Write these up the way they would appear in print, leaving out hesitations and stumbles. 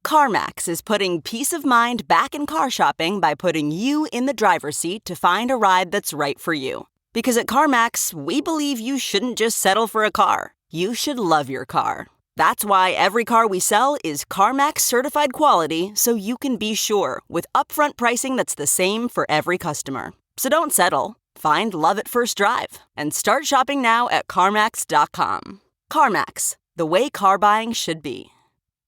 CarMax is putting peace of mind back in car shopping by putting you in the driver's seat to find a ride that's right for you. Because at CarMax, we believe you shouldn't just settle for a car. You should love your car. That's why every car we sell is CarMax certified quality, so you can be sure with upfront pricing that's the same for every customer. So don't settle. Find love at first drive and start shopping now at CarMax.com. CarMax, the way car buying should be.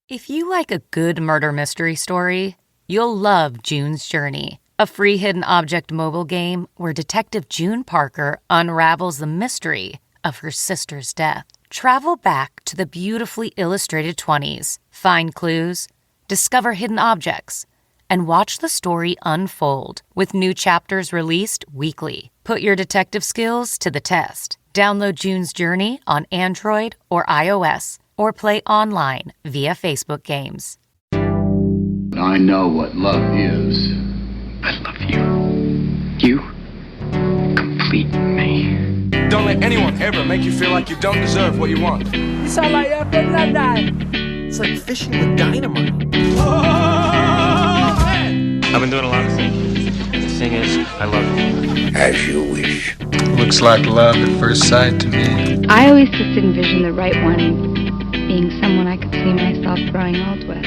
If you like a good murder mystery story, you'll love June's Journey, a free hidden object mobile game where Detective June Parker unravels the mystery of her sister's death. Travel back to the beautifully illustrated 20s, find clues, discover hidden objects, and watch the story unfold with new chapters released weekly. Put your detective skills to the test. Download June's Journey on Android or iOS, or play online via Facebook Games. I know what love is. I love you. You complete me. Don't let anyone ever make you feel like you don't deserve what you want. You sound like you're from London. It's like fishing with dynamite. I've been doing a lot of things. The thing is, I love you. As you wish. Looks like love at first sight to me. I always just envisioned the right one being someone I could see myself growing old with.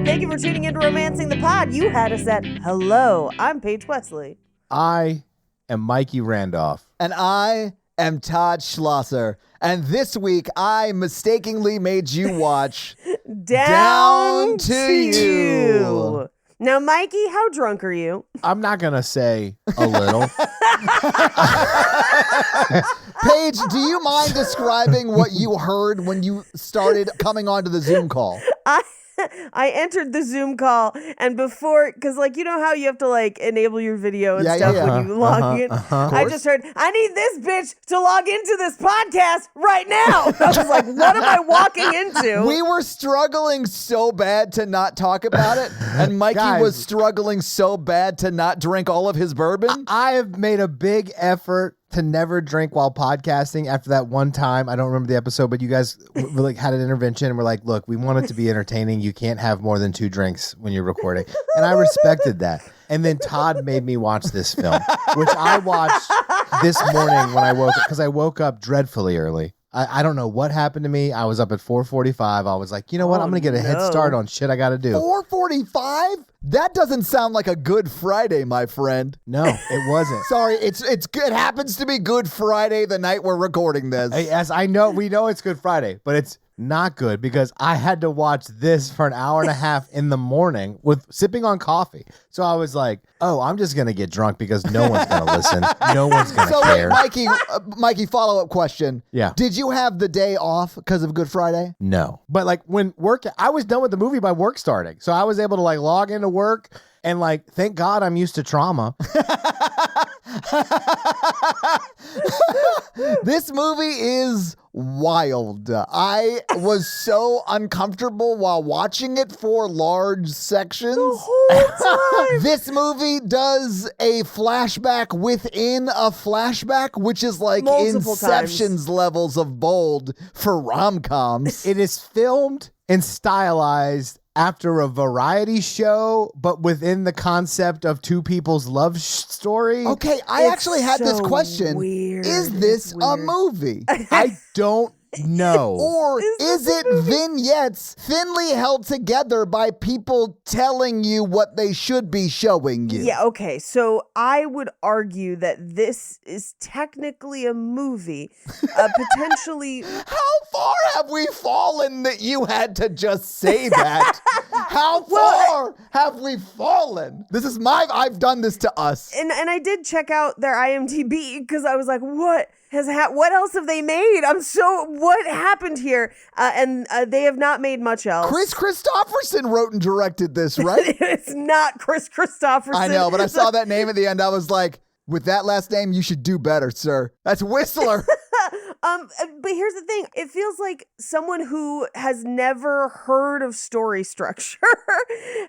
Thank you for tuning into Romancing the Pod. You had us at hello. I'm Paige Wesley. I am Mikey Randolph. And I am Todd Schlosser. And this week, I mistakenly made you watch Down to You. Now, Mikey, how drunk are you? I'm not going to say a little. Paige, do you mind describing what you heard when you started coming onto the Zoom call? I entered the Zoom call, and before, because you know how you have to enable your video and stuff when you log in. I just heard, I need this bitch to log into this podcast right now. I was like, what am I walking into? We were struggling so bad to not talk about it, and Mikey was struggling so bad to not drink all of his bourbon. I have made a big effort to never drink while podcasting after that one time. I don't remember the episode, but you guys had an intervention and were like, look, we want it to be entertaining. You can't have more than 2 drinks when you're recording. And I respected that. And then Todd made me watch this film, which I watched this morning when I woke up, because I woke up dreadfully early. I don't know what happened to me. I was up at 4:45. I was like, you know what? I'm going to get a head start on shit I got to do. 4:45? That doesn't sound like a Good Friday, my friend. No, it wasn't. Sorry, it's it happens to be Good Friday the night we're recording this. Yes, I know. We know it's Good Friday, but it's not good because I had to watch this for an hour and a half in the morning with sipping on coffee. So I was like, oh, I'm just going to get drunk because no one's going to listen. No one's going to care. So Mikey, follow-up question. Yeah. Did you have the day off because of Good Friday? No. But when work, I was done with the movie by work starting. So I was able to log into work and thank God I'm used to trauma. This movie is wild. I was so uncomfortable while watching it for large sections. The whole time. This movie does a flashback within a flashback, which is Multiple Inception's times. levels of bold for rom-coms. It is filmed and stylized after a variety show, but within the concept of 2 people's love story. Okay, I actually had this question. Weird. Is this a movie? I don't know. Or is it vignettes thinly held together by people telling you what they should be showing you? Yeah, okay. So I would argue that this is technically a movie, potentially. How far have we fallen that you had to just say that? How far have we fallen? This is I've done this to us. And I did check out their IMDb because I was like, what else have they made? What happened here? And they have not made much else. Chris Christopherson wrote and directed this, right? It's not Chris Christopherson. I know, but I saw that name at the end. I was like, with that last name, you should do better, sir. That's Whistler. But here's the thing. It feels like someone who has never heard of story structure,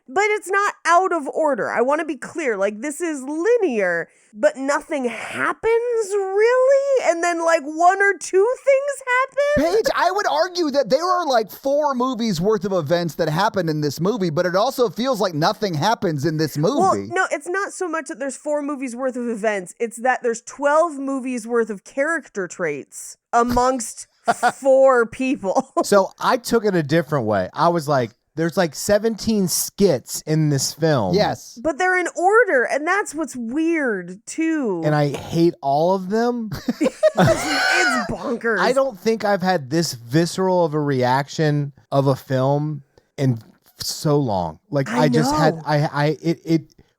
but it's not out of order. I want to be clear. Like, this is linear, but nothing happens really. And then like one or two things happen. Paige, I would argue that there are like 4 movies worth of events that happen in this movie, but it also feels like nothing happens in this movie. Well, no, it's not so much that there's 4 movies worth of events. It's that there's 12 movies worth of character traits amongst 4 people. So I took it a different way. I was like, there's like 17 skits in this film. Yes. But they're in order, and that's what's weird, too. And I hate all of them. It's bonkers. I don't think I've had this visceral of a reaction of a film in so long. Like I just had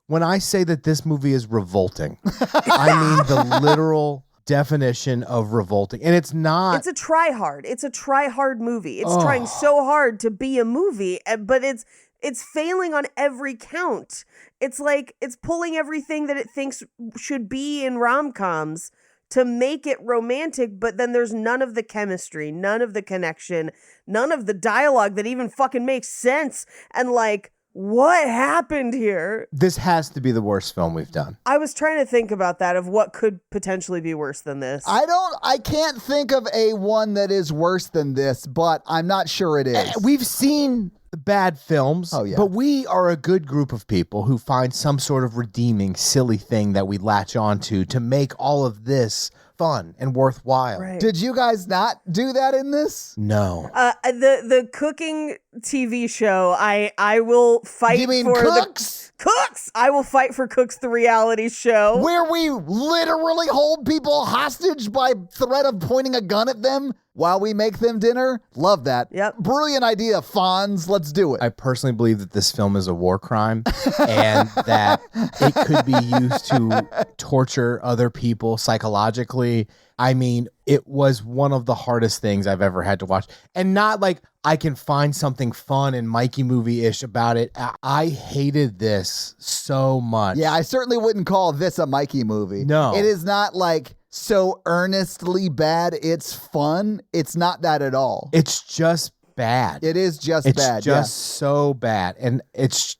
when I say that this movie is revolting, I mean the literal definition of revolting. And it's not. It's a try hard. It's a try hard movie. It's trying so hard to be a movie, but it's failing on every count. It's like it's pulling everything that it thinks should be in rom-coms to make it romantic, but then there's none of the chemistry, none of the connection, none of the dialogue that even fucking makes sense. And like, what happened here? This has to be the worst film we've done. I was trying to think about that, of what could potentially be worse than this. I can't think of a one that is worse than this, but I'm not sure it is. We've seen bad films, yeah. But we are a good group of people who find some sort of redeeming, silly thing that we latch onto to make all of this fun and worthwhile. Right. Did you guys not do that in this? No. The cooking TV show, I will fight You mean for Cooks? Cooks! I will fight for Cooks, the reality show. Where we literally hold people hostage by threat of pointing a gun at them while we make them dinner? Love that. Yep. Brilliant idea, Fonz. Let's do it. I personally believe that this film is a war crime and that it could be used to torture other people psychologically. I mean, it was one of the hardest things I've ever had to watch. And not like I can find something fun and Mikey movie-ish about it. I hated this so much. Yeah, I certainly wouldn't call this a Mikey movie. No. It is not like so earnestly bad it's fun. It's not that at all. It's just bad. It is just bad. It's just so bad. And it's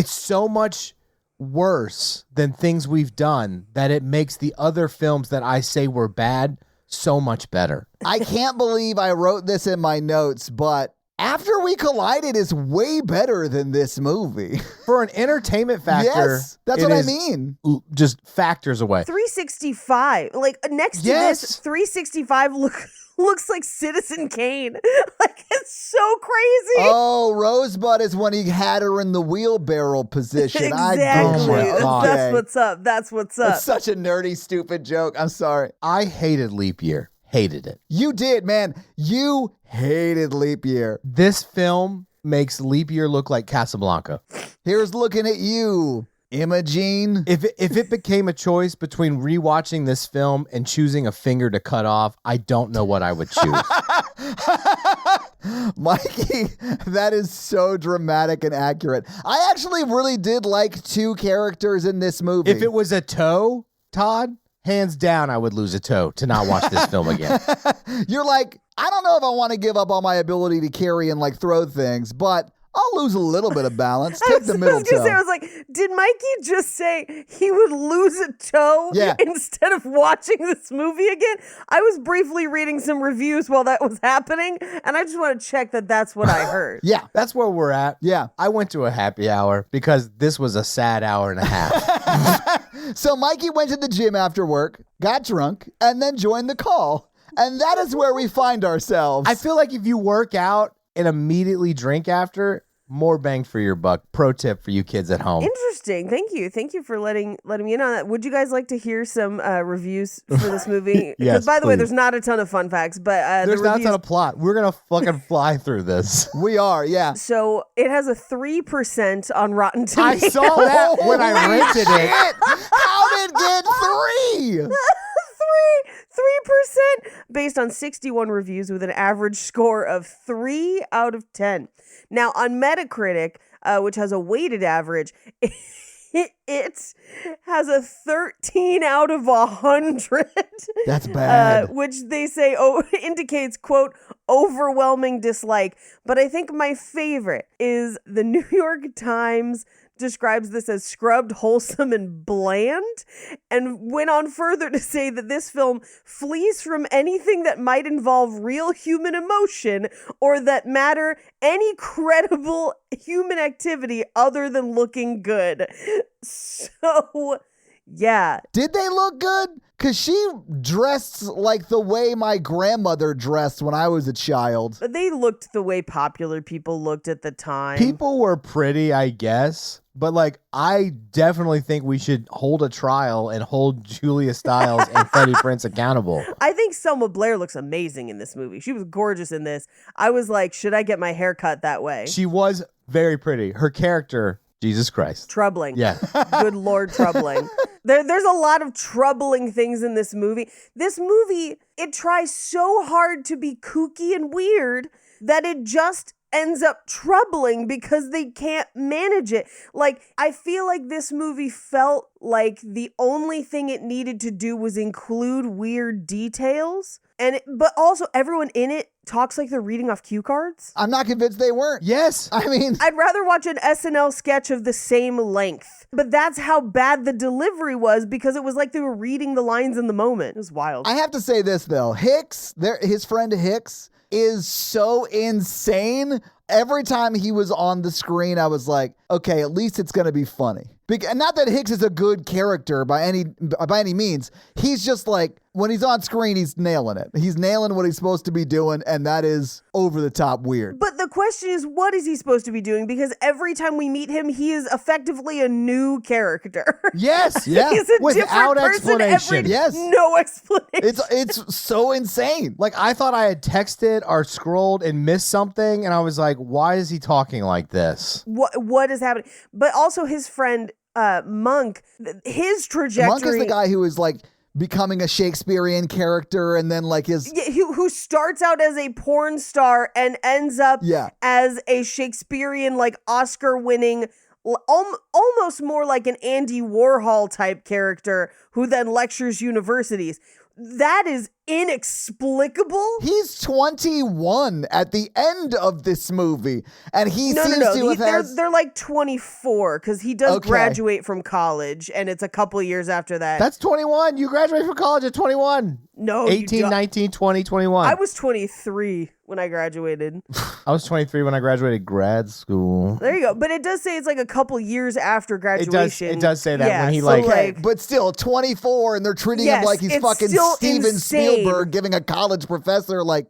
so much worse than things we've done that it makes the other films that I say were bad so much better. I can't believe I wrote this in my notes, but After We Collided is way better than this movie. For an entertainment factor. Yes, that's what I mean. Just factors away. 365. Like, next to this, 365 looks like Citizen Kane. Like, it's so crazy. Oh, Rosebud is when he had her in the wheelbarrow position. Exactly. That's what's up. That's what's up. That's such a nerdy, stupid joke. I'm sorry. I hated Leap Year. Hated it. You did, man. You hated Leap Year. This film makes Leap Year look like Casablanca. Here's looking at you, Imogene. If it became a choice between rewatching this film and choosing a finger to cut off, I don't know what I would choose. Mikey, that is so dramatic and accurate. I actually really did like 2 characters in this movie. If it was a toe, Todd, hands down, I would lose a toe to not watch this film again. You're like, I don't know if I want to give up on my ability to carry and like throw things, but I'll lose a little bit of balance. Take the middle toe. I was like, did Mikey just say he would lose a toe instead of watching this movie again? I was briefly reading some reviews while that was happening, and I just want to check that that's what I heard. Yeah. That's where we're at. Yeah. I went to a happy hour because this was a sad hour and a half. So Mikey went to the gym after work, got drunk, and then joined the call. And that is where we find ourselves. I feel like if you work out and immediately drink after, more bang for your buck. Pro tip for you kids at home. Interesting. Thank you. Thank you for letting me in on that. Would you guys like to hear some reviews for this movie? Yes, by the way, please. there's not a ton of fun facts, but there's not a ton of plot. We're going to fucking fly through this. We are, yeah. So it has a 3% on Rotten Tomatoes. I saw that when I rented it. How did it get 3%? 3% based on 61 reviews with an average score of 3 out of 10. Now, on Metacritic, which has a weighted average, It has a 13 out of 100. That's bad. Which they say indicates, quote, overwhelming dislike. But I think my favorite is the New York Times describes this as scrubbed, wholesome, and bland, and went on further to say that this film flees from anything that might involve real human emotion or that matter any credible human activity other than looking good. So, yeah. Did they look good? Because she dressed like the way my grandmother dressed when I was a child. They looked the way popular people looked at the time. People were pretty, I guess. But, like, I definitely think we should hold a trial and hold Julia Stiles and Freddie Prinze accountable. I think Selma Blair looks amazing in this movie. She was gorgeous in this. I was like, should I get my hair cut that way? She was very pretty. Her character, Jesus Christ. Troubling. Yeah. Good Lord, troubling. There's a lot of troubling things in this movie. This movie, it tries so hard to be kooky and weird that it just ends up troubling because they can't manage it. Like, I feel like this movie felt like the only thing it needed to do was include weird details. But also everyone in it talks like they're reading off cue cards. I'm not convinced they weren't. Yes. I mean, I'd rather watch an SNL sketch of the same length. But that's how bad the delivery was because it was like they were reading the lines in the moment. It was wild. I have to say this, though. His friend Hicks is so insane. Every time he was on the screen, I was like, okay, at least it's going to be funny. And not that Hicks is a good character by any means. He's just like, when he's on screen, he's nailing it. He's nailing what he's supposed to be doing, and that is over the top weird. But the question is, what is he supposed to be doing? Because every time we meet him, he is effectively a new character. Yes. Yeah. He's a Without different person explanation. Yes. No explanation. It's so insane. Like, I thought I had texted or scrolled and missed something, and I was like, why is he talking like this? What is happening? But also his friend, Monk, his trajectory. Monk is the guy who is like becoming a Shakespearean character and then like his... Yeah, who starts out as a porn star and ends up as a Shakespearean, like Oscar-winning, almost more like an Andy Warhol type character who then lectures universities. That is inexplicable. He's 21 at the end of this movie, and he seems to have they're like 24 because he does graduate from college, and it's a couple of years after that. That's 21. You graduate from college at 21. No, 18, 19, 20, 21. I was 23 when I graduated. I was 23 when I graduated grad school. There you go. But it does say it's like a couple years after graduation. It does say that when he but still 24, and they're treating him like he's fucking Steven Spielberg giving a college professor like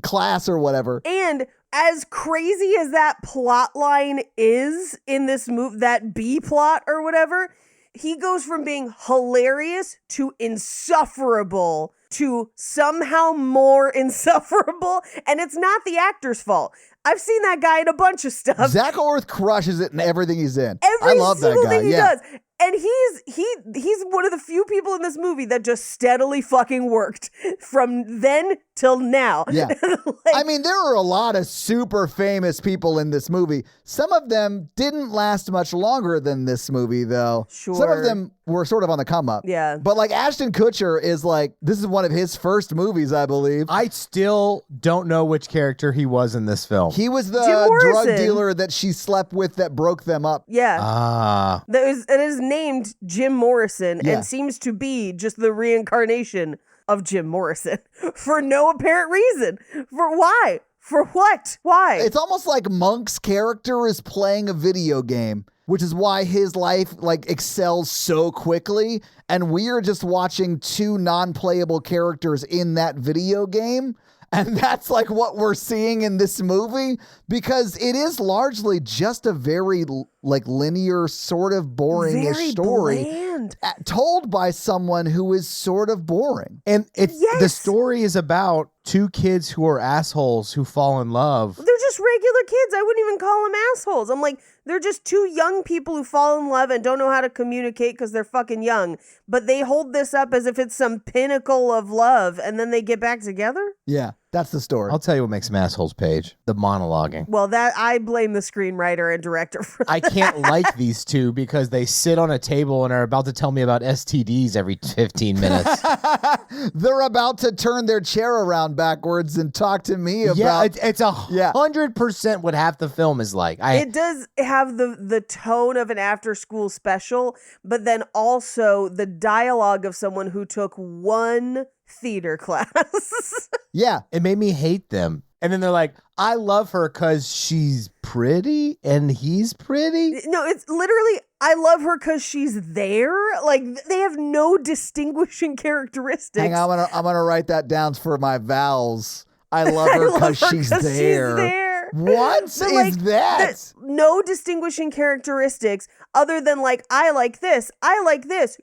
class or whatever. And as crazy as that plot line is in this movie, that B plot or whatever, he goes from being hilarious to insufferable to somehow more insufferable. And it's not the actor's fault. I've seen that guy in a bunch of stuff. Zach Orth crushes it in everything he's in. I love that guy. Thing he yeah. does. And he's one of the few people in this movie that just steadily fucking worked from then till now. Yeah. I mean, there are a lot of super famous people in this movie. Some of them didn't last much longer than this movie, though. Sure. Some of them were sort of on the come up. Yeah. But like Ashton Kutcher is like, this is one of his first movies, I believe. I still don't know which character he was in this film. He was the drug dealer that she slept with that broke them up. Yeah. It is named Jim Morrison and seems to be just the reincarnation of Jim Morrison for no apparent reason. For why? For what? Why? It's almost like Monk's character is playing a video game, which is why his life like excels so quickly. And we are just watching two non-playable characters in that video game. And that's like what we're seeing in this movie, because it is largely just a very like linear, sort of boring-ish story told by someone who is sort of boring. And the story is about two kids who are assholes who fall in love. They're just regular kids. I wouldn't even call them assholes. I'm like, they're just two young people who fall in love and don't know how to communicate because they're fucking young. But they hold this up as if it's some pinnacle of love, and then they get back together? Yeah. That's the story. I'll tell you what makes them assholes, Paige. The monologuing. Well, that I blame the screenwriter and director for that. I can't like these two because they sit on a table and are about to tell me about STDs every 15 minutes. They're about to turn their chair around backwards and talk to me about... Yeah, it's 100% what half the film is like. It does have the tone of an after-school special, but then also the dialogue of someone who took one theater class. Yeah. It made me hate them. And then they're like, I love her because she's pretty and he's pretty. No, it's literally, I love her because she's there. Like, they have no distinguishing characteristics. Hang on, I'm gonna write that down for my vowels. I love her because she's there. What is that? No distinguishing characteristics other than like, I like this.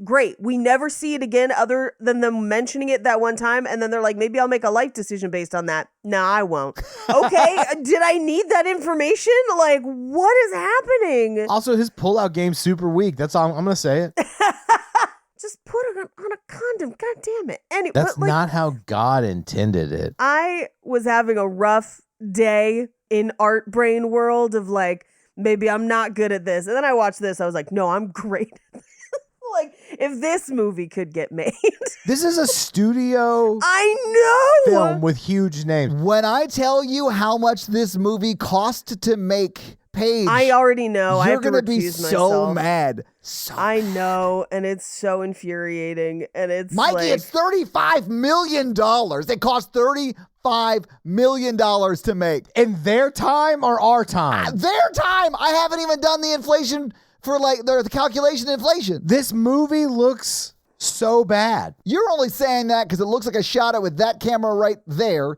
Great. We never see it again other than them mentioning it that one time. And then they're like, maybe I'll make a life decision based on that. No, I won't. Okay. Did I need that information? Like, what is happening? Also, his pullout game's super weak. That's all I'm going to say it. Just put it on a condom. God damn it. Anyway, that's not how God intended it. I was having a rough day in art brain world of like, maybe I'm not good at this. And then I watched this. I was like, no, I'm great at this. Like, if this movie could get made. This is a studio film with huge names. When I tell you how much this movie cost to make, Paige, I already know. You're going to be so mad. I know, and it's so infuriating. And it's Mikey, like, it's $35 million. It cost $35 million to make. In their time or our time? Their time. I haven't even done the inflation for the calculation inflation. This movie looks so bad. You're only saying that because it looks like I shot it with that camera right there.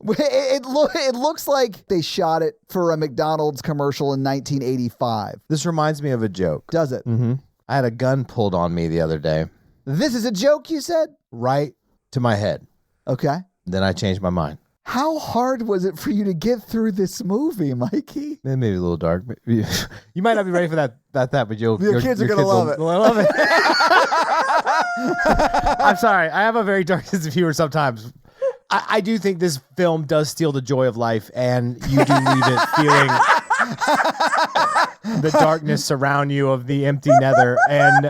It looks like they shot it for a McDonald's commercial in 1985. This reminds me of a joke. Does it? Mm-hmm. I had a gun pulled on me the other day. This is a joke, you said? Right to my head. Okay. Then I changed my mind. How hard was it for you to get through this movie, Mikey? Maybe a little dark. You might not be ready for that, but your kids are going to love it. I love it. I'm sorry. I have a very dark sense of humor sometimes. I do think this film does steal the joy of life, and you do leave it feeling the darkness surround you of the empty nether, and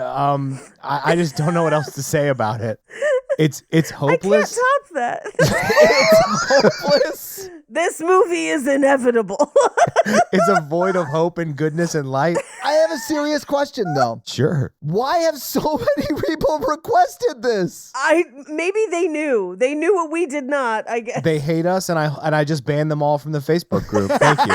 I just don't know what else to say about it. It's hopeless. I can't top that. It's hopeless. This movie is inevitable. It's a void of hope and goodness and light. I have a serious question, though. Sure. Why have so many people requested this? Maybe they knew. They knew what we did not, I guess. They hate us, and I just banned them all from the Facebook group. Thank you.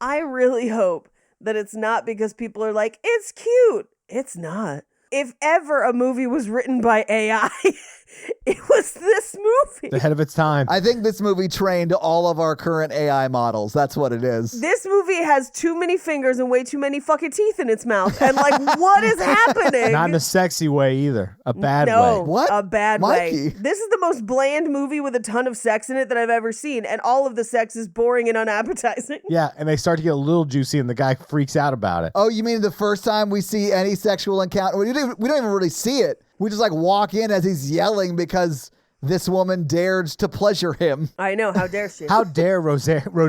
I really hope that it's not because people are like, it's cute. It's not. If ever a movie was written by AI, it was this movie. It's ahead of its time. I think this movie trained all of our current AI models. That's what it is. This movie has too many fingers and way too many fucking teeth in its mouth. And like, what is happening? Not in a sexy way either. A bad way. No, What? a bad Mikey. way. This is the most bland movie with a ton of sex in it that I've ever seen. And all of the sex is boring and unappetizing. Yeah, and they start to get a little juicy and the guy freaks out about it. Oh, you mean the first time we see any sexual encounter? We don't even really see it. We just like walk in as he's yelling because this woman dares to pleasure him. I know. How dare she? How dare Rosario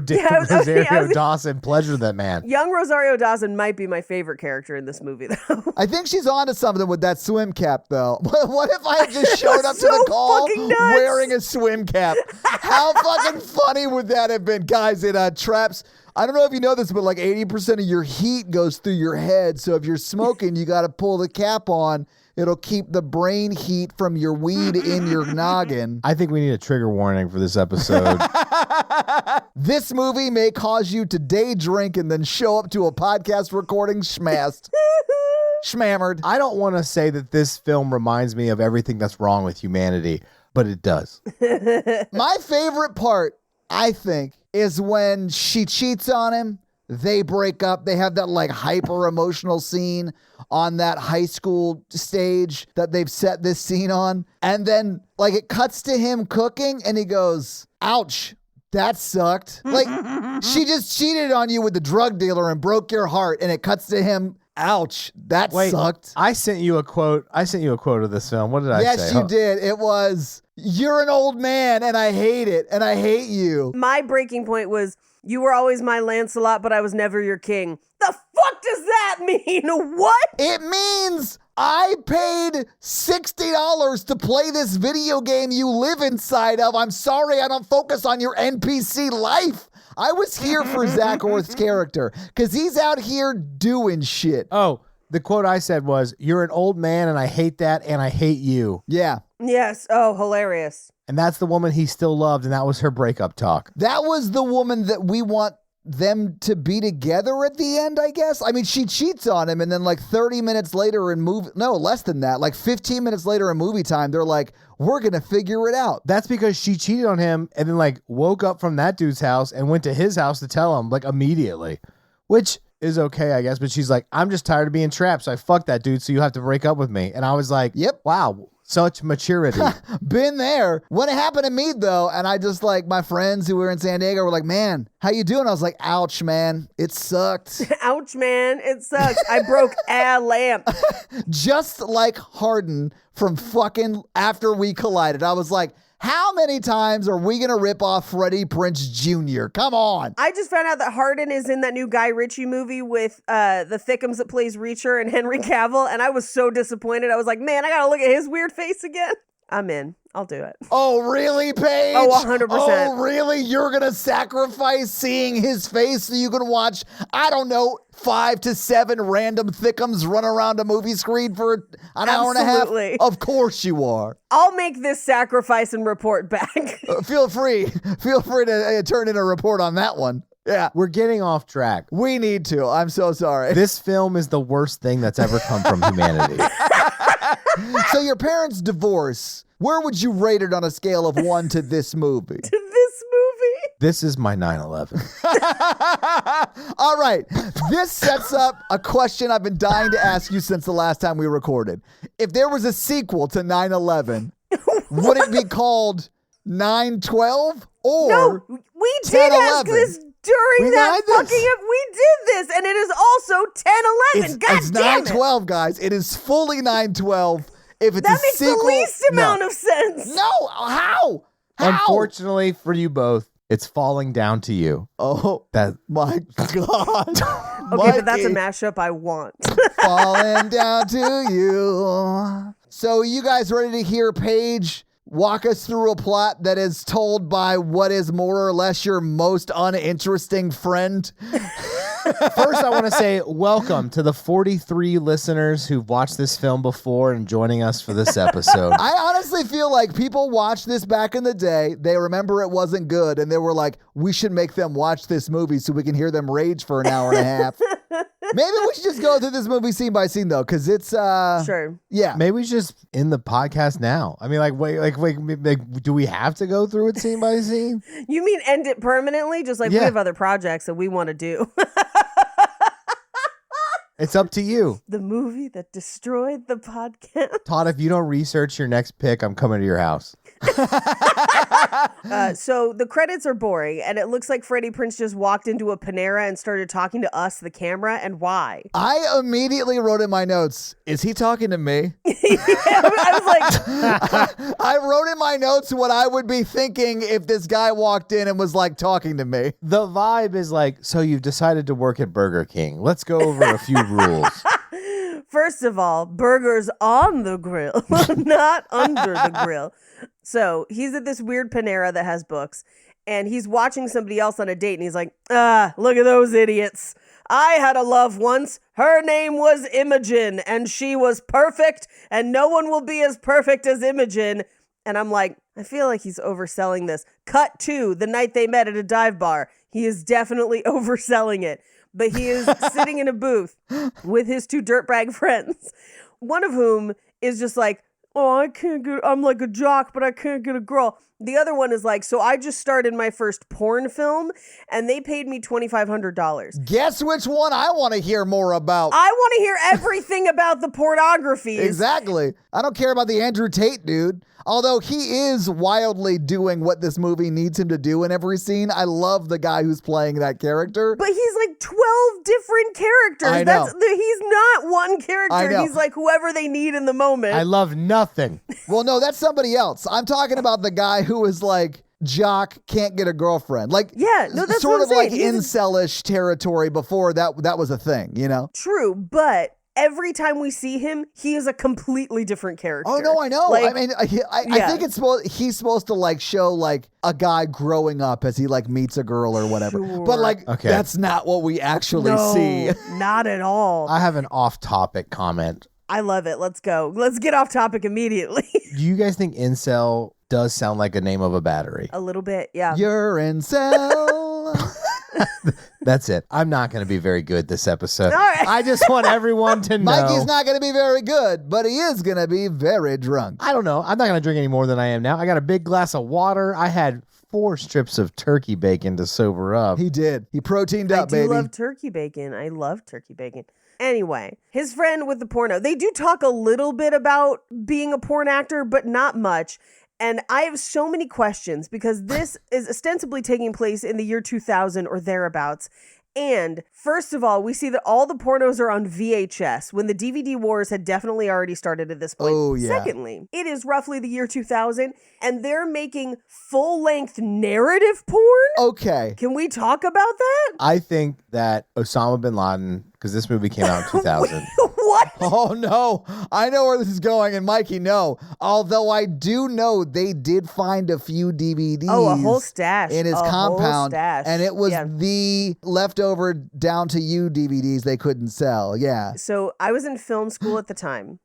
Dawson pleasure that man? Young Rosario Dawson might be my favorite character in this movie, though. I think she's onto something with that swim cap, though. What if I had just showed up to the call wearing a swim cap? How fucking funny would that have been? Guys, it traps... I don't know if you know this, but like 80% of your heat goes through your head. So if you're smoking, you got to pull the cap on. It'll keep the brain heat from your weed in your noggin. I think we need a trigger warning for this episode. This movie may cause you to day drink and then show up to a podcast recording schmassed. Schmammered. I don't want to say that this film reminds me of everything that's wrong with humanity, but it does. My favorite part, I think, is when she cheats on him. They break up. They have that like hyper emotional scene on that high school stage that they've set this scene on. And then like it cuts to him cooking and he goes, ouch, that sucked. Like she just cheated on you with the drug dealer and broke your heart. And it cuts to him Ouch. That sucked. I sent you a quote. Of this film. What did I say? Yes, you did. It was, "You're an old man and I hate it and I hate you." My breaking point was, "You were always my Lancelot, but I was never your king." The fuck does that mean? What? It means I paid $60 to play this video game you live inside of. I'm sorry I don't focus on your NPC life. I was here for Zach Orth's character because he's out here doing shit. Oh, the quote I said was, "You're an old man and I hate that and I hate you." Yeah. Yes. Oh, hilarious. And that's the woman he still loved, and that was her breakup talk. That was the woman that we want them to be together at the end, I guess. I mean, she cheats on him, and then like 30 minutes later less than that, like 15 minutes later in movie time, they're like, "We're gonna figure it out." That's because she cheated on him and then like woke up from that dude's house and went to his house to tell him like immediately, which is okay, I guess. But she's like, "I'm just tired of being trapped, so I fucked that dude, so you have to break up with me." And I was like, "Yep, wow." Such maturity. Been there. When it happened to me, though, and I just like my friends who were in San Diego were like, "Man, how you doing?" I was like, "Ouch, man. It sucked." Ouch, man. It sucked. I broke a lamp. Just like Harden from fucking After We Collided. I was like, how many times are we going to rip off Freddie Prinze Jr.? Come on. I just found out that Harden is in that new Guy Ritchie movie with the Thickums that plays Reacher and Henry Cavill, and I was so disappointed. I was like, man, I got to look at his weird face again. I'm in. I'll do it. Oh, really, Paige? Oh, 100%. Oh, really? You're going to sacrifice seeing his face so you can watch, I don't know, 5 to 7 random Thickums run around a movie screen for an hour and a half? Of course you are. I'll make this sacrifice and report back. Feel free to turn in a report on that one. Yeah. We're getting off track. We need to. I'm so sorry. This film is the worst thing that's ever come from humanity. So your parents' divorce, where would you rate it on a scale of 1 to this movie? To this movie? This is my 9/11. All right. This sets up a question I've been dying to ask you since the last time we recorded. If there was a sequel to 9/11, would it be called 9/12 or No, we did ask this during that fucking... We did this, and it is also 10/11. God it's damn 9/12, guys. It is fully 9/12. If it's that a makes sequel, the least amount of sense. No, how? Unfortunately for you both, it's falling down to you. Oh, my God. Okay, but that's a mashup I want. Falling down to you. So you guys ready to hear Paige walk us through a plot that is told by what is more or less your most uninteresting friend? First, I want to say welcome to the 43 listeners who've watched this film before and joining us for this episode. I honestly feel like people watched this back in the day. They remember it wasn't good, and they were like, we should make them watch this movie so we can hear them rage for an hour and a half. Maybe we should just go through this movie scene by scene, though, because it's... Sure. Yeah. Maybe we just end the podcast now. I mean, wait, do we have to go through it scene by scene? You mean end it permanently? Just like we have other projects that we want to do. It's up to you. The movie that destroyed the podcast. Todd, if you don't research your next pick, I'm coming to your house. So the credits are boring, and it looks like Freddie Prinze just walked into a Panera and started talking to us, the camera, and why? I immediately wrote in my notes, is he talking to me? I was like... I wrote in my notes what I would be thinking if this guy walked in and was like talking to me. The vibe is like, so you've decided to work at Burger King. Let's go over a few rules. First of all, burgers on the grill, not under the grill. So he's at this weird Panera that has books, and he's watching somebody else on a date, and he's like, look at those idiots. I had a love once. Her name was Imogen, and she was perfect, and no one will be as perfect as Imogen. And I'm like, I feel like he's overselling this. Cut to the night they met at a dive bar. He is definitely overselling it. But he is sitting in a booth with his 2 dirtbag friends, one of whom is just like, oh, I'm like a jock, but I can't get a girl. The other one is like, so I just started my first porn film, and they paid me $2,500. Guess which one I want to hear more about. I want to hear everything about the pornography. Exactly. I don't care about the Andrew Tate dude. Although he is wildly doing what this movie needs him to do in every scene. I love the guy who's playing that character. But he's like 12 different characters. I know. He's not one character. I know. He's like whoever they need in the moment. I love nothing. Well, no, that's somebody else. I'm talking about the guy who is like, jock, can't get a girlfriend. Like, yeah, no, that's sort what of I'm like saying. incel-ish territory before that was a thing, you know? True, but every time we see him, he is a completely different character. Oh, no, I know. Like, I mean, I think he's supposed to like show like a guy growing up as he like meets a girl or whatever. Sure. But like, that's not what we actually see. Not at all. I have an off-topic comment. I love it. Let's go. Let's get off topic immediately. Do you guys think incel does sound like a name of a battery? A little bit, yeah. You're incel. That's it. I'm not going to be very good this episode. All right. I just want everyone to know. Mikey's not going to be very good, but he is going to be very drunk. I don't know. I'm not going to drink any more than I am now. I got a big glass of water. I had 4 strips of turkey bacon to sober up. He did. He proteined up, baby. I do love turkey bacon. I love turkey bacon. Anyway, his friend with the porno. They do talk a little bit about being a porn actor, but not much. And I have so many questions because this is ostensibly taking place in the year 2000 or thereabouts. And first of all, we see that all the pornos are on VHS when the DVD wars had definitely already started at this point. Oh, yeah. Secondly, it is roughly the year 2000 and they're making full-length narrative porn? Okay. Can we talk about that? I think that Osama bin Laden, because this movie came out in 2000. What? Oh, no. I know where this is going, and Mikey, no. Although I do know they did find a few DVDs. Oh, a whole stash. In his A whole compound. stash. And it was Yeah. the leftover down to you DVDs they couldn't sell. Yeah. So I was in film school at the time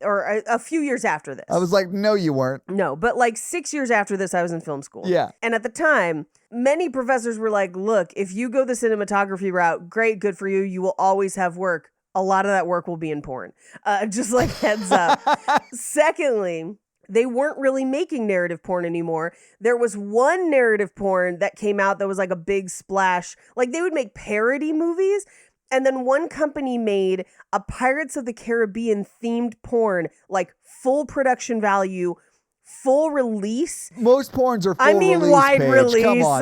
or a few years after this. I was like, no, you weren't. No, but like 6 years after this, I was in film school. Yeah. And at the time, many professors were like, look, if you go the cinematography route, great, good for you. You will always have work. A lot of that work will be in porn. Just like heads up. Secondly, they weren't really making narrative porn anymore. There was one narrative porn that came out that was like a big splash. Like they would make parody movies. And then one company made a Pirates of the Caribbean themed porn, like full production value, full release. Most porns are full release, wide Paige. release. Come on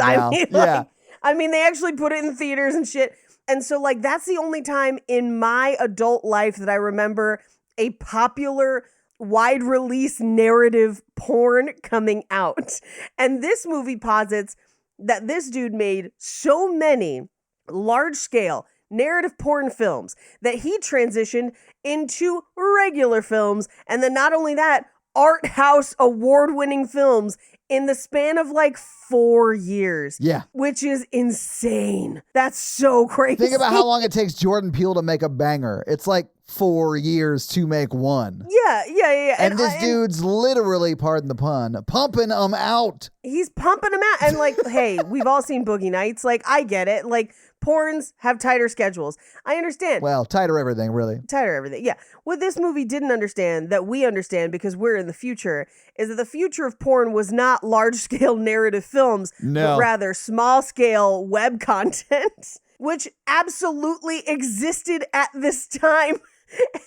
now. I mean, they actually put it in theaters and shit. And so, like, that's the only time in my adult life that I remember a popular wide release narrative porn coming out. And this movie posits that this dude made so many large scale narrative porn films that he transitioned into regular films. And then not only that, art house award-winning films in the span of like 4 years. Yeah. Which is insane. That's so crazy. Think about how long it takes Jordan Peele to make a banger. It's like 4 years to make one. Yeah. And this dude's literally, pardon the pun, pumping them out. He's pumping them out. And like, hey, we've all seen Boogie Nights. Like, I get it. Like, porns have tighter schedules. I understand. Well, tighter everything, really. Tighter everything. Yeah. What this movie didn't understand, that we understand because we're in the future, is that the future of porn was not large-scale narrative films, No. but rather small-scale web content, which absolutely existed at this time.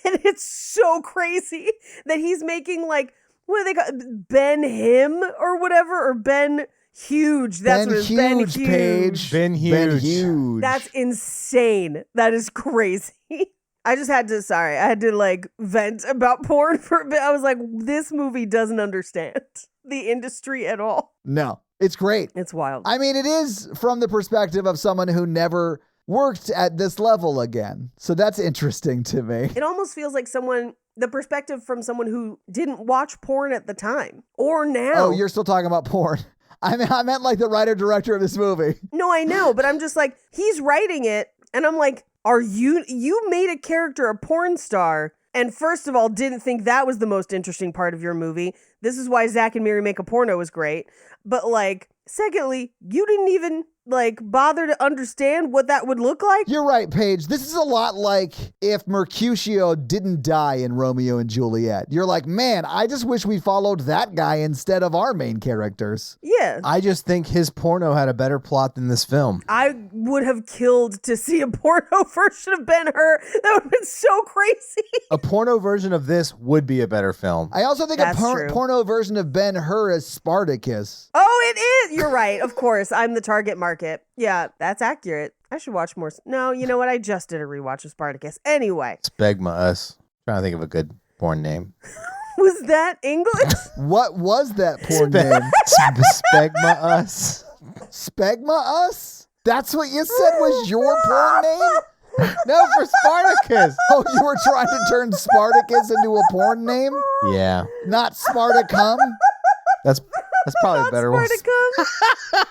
And it's so crazy that he's making like, what do they call it? Ben Him or whatever, or Ben Huge. That's what it's Ben Huge. Paige. Ben Huge. Ben Huge. That's insane. That is crazy. I had to like vent about porn for a bit. I was like, this movie doesn't understand the industry at all. No, it's great. It's wild. I mean, it is from the perspective of someone who never worked at this level again. So that's interesting to me. It almost feels like the perspective from someone who didn't watch porn at the time or now. Oh, you're still talking about porn. I meant like the writer-director of this movie. No, I know, but I'm just like, he's writing it, and I'm like, you made a character a porn star, and first of all, didn't think that was the most interesting part of your movie. This is why Zack and Miri Make a Porno was great. But like, secondly, you didn't even like bother to understand what that would look like. You're right, Paige. This is a lot like if Mercutio didn't die in Romeo and Juliet. You're like, man, I just wish we followed that guy instead of our main characters. Yeah. I just think his porno had a better plot than this film. I would have killed to see a porno version of Ben-Hur. That would have been so crazy. A porno version of this would be a better film. I also think That's a true. porno version of Ben-Hur is Spartacus. Oh, it is. You're right. Of course. I'm the target market. Yeah, that's accurate. I should watch more. No, you know what? I just did a rewatch of Spartacus. Anyway. Spegma Us. Trying to think of a good porn name. Was that English? What was that porn name? Spegma Us. Spegma Us? That's what you said was your porn name? No, for Spartacus. Oh, you were trying to turn Spartacus into a porn name? Yeah. Not Spartacum? That's probably a better one. Spartacum?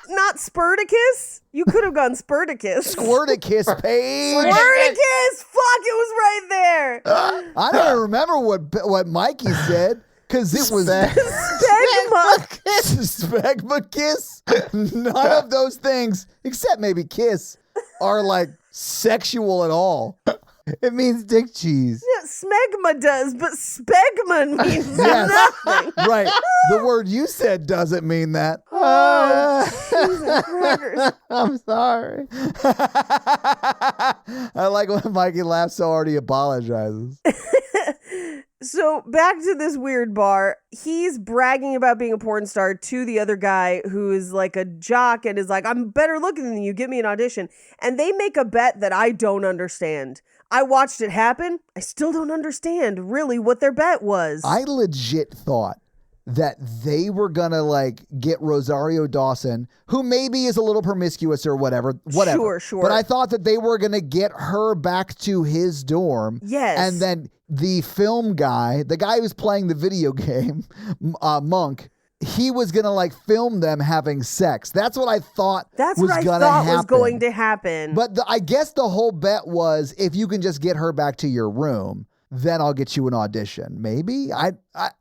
Not Spartacus? You could have gone Spartacus. Squirticus, Paige. Spartacus! Fuck, it was right there. I don't even remember what Mikey said. Because it was Spegma kiss. None of those things, except maybe kiss, are like sexual at all. It means dick cheese. Yeah, smegma does, but spegma means nothing. Right. The word you said doesn't mean that. Jesus crackers. I'm sorry. I like when Mikey laughs so hard he apologizes. So back to this weird bar. He's bragging about being a porn star to the other guy who is like a jock and is like, I'm better looking than you. Give me an audition. And they make a bet that I don't understand. I watched it happen. I still don't understand really what their bet was. I legit thought that they were gonna like get Rosario Dawson, who maybe is a little promiscuous or whatever. Sure. But I thought that they were gonna get her back to his dorm. Yes. And then the film guy, the guy who's playing the video game, Monk, he was gonna like film them having sex. That's what I thought. Was going to happen. But I guess the whole bet was if you can just get her back to your room, then I'll get you an audition. Maybe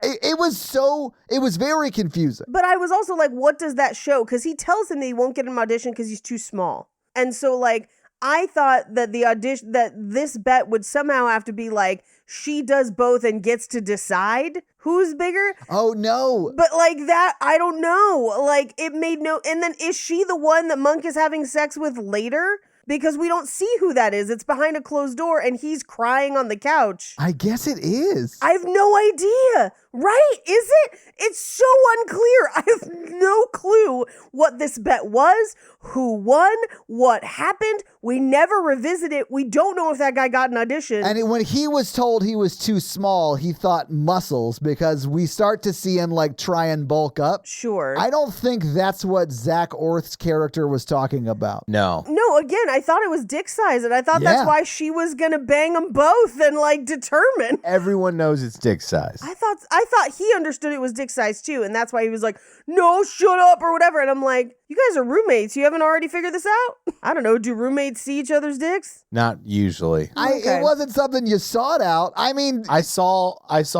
it was very confusing. But I was also like, what does that show? Because he tells him that he won't get an audition because he's too small. And so like, I thought that that this bet would somehow have to be like, she does both and gets to decide who's bigger. Oh no. But like that, I don't know. Like it made no, and then is she the one that Monk is having sex with later? Because we don't see who that is. It's behind a closed door and he's crying on the couch. I guess it is. I have no idea. Right? Is it? It's so unclear. I have no clue what this bet was, who won, what happened. We never revisit it. We don't know if that guy got an audition. And when he was told he was too small, he thought muscles because we start to see him like try and bulk up. Sure. I don't think that's what Zach Orth's character was talking about. No, again, I thought it was dick size and I thought that's why she was going to bang them both and like determine. everyone knows it's dick size. I thought he understood it was dick size too, and that's why he was like, no, shut up or whatever. And I'm like, you guys are roommates. You haven't already figured this out? I don't know. Do roommates see each other's dicks? Not usually. It wasn't something you sought out. I mean, I saw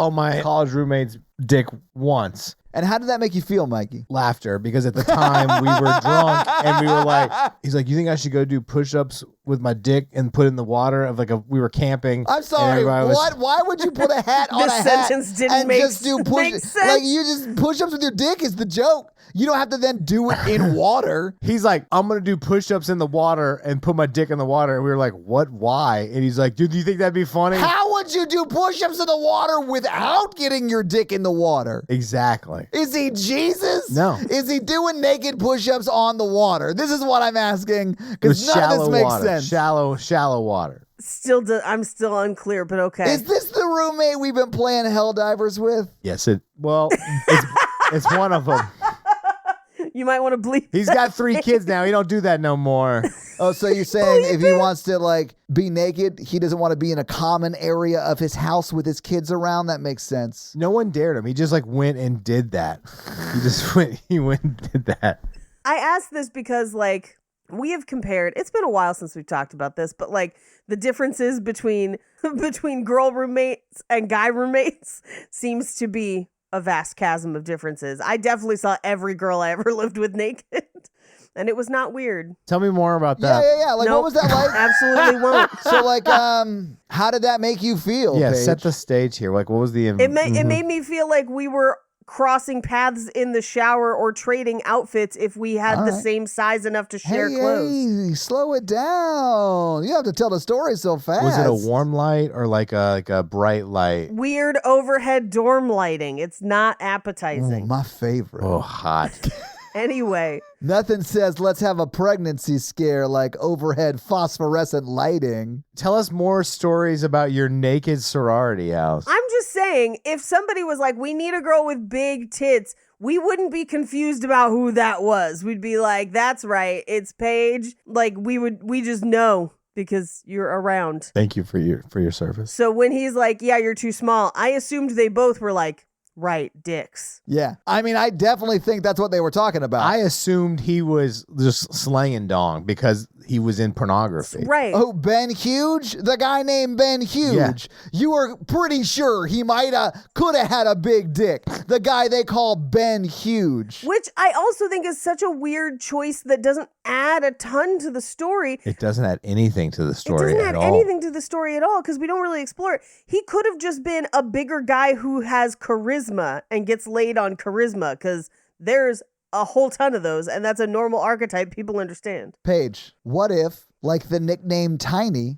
my college roommate's dick once. And how did that make you feel, Mikey? Laughter, because at the time we were drunk and we were like, he's like, you think I should go do push-ups with my dick and put it in the water of we were camping. I'm sorry, what? Why would you put a hat on a hat sentence didn't and make just do sense. Like you just push-ups with your dick is the joke. You don't have to then do it in water. He's like, I'm going to do push-ups in the water and put my dick in the water. And we were like, what? Why? And he's like, dude, do you think that'd be funny? How would you do push-ups in the water without getting your dick in the water? Exactly. Is he Jesus? No. Is he doing naked push-ups on the water? This is what I'm asking because none of this makes sense. Shallow water. I'm still unclear, but okay. Is this the roommate we've been playing Helldivers with? Yes, it's one of them. You might want to bleep. He's got 3 kids now. He don't do that no more. Oh, so you're saying if he wants to like be naked, he doesn't want to be in a common area of his house with his kids around? That makes sense. No one dared him. He just went and did that. He went and did that. I asked this because we have compared, it's been a while since we've talked about this, but the differences between girl roommates and guy roommates seems to be a vast chasm of differences. I definitely saw every girl I ever lived with naked. and it was not weird. Tell me more about that. Yeah. Like, what was that like? Absolutely won't. So, like, how did that make you feel? Yeah, Paige? set the stage here. Like, what was the? It made me feel like we were crossing paths in the shower or trading outfits if we had the same size enough to share clothes. Hey, slow it down. You have to tell the story so fast. Was it a warm light or like a bright light? Weird overhead dorm lighting. It's not appetizing. Ooh, my favorite. Oh, hot. Anyway. Nothing says let's have a pregnancy scare like overhead phosphorescent lighting. Tell us more stories about your naked sorority house. I'm just saying, if somebody was like, we need a girl with big tits, we wouldn't be confused about who that was. We'd be like, that's right, it's Paige. Like, we just know because you're around. Thank you for your service. So when he's like, yeah, you're too small, I assumed they both were like, right, dicks. Yeah. I mean, I definitely think that's what they were talking about. I assumed he was just slanging dong because he was in pornography. Right. Oh, Ben Huge? The guy named Ben Huge. Yeah. You were pretty sure he could have had a big dick. The guy they call Ben Huge. Which I also think is such a weird choice that doesn't add a ton to the story. It doesn't add anything to the story It doesn't at add all. anything to the story at all because we don't really explore it. He could have just been a bigger guy who has charisma and gets laid on charisma because there's a whole ton of those, and that's a normal archetype people understand. Paige, what if, like the nickname Tiny,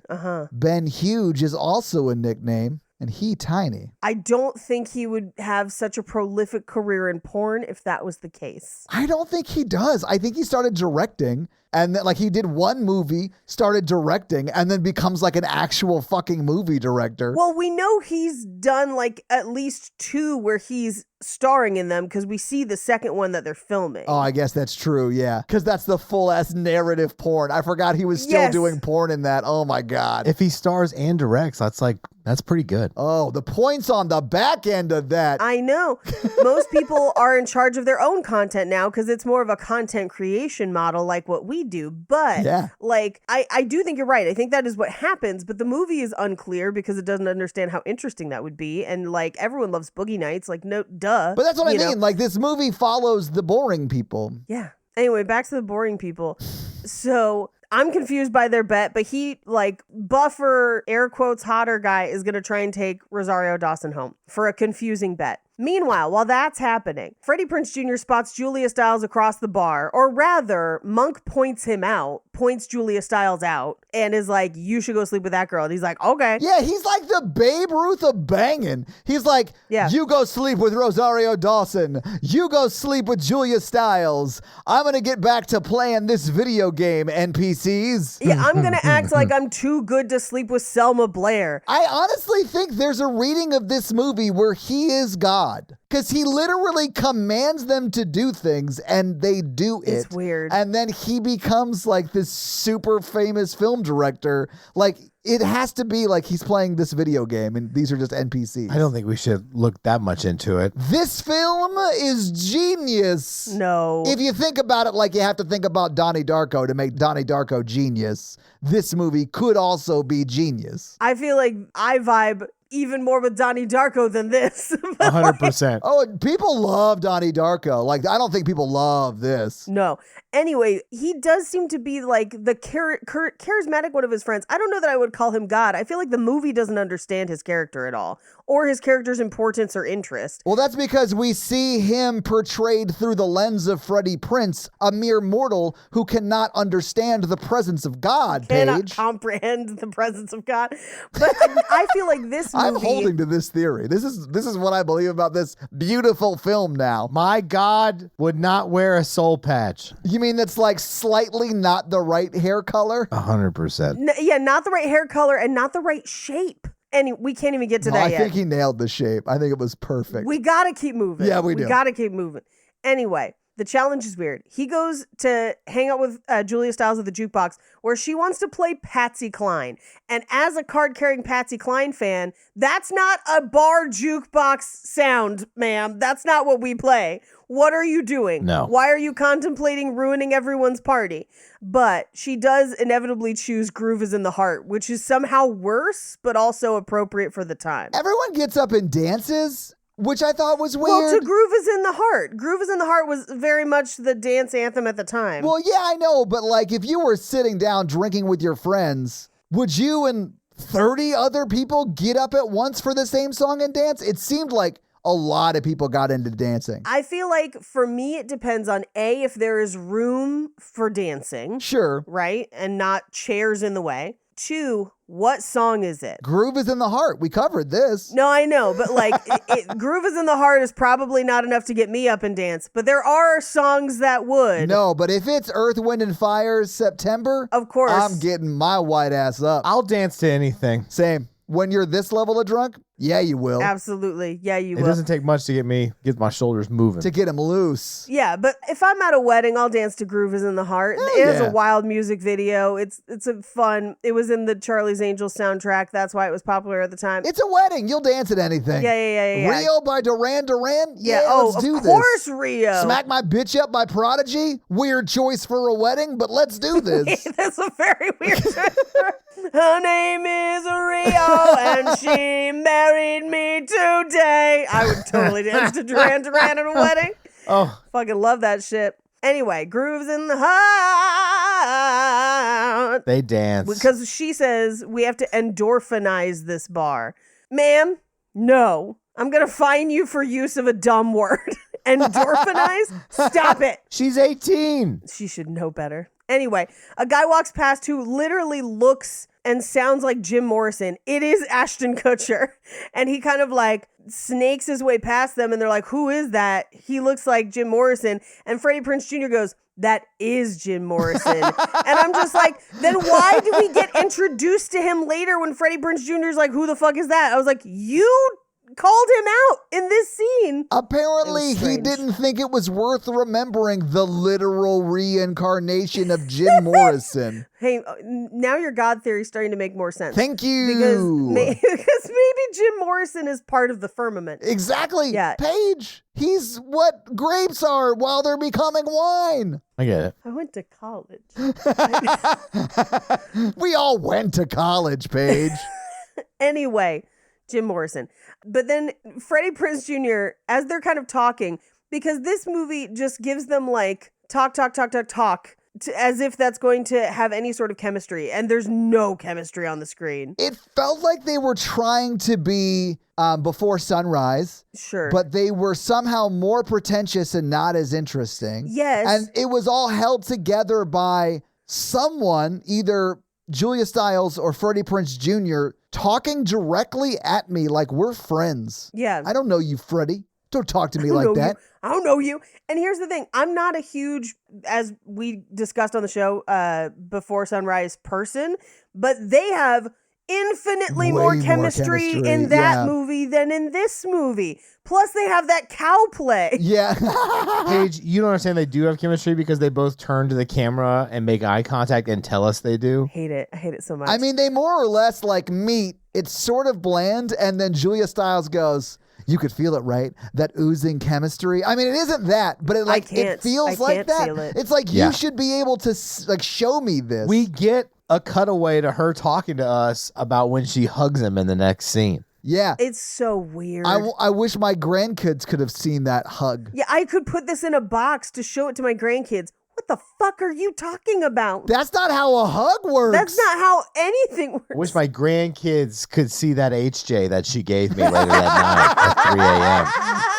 Ben Huge is also a nickname, and he Tiny? I don't think he would have such a prolific career in porn if that was the case. I don't think he does. I think he started directing, and then, like, he did one movie, started directing, and then becomes like an actual fucking movie director. Well, we know he's done like at least 2 where he's starring in them because we see the second one that they're filming. Oh, I guess that's true, yeah. Because that's the full-ass narrative porn. I forgot he was still doing porn in that. Oh, my God. If he stars and directs, that's pretty good. Oh, the points on the back end of that. I know. Most people are in charge of their own content now because it's more of a content creation model like what we do. But like, I do think you're right. I think that is what happens. But the movie is unclear because it doesn't understand how interesting that would be. And like, everyone loves Boogie Nights. Like, no, duh. But that's what I mean. Like, this movie follows the boring people. Yeah. Anyway, back to the boring people. So I'm confused by their bet, but he, like, buffer, air quotes, hotter guy is going to try and take Rosario Dawson home for a confusing bet. Meanwhile, while that's happening, Freddie Prinze Jr. spots Julia Stiles across the bar, or rather, Monk points him out, points Julia Stiles out, and is like, you should go sleep with that girl. And he's like, okay. Yeah, he's like the Babe Ruth of banging. He's like, you go sleep with Rosario Dawson. You go sleep with Julia Stiles. I'm going to get back to playing this video game, NPCs. Yeah, I'm going to act like I'm too good to sleep with Selma Blair. I honestly think there's a reading of this movie where he is God. Because he literally commands them to do things and they do it. It's weird. And then he becomes like this super famous film director. Like, it has to be like he's playing this video game and these are just NPCs. I don't think we should look that much into it. This film is genius. No. If you think about it like you have to think about Donnie Darko to make Donnie Darko genius, this movie could also be genius. I feel like I vibe even more with Donnie Darko than this. 100%. Oh, people love Donnie Darko. Like, I don't think people love this. No. Anyway, he does seem to be like the charismatic one of his friends. I don't know that I would call him God. I feel like the movie doesn't understand his character at all, or his character's importance or interest. Well, that's because we see him portrayed through the lens of Freddie Prinze, a mere mortal who cannot understand the presence of God, Paige. Cannot comprehend the presence of God. But I feel like this movie... I'm holding to this theory. This is what I believe about this beautiful film now. My God would not wear a soul patch. You mean that's like slightly not the right hair color? 100%. Yeah, not the right hair color and not the right shape. And we can't even get to that yet. I think he nailed the shape. I think it was perfect. We got to keep moving. Yeah, we do. We got to keep moving. Anyway, the challenge is weird. He goes to hang out with Julia Stiles at the jukebox where she wants to play Patsy Cline. And as a card-carrying Patsy Cline fan, that's not a bar jukebox sound, ma'am. That's not what we play. What are you doing? No. Why are you contemplating ruining everyone's party? But she does inevitably choose Groove is in the Heart, which is somehow worse, but also appropriate for the time. Everyone gets up and dances. which I thought was weird. Well, to Groove is in the Heart. Groove is in the Heart was very much the dance anthem at the time. Well, yeah, I know, but like if you were sitting down drinking with your friends, would you and 30 other people get up at once for the same song and dance? It seemed like a lot of people got into dancing. I feel like for me, it depends on A, if there is room for dancing. Sure. Right? And not chairs in the way. 2, what song is it? Groove is in the Heart. We covered this. No, I know, but like Groove is in the Heart is probably not enough to get me up and dance, but there are songs that would. No, but if it's Earth, Wind, and Fire's September, of course, I'm getting my white ass up. I'll dance to anything. Same. When you're this level of drunk, yeah, you will. Absolutely. Yeah, you will. It doesn't take much to get my shoulders moving. To get them loose. Yeah, but if I'm at a wedding, I'll dance to Groove is in the Heart. It has a wild music video. It's a fun. It was in the Charlie's Angels soundtrack. That's why it was popular at the time. It's a wedding. You'll dance at anything. Yeah. Rio by Duran Duran? Yeah, let's do this. Of course, Rio. Smack My Bitch Up by Prodigy? Weird choice for a wedding, but let's do this. That's a very weird choice. Her name is Rio, and she married me today. I would totally dance to Duran Duran at a wedding. Oh. Fucking love that shit. Anyway, Groove's in the Heart. They dance. Because she says we have to endorphinize this bar. Ma'am, no. I'm going to fine you for use of a dumb word. Endorphinize? Stop it. She's 18. She should know better. Anyway, a guy walks past who literally looks and sounds like Jim Morrison. It is Ashton Kutcher. And he kind of like snakes his way past them and they're like, who is that? He looks like Jim Morrison. And Freddie Prinze Jr. goes, that is Jim Morrison. And I'm just like, then why do we get introduced to him later when Freddie Prinze Jr. is like, who the fuck is that? I was like, you called him out in this scene. Apparently, he didn't think it was worth remembering the literal reincarnation of Jim Morrison. Hey, now your God theory is starting to make more sense. Thank you. Because maybe Jim Morrison is part of the firmament. Exactly. Yeah. Paige, he's what grapes are while they're becoming wine. I get it. I went to college. We all went to college, Paige. Anyway, Jim Morrison. But then Freddie Prinze Jr., as they're kind of talking, because this movie just gives them like talk, as if that's going to have any sort of chemistry. And there's no chemistry on the screen. It felt like they were trying to be Before Sunrise. Sure. But they were somehow more pretentious and not as interesting. Yes. And it was all held together by someone, either Julia Stiles or Freddie Prinze Jr., talking directly at me like we're friends. Yeah. I don't know you, Freddie. Don't talk to me like that. I don't know you. And here's the thing. I'm not a huge, as we discussed on the show, Before Sunrise person, but they have infinitely more chemistry in that movie than in this movie. Plus, they have that cow play. Yeah. Paige, you don't understand they do have chemistry because they both turn to the camera and make eye contact and tell us they do. I hate it so much. I mean, they more or less like meet. It's sort of bland. And then Julia Stiles goes, you could feel it, right? That oozing chemistry. I mean, it isn't that, but it feels like that. It's like you should be able to like show me this. We get a cutaway to her talking to us about when she hugs him in the next scene. Yeah. It's so weird. I wish my grandkids could have seen that hug. Yeah, I could put this in a box to show it to my grandkids. What the fuck are you talking about? That's not how a hug works. That's not how anything works. I wish my grandkids could see that HJ that she gave me later that night at 3 a.m.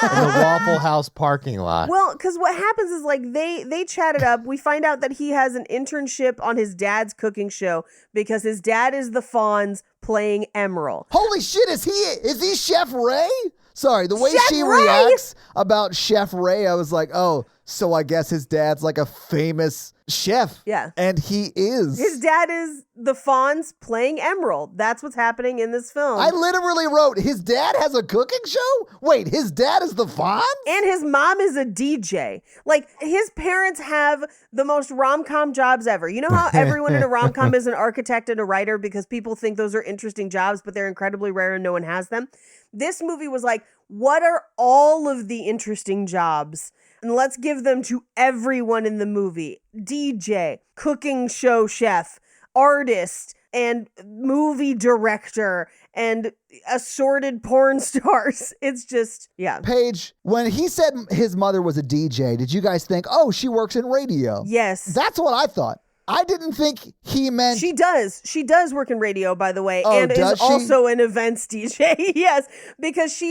in the Waffle House parking lot. Well, because what happens is like they chatted up. We find out that he has an internship on his dad's cooking show because his dad is the Fonz playing Emerald. Holy shit, is he Chef Ray? Sorry, the way Chef she Ray? reacts about Chef Ray, I was like, oh, so I guess his dad's like a famous chef. Yeah. And he is. His dad is the Fonz playing Emerald. That's what's happening in this film. I literally wrote, his dad has a cooking show? Wait, his dad is the Fonz? And his mom is a DJ. Like, his parents have the most rom-com jobs ever. You know how everyone in a rom-com is an architect and a writer because people think those are interesting jobs, but they're incredibly rare and no one has them? This movie was like, what are all of the interesting jobs? And let's give them to everyone in the movie. DJ, cooking show chef, artist, and movie director and assorted porn stars. It's just, yeah. Paige, when he said his mother was a DJ, did you guys think, oh, she works in radio? Yes. That's what I thought. I didn't think he meant... She does. She does work in radio, by the way, Oh, and is does she? also an events DJ. Yes, because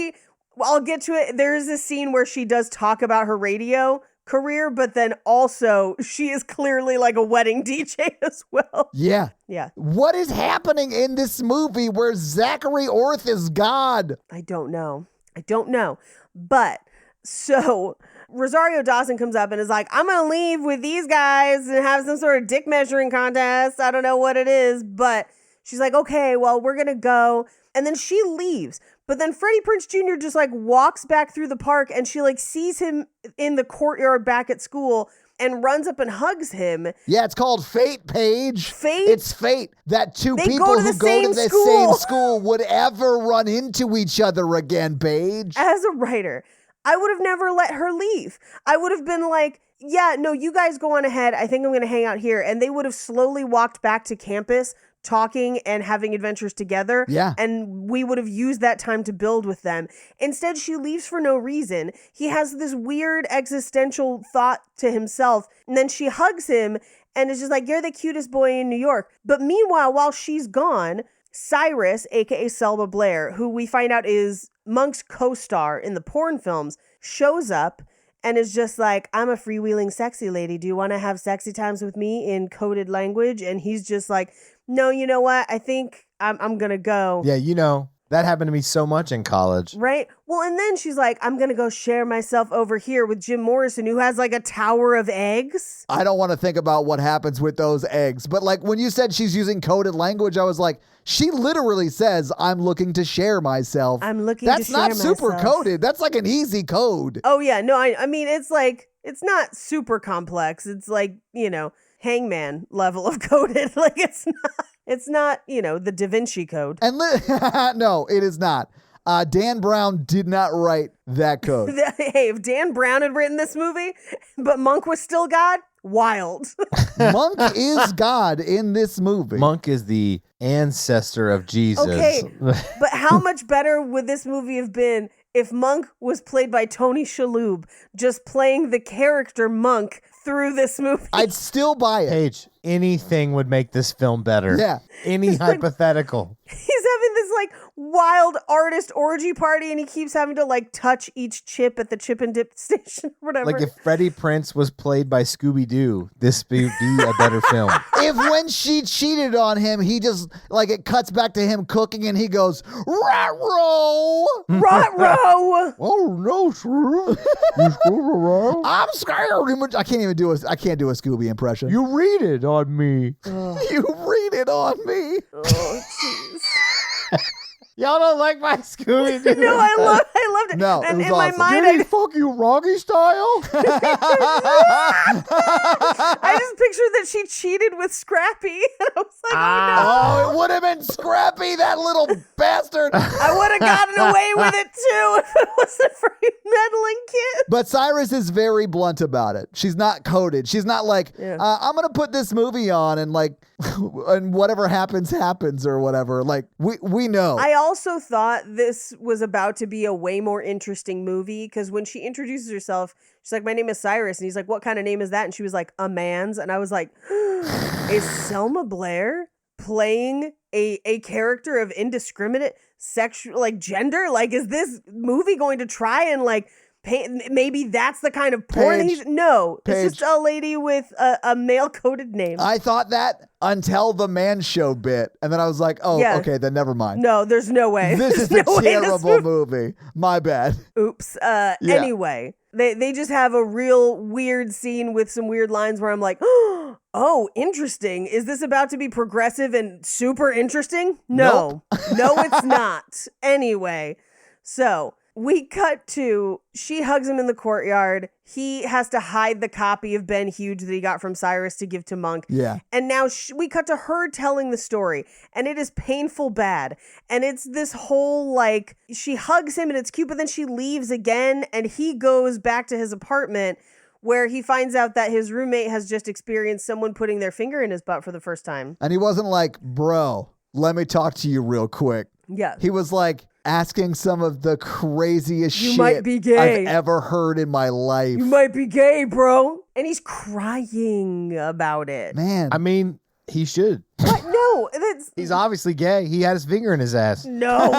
I'll get to it. There's a scene where she does talk about her radio career, but then also she is clearly like a wedding DJ as well. Yeah. Yeah. What is happening in this movie where Zachary Orth is God? I don't know. But so Rosario Dawson comes up and is like, I'm going to leave with these guys and have some sort of dick measuring contest. I don't know what it is, but she's like, okay, well, we're going to go. And then she leaves. But then Freddie Prinze Jr. just like walks back through the park and she like sees him in the courtyard back at school and runs up and hugs him. Yeah, it's called fate, Paige. Fate? It's fate that two They people go to who the go to same the school. same school would ever run into each other again, Paige. As a writer, I would have never let her leave. I would have been like, yeah, no, you guys go on ahead. I think I'm going to hang out here. And they would have slowly walked back to campus, talking and having adventures together. Yeah. And we would have used that time to build with them. Instead, she leaves for no reason. He has this weird existential thought to himself. And then she hugs him and is just like, you're the cutest boy in New York. But meanwhile, while she's gone, Cyrus, aka Selma Blair, who we find out is Monk's co-star in the porn films, shows up and is just like, I'm a freewheeling sexy lady. Do you want to have sexy times with me in coded language? And he's just like, no, you know what? I think I'm going to go. Yeah, you know, that happened to me so much in college. Right? Well, and then she's like, I'm going to go share myself over here with Jim Morrison, who has like a tower of eggs. I don't want to think about what happens with those eggs. But like when you said she's using coded language, I was like, she literally says, I'm looking to share myself. I'm looking That's to share myself. not super coded. That's like an easy code. Oh, yeah. No, I mean, it's like, it's not super complex. It's like, you know, Hangman level of coded. Like it's not, you know, the Da Vinci Code. And no, it is not. Dan Brown did not write that code. Hey, if Dan Brown had written this movie, but Monk was still God, wild. Monk is God in this movie. Monk is the ancestor of Jesus. Okay, but how much better would this movie have been if Monk was played by Tony Shalhoub, just playing the character Monk through this movie? I'd still buy it. Paige, anything would make this film better. Yeah. Any hypothetical. He's having this like wild artist orgy party and he keeps having to like touch each chip at the chip and dip station or whatever. Like if Freddie Prinze was played by Scooby-Doo, this would be a better film. If when she cheated on him, he just, like, it cuts back to him cooking and he goes, "Rat-row! Rot-row!" Oh, no, sir. You Scooby-Doo? I'm scared." I can't do a Scooby impression. You read it on me. You read it on me. Oh, jeez. Y'all don't like my Scooby-Doo? No, I loved it. No, and it was in my awesome. mind, Did he fuck you Roggy style? I just pictured that she cheated with Scrappy. And I was like, Oh, it would have been Scrappy, that little bastard. I would have gotten away with it too if it wasn't for you meddling kid. But Cyrus is very blunt about it. She's not coded. She's not like, I'm going to put this movie on and like, and whatever happens or whatever. Like, we know. I also thought this was about to be a way more interesting movie because when she introduces herself, she's like, my name is Cyrus. And he's like, what kind of name is that? And she was like, a man's. And I was like, is Selma Blair playing a character of indiscriminate sexual, like gender? Like, is this movie going to try and like, maybe that's the kind of porn Paige, he's... No, Paige. it's just a lady with a male-coded name. I thought that until the man show bit. And then I was like, oh, Yeah. okay, then never mind. No, there's no way. This is There's a no way this terrible movie. My bad. Oops. Anyway, they just have a real weird scene with some weird lines where I'm like, oh, interesting. Is this about to be progressive and super interesting? No. No, it's not. Anyway, so we cut to, she hugs him in the courtyard. He has to hide the copy of Ben Huge that he got from Cyrus to give to Monk. Yeah. And now we cut to her telling the story, and it is painful bad. And it's this whole, like, she hugs him and it's cute, but then she leaves again, and he goes back to his apartment where he finds out that his roommate has just experienced someone putting their finger in his butt for the first time. And he wasn't like, bro, let me talk to you real quick. Yeah. He was like asking some of the craziest You shit might be gay. I've ever heard in my life. You might be gay, bro. And he's crying about it. Man. I mean, he should. What? No. He's obviously gay. He had his finger in his ass. No.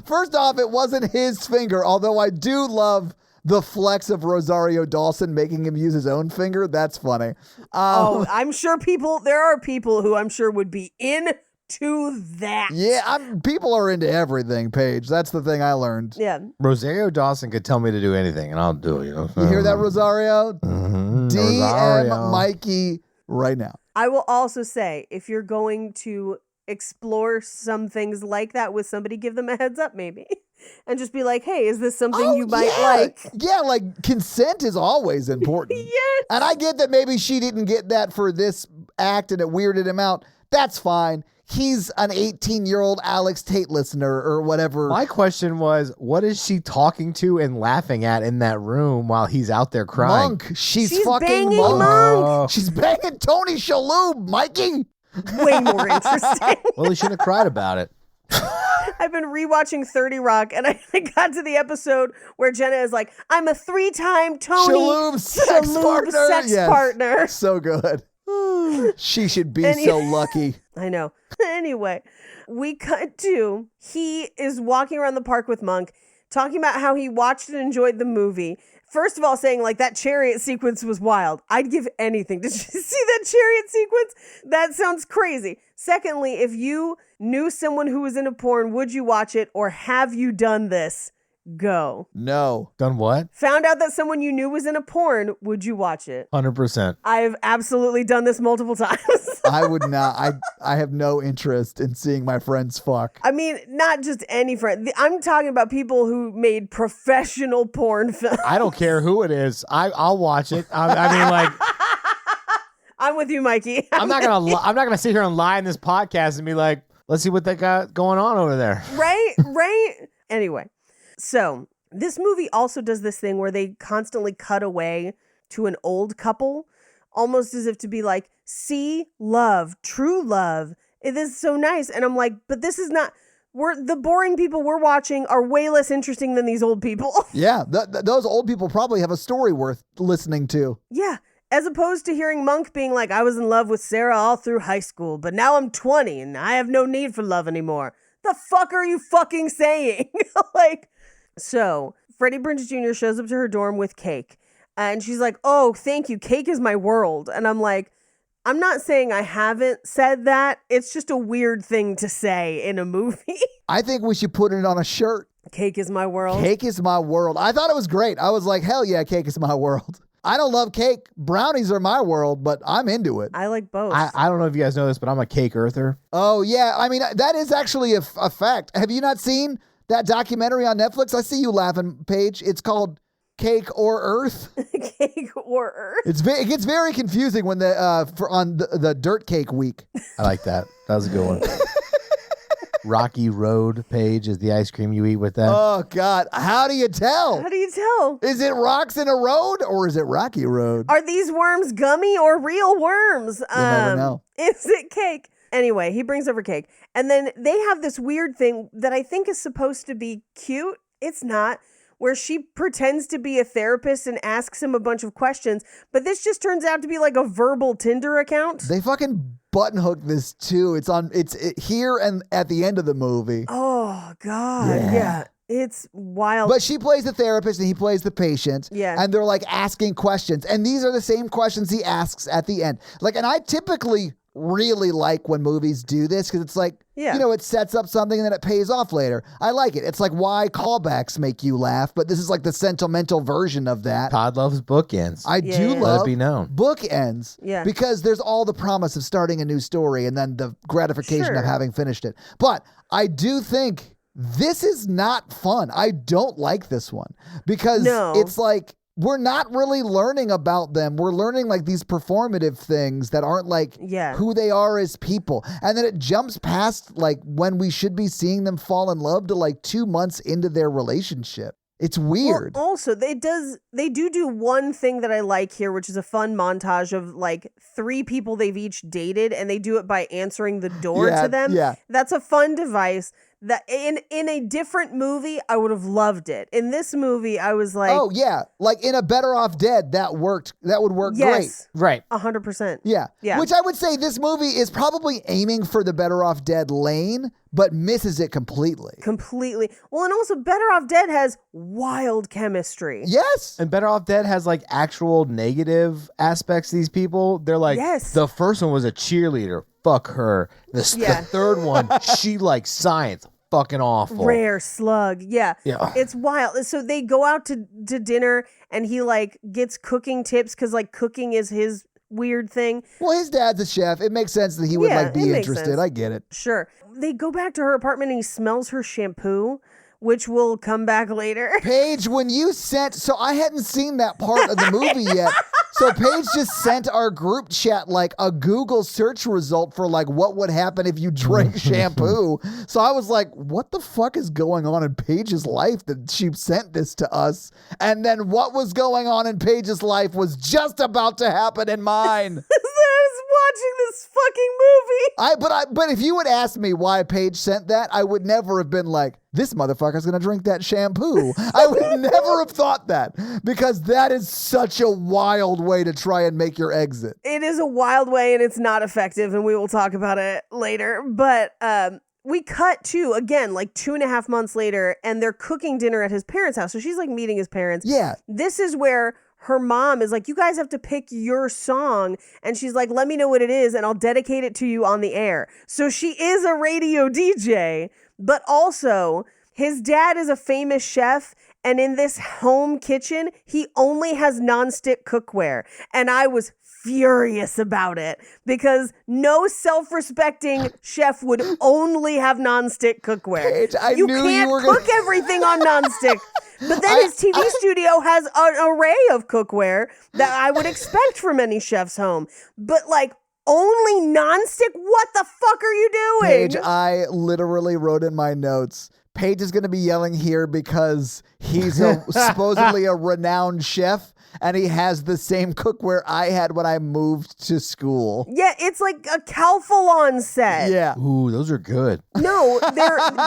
First off, it wasn't his finger, although I do love the flex of Rosario Dawson making him use his own finger. That's funny. I'm sure there are people who I'm sure would be into that. Yeah, people are into everything, Paige. That's the thing I learned. Yeah. Rosario Dawson could tell me to do anything, and I'll do it. You hear that, Rosario? Mm-hmm. DM Rosario. Mikey right now. I will also say, if you're going to explore some things like that with somebody, give them a heads up maybe. And just be like, hey, is this something you might like? Yeah, like consent is always important. Yes. And I get that maybe she didn't get that for this act and it weirded him out. That's fine. He's an 18-year-old Alex Tate listener or whatever. My question was, what is she talking to and laughing at in that room while he's out there crying? Monk. She's fucking banging Monk. Monk. She's banging Tony Shalhoub, Mikey. Way more interesting. Well, he should have cried about it. I've been rewatching 30 Rock, and I got to the episode where Jenna is like, I'm a 3-time Tony Shalhoub sex partner. So good. She should be so lucky. I know. Anyway, we cut to he is walking around the park with Monk, talking about how he watched and enjoyed the movie. First of all, saying like that chariot sequence was wild. I'd give anything. Did you see that chariot sequence? That sounds crazy. Secondly, if you knew someone who was in a porn, would you watch it, or have you done this? Go. No. Done what? Found out that someone you knew was in a porn, would you watch it? 100%. I've absolutely done this multiple times. I would not. I have no interest in seeing my friends fuck. I mean, not just any friend. I'm talking about people who made professional porn films. I don't care who it is. I'll watch it. I mean, like, I'm with you, Mikey. I'm not gonna sit here and lie in this podcast and be like, let's see what they got going on over there. Right. Anyway, so this movie also does this thing where they constantly cut away to an old couple, almost as if to be like, see, love, true love. It is so nice. And I'm like, but this is not, the boring people we're watching are way less interesting than these old people. Yeah, those old people probably have a story worth listening to. Yeah. As opposed to hearing Monk being like, I was in love with Sarah all through high school, but now I'm 20 and I have no need for love anymore. The fuck are you fucking saying? So Freddie Prinze Jr. shows up to her dorm with cake. And she's like, oh, thank you. Cake is my world. And I'm like, I'm not saying I haven't said that. It's just a weird thing to say in a movie. I think we should put it on a shirt. Cake is my world. Cake is my world. I thought it was great. I was like, hell yeah, cake is my world. I don't love cake. Brownies are my world, but I'm into it. I like both. I don't know if you guys know this, but I'm a cake earther. Oh, yeah. I mean, that is actually a fact. Have you not seen that documentary on Netflix? I see you laughing, Paige. It's called Cake or Earth. Cake or Earth. It gets very confusing when on the Dirt Cake Week. I like that. That was a good one. Rocky Road, Paige, is the ice cream you eat with that. Oh, God. How do you tell? How do you tell? Is it rocks in a road or is it Rocky Road? Are these worms gummy or real worms? You'll never know. Is it cake? Anyway, he brings over cake. And then they have this weird thing that I think is supposed to be cute. It's not. Where she pretends to be a therapist and asks him a bunch of questions. But this just turns out to be like a verbal Tinder account. They fucking button hook this too. It's here and at the end of the movie. Oh, God. Yeah. It's wild. But she plays the therapist and he plays the patient. Yeah. And they're like asking questions. And these are the same questions he asks at the end. And I typically really like when movies do this because it's like, it sets up something and then it pays off later. I like it. It's like why callbacks make you laugh, but this is like the sentimental version of that. Todd loves bookends. I do love Let it be known. Bookends. Yeah. Because there's all the promise of starting a new story and then the gratification of having finished it. But I do think this is not fun. I don't like this one because it's like, we're not really learning about them. We're learning like these performative things that aren't like who they are as people. And then it jumps past like when we should be seeing them fall in love to like 2 months into their relationship. It's weird. Well, also, they do one thing that I like here, which is a fun montage of like 3 people they've each dated, and they do it by answering the door to them. Yeah. That's a fun device. That in a different movie, I would have loved it. In this movie, I was like, oh yeah, like in a Better Off Dead, that worked. That would work great. Right. 100%. Yeah. Which I would say this movie is probably aiming for the Better Off Dead lane, but misses it completely. Completely. Well, and also Better Off Dead has wild chemistry. Yes. And Better Off Dead has like actual negative aspects to these people. They're like, the first one was a cheerleader. Fuck her. The third one, she likes science. Fucking awful. Rare slug. Yeah. It's wild. So they go out to dinner, and he like gets cooking tips because like cooking is his weird thing. Well, his dad's a chef. It makes sense that he would like be interested. I get it. Sure. They go back to her apartment, and he smells her shampoo, which will come back later. Paige, when you sent, so I hadn't seen that part of the movie yet. So Paige just sent our group chat like a Google search result for like what would happen if you drank shampoo. So I was like, what the fuck is going on in Paige's life that she sent this to us? And then what was going on in Paige's life was just about to happen in mine. I was watching this fucking movie. But if you would ask me why Paige sent that, I would never have been like, this motherfucker's gonna drink that shampoo. I would never have thought that, because that is such a wild way to try and make your exit. It is a wild way, and it's not effective, and we will talk about it later. But we cut to, again, like 2.5 months later, and they're cooking dinner at his parents' house. So she's like meeting his parents. Yeah. This is where her mom is like, you guys have to pick your song. And she's like, let me know what it is, and I'll dedicate it to you on the air. So she is a radio DJ, but also his dad is a famous chef. And in this home kitchen, he only has nonstick cookware. And I was furious about it, because no self-respecting chef would only have nonstick cookware. Paige, you can't cook everything on nonstick. But then his TV studio has an array of cookware that I would expect from any chef's home. But like, only nonstick? What the fuck are you doing? Paige, I literally wrote in my notes, Paige is going to be yelling here because he's supposedly a renowned chef, and he has the same cookware I had when I moved to school. Yeah, it's like a Calphalon set. Yeah. Ooh, those are good. No,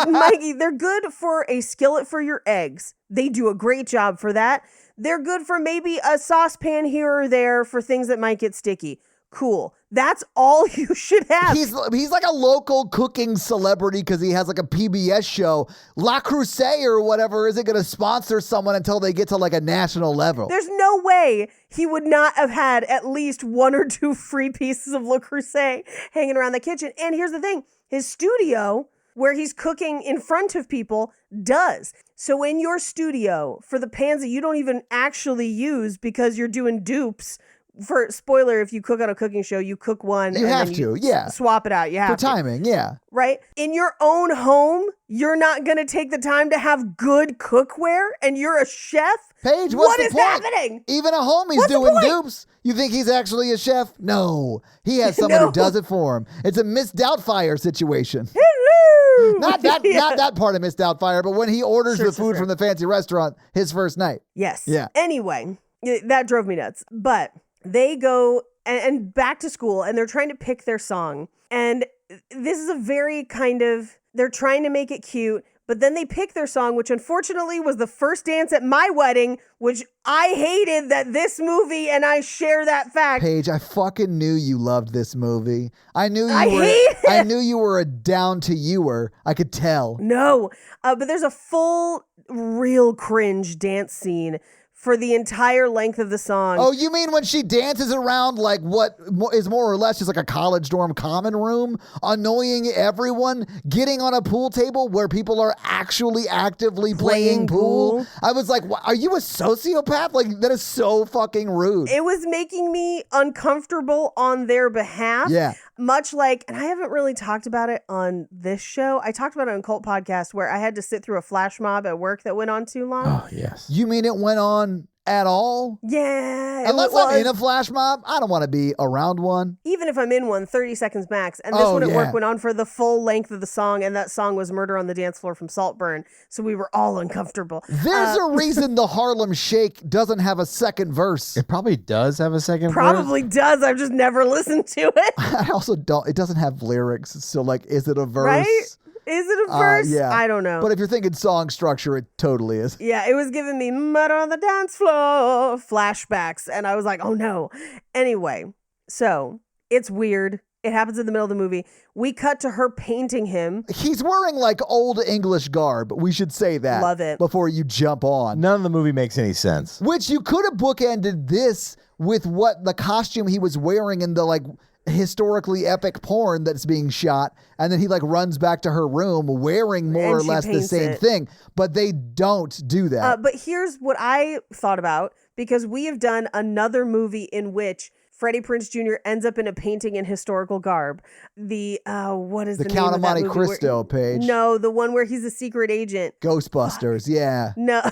Mikey, they're good for a skillet for your eggs. They do a great job for that. They're good for maybe a saucepan here or there for things that might get sticky. Cool. That's all you should have. He's like a local cooking celebrity because he has like a PBS show. La Crusade or whatever isn't going to sponsor someone until they get to like a national level. There's no way he would not have had at least 1 or 2 free pieces of La Crusade hanging around the kitchen. And here's the thing. His studio, where he's cooking in front of people, does. So in your studio, for the pans that you don't even actually use because you're doing dupes, for spoiler, if you cook on a cooking show, you cook one. You have to, yeah. Swap it out. You have for timing, yeah. Right? In your own home, you're not going to take the time to have good cookware, and you're a chef? Paige, what is happening? Even a homie's doing dupes. You think he's actually a chef? No. He has someone who does it for him. It's a Miss Doubtfire situation. Hello! Not that part of Miss Doubtfire, but when he orders the food from the fancy restaurant his first night. Yes. Yeah. Anyway, that drove me nuts. But they go and back to school, and they're trying to pick their song. And this is a very kind of, they're trying to make it cute, but then they pick their song, which unfortunately was the first dance at my wedding, which I hated that this movie, and I share that fact. Paige, I fucking knew you loved this movie. I knew you were a down to youer. I could tell. No, but there's a full real cringe dance scene for the entire length of the song. Oh, you mean when she dances around like what is more or less just like a college dorm common room, annoying everyone, getting on a pool table where people are actually actively playing pool? I was like, are you a sociopath? Like, that is so fucking rude. It was making me uncomfortable on their behalf. Yeah. Much like, and I haven't really talked about it on this show. I talked about it on Cult Podcast where I had to sit through a flash mob at work that went on too long. Oh, yes. You mean it went on at all. Yeah. Unless I'm in a flash mob, I don't want to be around one. Even if I'm in one, 30 seconds max. And this one at work went on for the full length of the song, and that song was Murder on the Dance Floor from Saltburn. So we were all uncomfortable. There's a reason the Harlem Shake doesn't have a second verse. It probably does have a second verse. Probably does. I've just never listened to it. I also don't. It doesn't have lyrics. So, like, is it a verse? Right? Is it a verse? Yeah. I don't know. But if you're thinking song structure, it totally is. Yeah, it was giving me Murder on the Dance Floor flashbacks. And I was like, oh no. Anyway, so it's weird. It happens in the middle of the movie. We cut to her painting him. He's wearing like old English garb. We should say that. Love it. Before you jump on. None of the movie makes any sense. Which you could have bookended this with what the costume he was wearing in the like historically epic porn that's being shot, and then he like runs back to her room wearing more or less the same thing, but they don't do that. But here's what I thought about, because we have done another movie in which Freddie Prinze Jr. ends up in a painting in historical garb. The what is the name Count of of that Monte movie Cristo page. No, the one where he's a secret agent. Ghostbusters, yeah. No.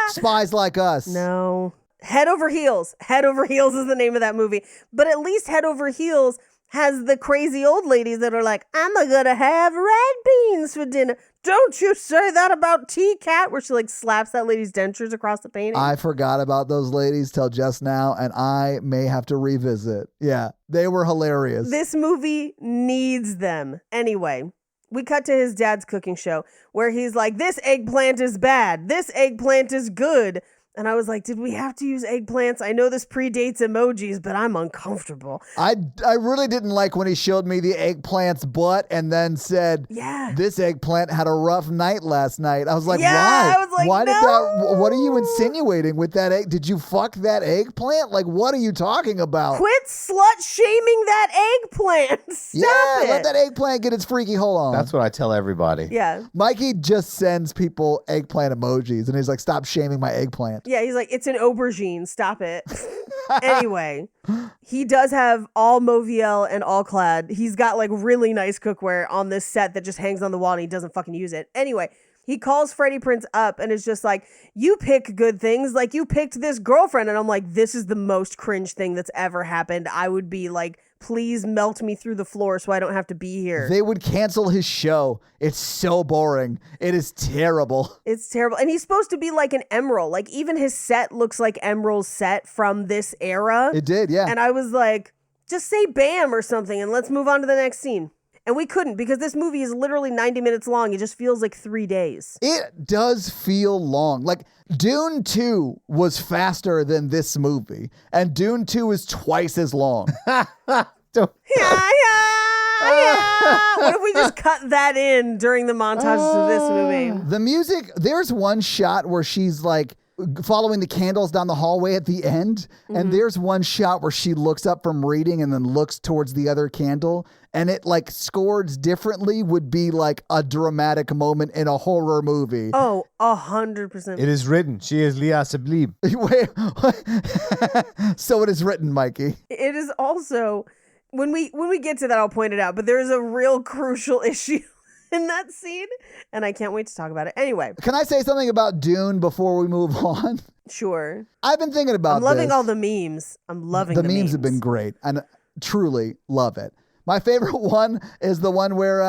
Spies Like Us. No. Head Over Heels. Head Over Heels is the name of that movie. But at least Head Over Heels has the crazy old ladies that are like, I'm gonna have red beans for dinner. Don't you say that about T-Cat, where she like slaps that lady's dentures across the painting. I forgot about those ladies till just now, and I may have to revisit. Yeah, they were hilarious. This movie needs them. Anyway, we cut to his dad's cooking show where he's like, this eggplant is bad. This eggplant is good. And I was like, did we have to use eggplants? I know this predates emojis, but I'm uncomfortable. I really didn't like when he showed me the eggplant's butt and then said, this eggplant had a rough night last night. I was like, why? I was like, why no. did that? What are you insinuating with that egg? Did you fuck that eggplant? Like, what are you talking about? Quit slut shaming that eggplant. Stop it. Let that eggplant get its freaky hole on. That's what I tell everybody. Yeah. Mikey just sends people eggplant emojis, and he's like, stop shaming my eggplant. Yeah, he's like, it's an aubergine. Stop it. Anyway, he does have all Mauviel and all clad. He's got like really nice cookware on this set that just hangs on the wall and he doesn't fucking use it. Anyway, he calls Freddie Prinze up and is just like, you pick good things. Like, you picked this girlfriend. And I'm like, this is the most cringe thing that's ever happened. I would be like, please melt me through the floor so I don't have to be here. They would cancel his show. It's so boring. It is terrible. It's terrible. And he's supposed to be like an Emerald. Like, even his set looks like Emerald's set from this era. It did, yeah. And I was like, just say bam or something and let's move on to the next scene. And we couldn't, because this movie is literally 90 minutes long. It just feels like 3 days. It does feel long. Like, Dune 2 was faster than this movie, and Dune 2 is twice as long. Yeah. What if we just cut that in during the montages of this movie? The music, there's one shot where she's like following the candles down the hallway at the end, and there's one shot where she looks up from reading and then looks towards the other candle, and it like scored differently would be like a dramatic moment in a horror movie. Oh, 100%. It is written. She is Lia Sublime. Wait, so it is written, Mikey. It is also, when we get to that, I'll point it out, but there is a real crucial issue in that scene, and I can't wait to talk about it. Anyway. Can I say something about Dune before we move on? Sure. I've been thinking about this. I'm loving all the memes. I'm loving the memes. The memes have been great, and truly love it. My favorite one is the one where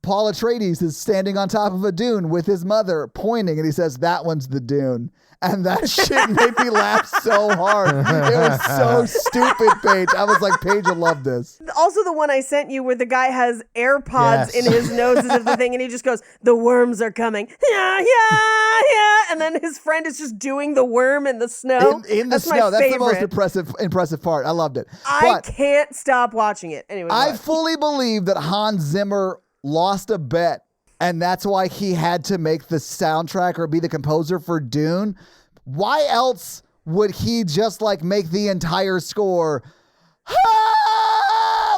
Paul Atreides is standing on top of a dune with his mother pointing, and he says, that one's the dune. And that shit made me laugh so hard. It was so stupid, Paige. I was like, Paige will love this. Also the one I sent you where the guy has AirPods in his nose as if the thing, and he just goes, the worms are coming. Yeah, yeah, yeah. And then his friend is just doing the worm in the snow. In the That's snow. my That's the most favorite. impressive part. I loved it. I can't stop watching it. Anyway, I fully believe that Hans Zimmer lost a bet, and that's why he had to make the soundtrack or be the composer for Dune. Why else would he just like make the entire score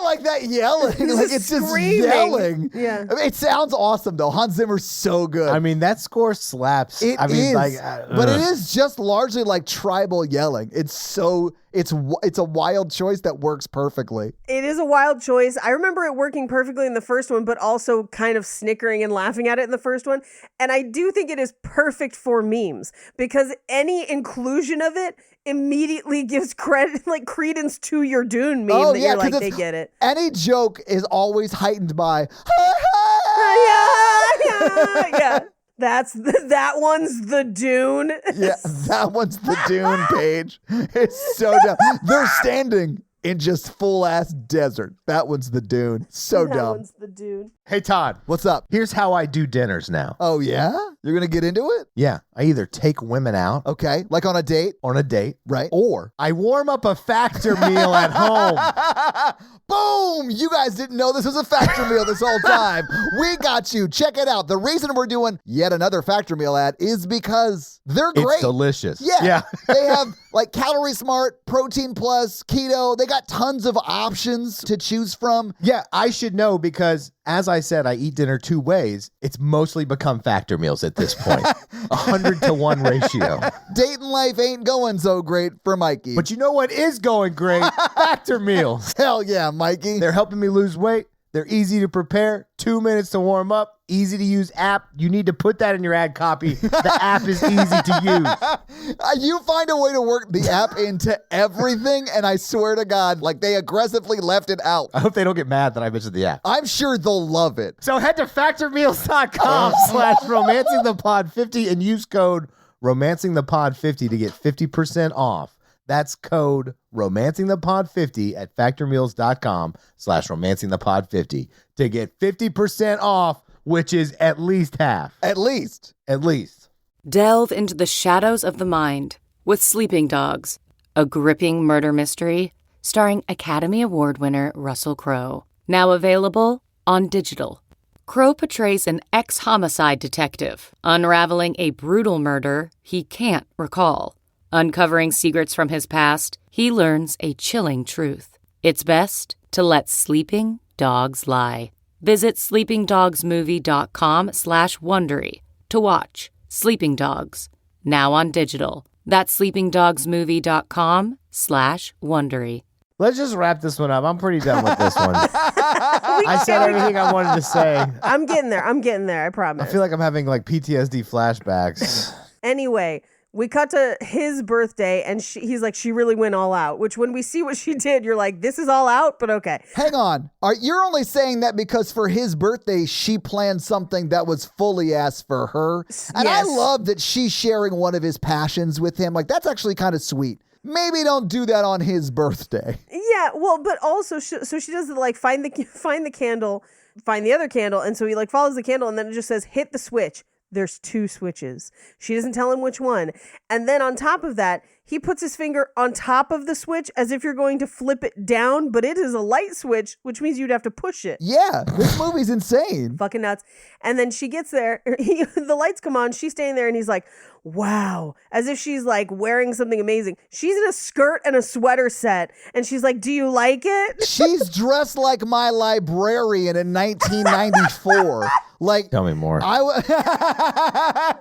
like that yelling. Like it's just yelling. Yeah. I mean, it sounds awesome though. Hans Zimmer's so good. I mean, that score slaps. It I mean, is, like, but it is just largely like tribal yelling. It's a wild choice that works perfectly. It is a wild choice. I remember it working perfectly in the first one, but also kind of snickering and laughing at it in the first one. And I do think it is perfect for memes because any inclusion of it immediately gives credence to your Dune meme you're like, they get it. Any joke is always heightened by yeah. That one's the Dune. Yeah, that one's the Dune page. It's so dumb. They're standing in just full ass desert. That one's the Dune. So dumb. That one's the Dune. Hey, Todd. What's up? Here's how I do dinners now. Oh, yeah? You're going to get into it? Yeah. I either take women out. Okay. Like on a date? On a date. Right. Or I warm up a Factor meal at home. Boom! You guys didn't know this was a Factor meal this whole time. We got you. Check it out. The reason we're doing yet another Factor meal ad is because they're great. It's delicious. Yeah. They have like Calorie Smart, Protein Plus, Keto. They got tons of options to choose from. Yeah, I should know because as I said, I eat dinner 2 ways. It's mostly become Factor meals at this point. 100-to-1 ratio. Dating life ain't going so great for Mikey. But you know what is going great? Factor meals. Hell yeah, Mikey. They're helping me lose weight. They're easy to prepare. 2 minutes to warm up. Easy to use app. You need to put that in your ad copy. The app is easy to use. You find a way to work the app into everything, and I swear to God, like they aggressively left it out. I hope they don't get mad that I mentioned the app. I'm sure they'll love it. So head to factormeals.com/romancingthepod50 and use code romancingthepod50 to get 50% off. That's code romancingthepod50 at factormeals.com/romancingthepod50 to get 50% off, which is at least half. At least. Delve into the shadows of the mind with Sleeping Dogs, a gripping murder mystery starring Academy Award winner Russell Crowe. Now available on digital. Crowe portrays an ex-homicide detective unraveling a brutal murder he can't recall. Uncovering secrets from his past, he learns a chilling truth. It's best to let sleeping dogs lie. Visit sleepingdogsmovie.com/Wondery to watch Sleeping Dogs, now on digital. That's sleepingdogsmovie.com/Wondery. Let's just wrap this one up. I'm pretty done with this one. I said everything I wanted to say. I'm getting there. I promise. I feel like I'm having like PTSD flashbacks. Anyway, we cut to his birthday, and he's like, she really went all out, which when we see what she did, you're like, this is all out, but okay. Hang on. You're only saying that because for his birthday, she planned something that was fully asked for her. And yes. I love that she's sharing one of his passions with him. Like, that's actually kind of sweet. Maybe don't do that on his birthday. Yeah, well, but also, so she does like find the candle, find the other candle, and so he like follows the candle, and then it just says, hit the switch. There's 2 switches. She doesn't tell him which one. And then on top of that, he puts his finger on top of the switch as if you're going to flip it down, but it is a light switch, which means you'd have to push it. Yeah, this movie's insane. Fucking nuts. And then she gets there, the lights come on, she's standing there, and he's like, wow, as if she's like wearing something amazing. She's in a skirt and a sweater set, and she's like, do you like it? She's dressed like my librarian in 1994. Like, tell me more. I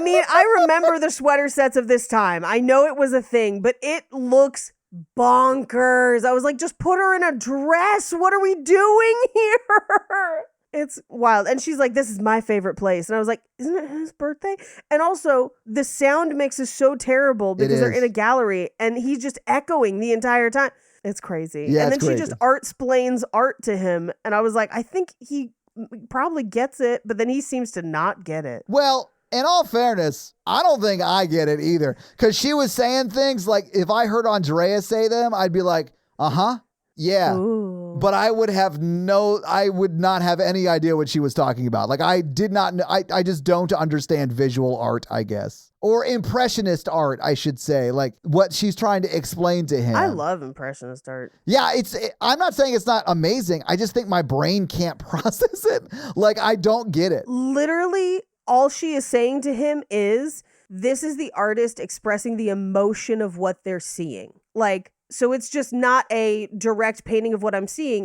mean, I remember the sweater sets of this time. I know it was a thing, but it looks bonkers. I was like, just put her in a dress. What are we doing here? It's wild. And she's like, this is my favorite place. And I was like, isn't it his birthday? And also, the sound mix is so terrible because they're in a gallery and he's just echoing the entire time. It's crazy. Yeah, and then crazy. she just art-splains art to him. And I was like, I think he probably gets it, but then he seems to not get it. Well, in all fairness, I don't think I get it either. Because she was saying things like, if I heard Andrea say them, I'd be like, yeah. Ooh. But I would not have any idea what she was talking about. Like, I did not know, I just don't understand visual art, I guess. Or impressionist art, I should say. Like, what she's trying to explain to him. I love impressionist art. Yeah, I'm not saying it's not amazing. I just think my brain can't process it. Like, I don't get it. Literally, all she is saying to him is, this is the artist expressing the emotion of what they're seeing. Like, So it's just not a direct painting of what I'm seeing.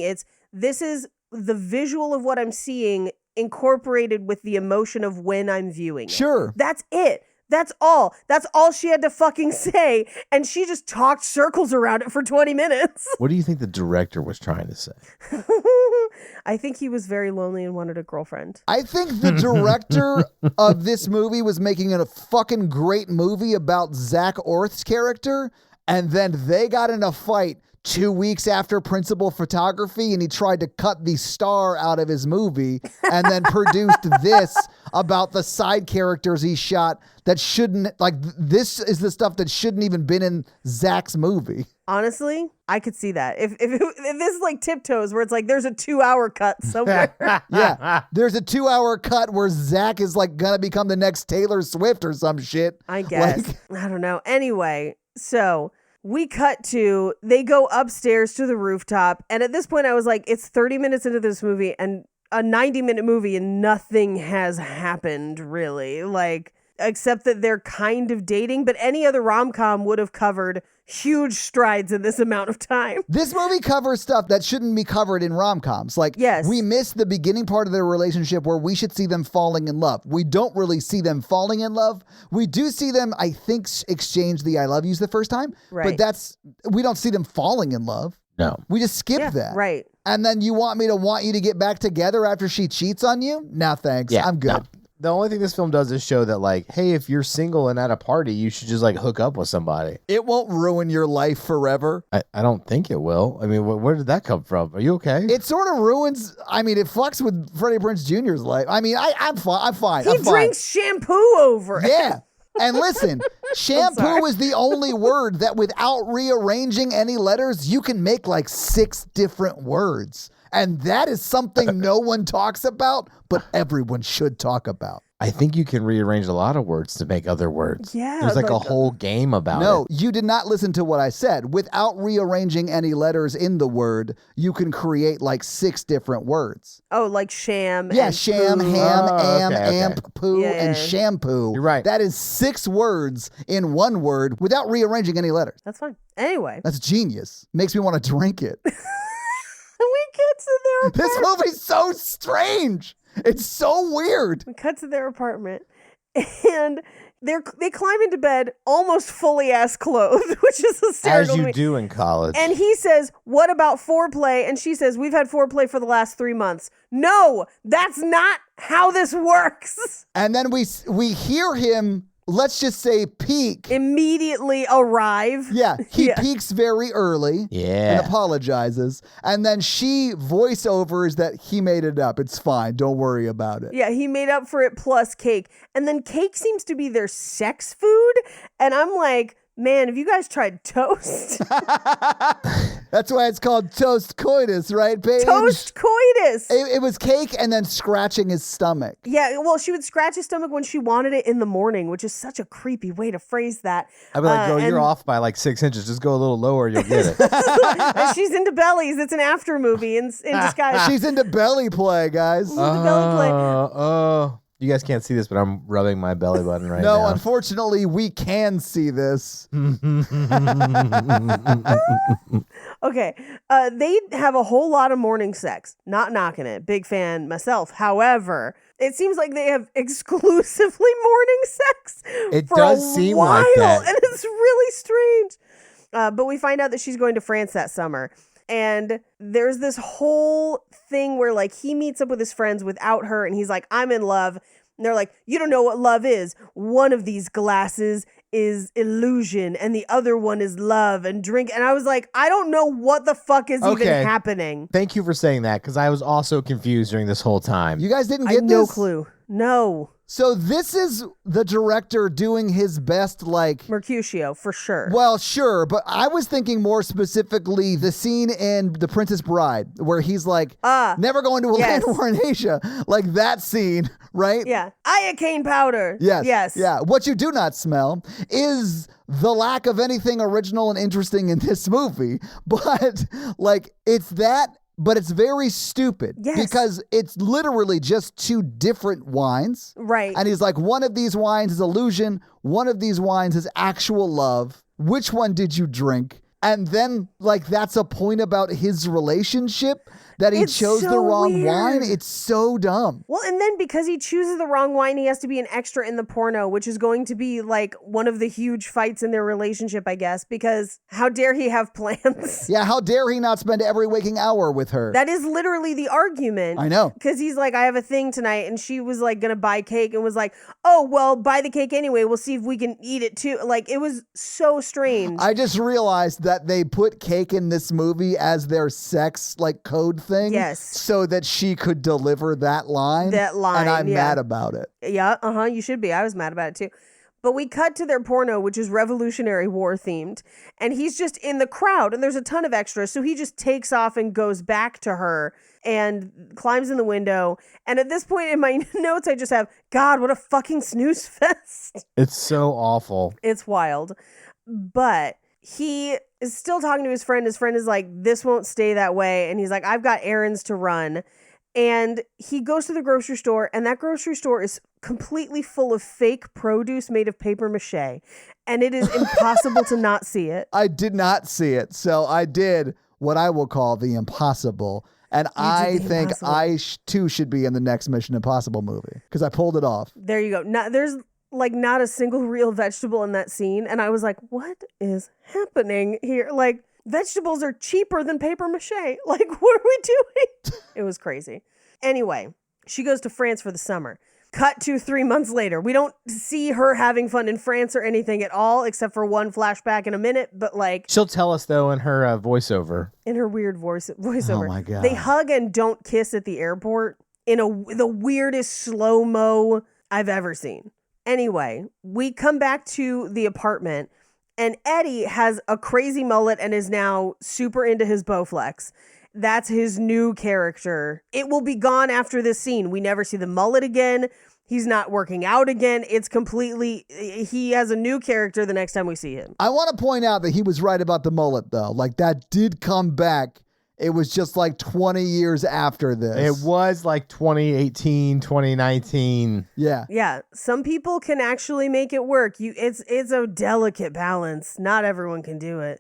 This is the visual of what I'm seeing incorporated with the emotion of when I'm viewing it. Sure. That's it. That's all. That's all she had to fucking say. And she just talked circles around it for 20 minutes. What do you think the director was trying to say? I think he was very lonely and wanted a girlfriend. I think the director of this movie was making a fucking great movie about Zach Orth's character, and then they got in a fight 2 weeks after principal photography, and he tried to cut the star out of his movie and then produced this about the side characters he shot that shouldn't, like, this is the stuff that shouldn't even been in Zach's movie. Honestly, I could see that. If this is like Tiptoes, where it's like there's a 2-hour cut somewhere. Yeah, there's a 2-hour cut where Zach is like gonna become the next Taylor Swift or some shit. I guess. I don't know. Anyway, so we cut to, they go upstairs to the rooftop. And at this point I was like, it's 30 minutes into this movie and a 90-minute movie and nothing has happened really. Like, except that they're kind of dating, but any other rom-com would have covered huge strides in this amount of time. This movie covers stuff that shouldn't be covered in rom-coms. Like, yes, we miss the beginning part of their relationship where we should see them falling in love. We don't really see them falling in love. We do see them, I think, exchange the I love yous the first time. Right. But we don't see them falling in love. No. We just skip that. Right. And then you want me to want you to get back together after she cheats on you? No, thanks. Yeah, I'm good. No. The only thing this film does is show that, like, hey, if you're single and at a party, you should just, like, hook up with somebody. It won't ruin your life forever. I don't think it will. I mean, where did that come from? Are you okay? It sort of ruins, I mean, it fucks with Freddie Prinze Jr.'s life. I mean, I'm fine. He drinks shampoo over it. Yeah. And listen, shampoo is the only word that without rearranging any letters, you can make like 6 different words. And that is something no one talks about, but everyone should talk about. I think you can rearrange a lot of words to make other words. Yeah. There's like a whole game about it. No, you did not listen to what I said. Without rearranging any letters in the word, you can create like 6 different words. Oh, like sham. Yeah, and sham, poo. ham, okay. amp, poo, and Yeah. shampoo. You're right. That is 6 words in one word without rearranging any letters. That's fine. Anyway. That's genius. Makes me want to drink it. We cut to their apartment. This movie's so strange. It's so weird. We cut to their apartment and they climb into bed almost fully ass clothed, which is hysterical. As to you me. do in college. And he says, "What about foreplay?" And she says, "We've had foreplay for the last 3 months." No, that's not how this works. And then we hear him, let's just say, peak. Immediately arrive. Yeah, he peaks very early. Yeah. And apologizes. And then she voiceovers that he made it up. It's fine. Don't worry about it. Yeah, he made up for it plus cake. And then cake seems to be their sex food. And I'm like, man, have you guys tried toast? That's why it's called toast coitus, right, babe? Toast coitus. It was cake and then scratching his stomach. Yeah, well, she would scratch his stomach when she wanted it in the morning, which is such a creepy way to phrase that. I'd be like, you're off by like 6 inches. Just go a little lower, you'll get it. And she's into bellies. It's an after movie in disguise. She's into belly play, guys. Into belly play. Oh. You guys can't see this, but I'm rubbing my belly button right No, now. unfortunately, we can see this. Okay, they have a whole lot of morning sex. Not knocking it. Big fan myself. However, it seems like they have exclusively morning sex. It for does a seem while, like that. and it's really strange. But we find out that she's going to France that summer. And there's this whole thing where like he meets up with his friends without her and he's like, I'm in love. And they're like, you don't know what love is. One of these glasses is illusion and the other one is love and drink. And I was like, I don't know what the fuck is even happening. Thank you for saying that, because I was also confused during this whole time. You guys didn't get this? No clue. No. So this is the director doing his best, like... Mercutio, for sure. Well, sure, but I was thinking more specifically the scene in The Princess Bride, where he's like, never going to a land war in Asia. Like that scene, right? Yeah. Iocane powder. Yes. Yes. Yeah. What you do not smell is the lack of anything original and interesting in this movie. But, like, it's that... But it's very stupid because it's literally just 2 different wines. Right. And he's like, one of these wines is illusion. One of these wines is actual love. Which one did you drink? And then, like, that's a point about his relationship that he chose the wrong wine. It's so dumb. Well, and then because he chooses the wrong wine, he has to be an extra in the porno, which is going to be like one of the huge fights in their relationship, I guess, because how dare he have plans? Yeah, how dare he not spend every waking hour with her? That is literally the argument. I know. Because he's like, I have a thing tonight, and she was like, gonna buy cake and was like, oh, well, buy the cake anyway. We'll see if we can eat it too. Like, it was so strange. I just realized that they put cake in this movie as their sex, like, code thing. Yes. So that she could deliver that line. And I'm mad about it. Yeah, you should be. I was mad about it too. But we cut to their porno, which is Revolutionary War themed. And he's just in the crowd, and there's a ton of extras. So he just takes off and goes back to her and climbs in the window. And at this point in my notes, I just have, God, what a fucking snooze fest. It's so awful. It's wild. But he is still talking to his friend. His friend is like, this won't stay that way. And he's like, I've got errands to run. And he goes to the grocery store, and that grocery store is completely full of fake produce made of paper mache. And it is impossible to not see it. I did not see it. So I did what I will call the impossible. And I think I too should be in the next Mission Impossible movie because I pulled it off. There you go. There's like not a single real vegetable in that scene. And I was like, what is happening here? Like, vegetables are cheaper than paper mache. Like, what are we doing? It was crazy. Anyway, she goes to France for the summer. Cut to 3 months later. We don't see her having fun in France or anything at all, except for one flashback in a minute. But like, she'll tell us though in her voiceover. In her weird voiceover. Oh my God. They hug and don't kiss at the airport in the weirdest slow-mo I've ever seen. Anyway, we come back to the apartment, and Eddie has a crazy mullet and is now super into his Bowflex. That's his new character. It will be gone after this scene. We never see the mullet again. He's not working out again. It's completely, he has a new character the next time we see him. I want to point out that he was right about the mullet, though. Like, that did come back. It was just like 20 years after this. It was like 2018, 2019. Yeah. Yeah. Some people can actually make it work. It's a delicate balance. Not everyone can do it.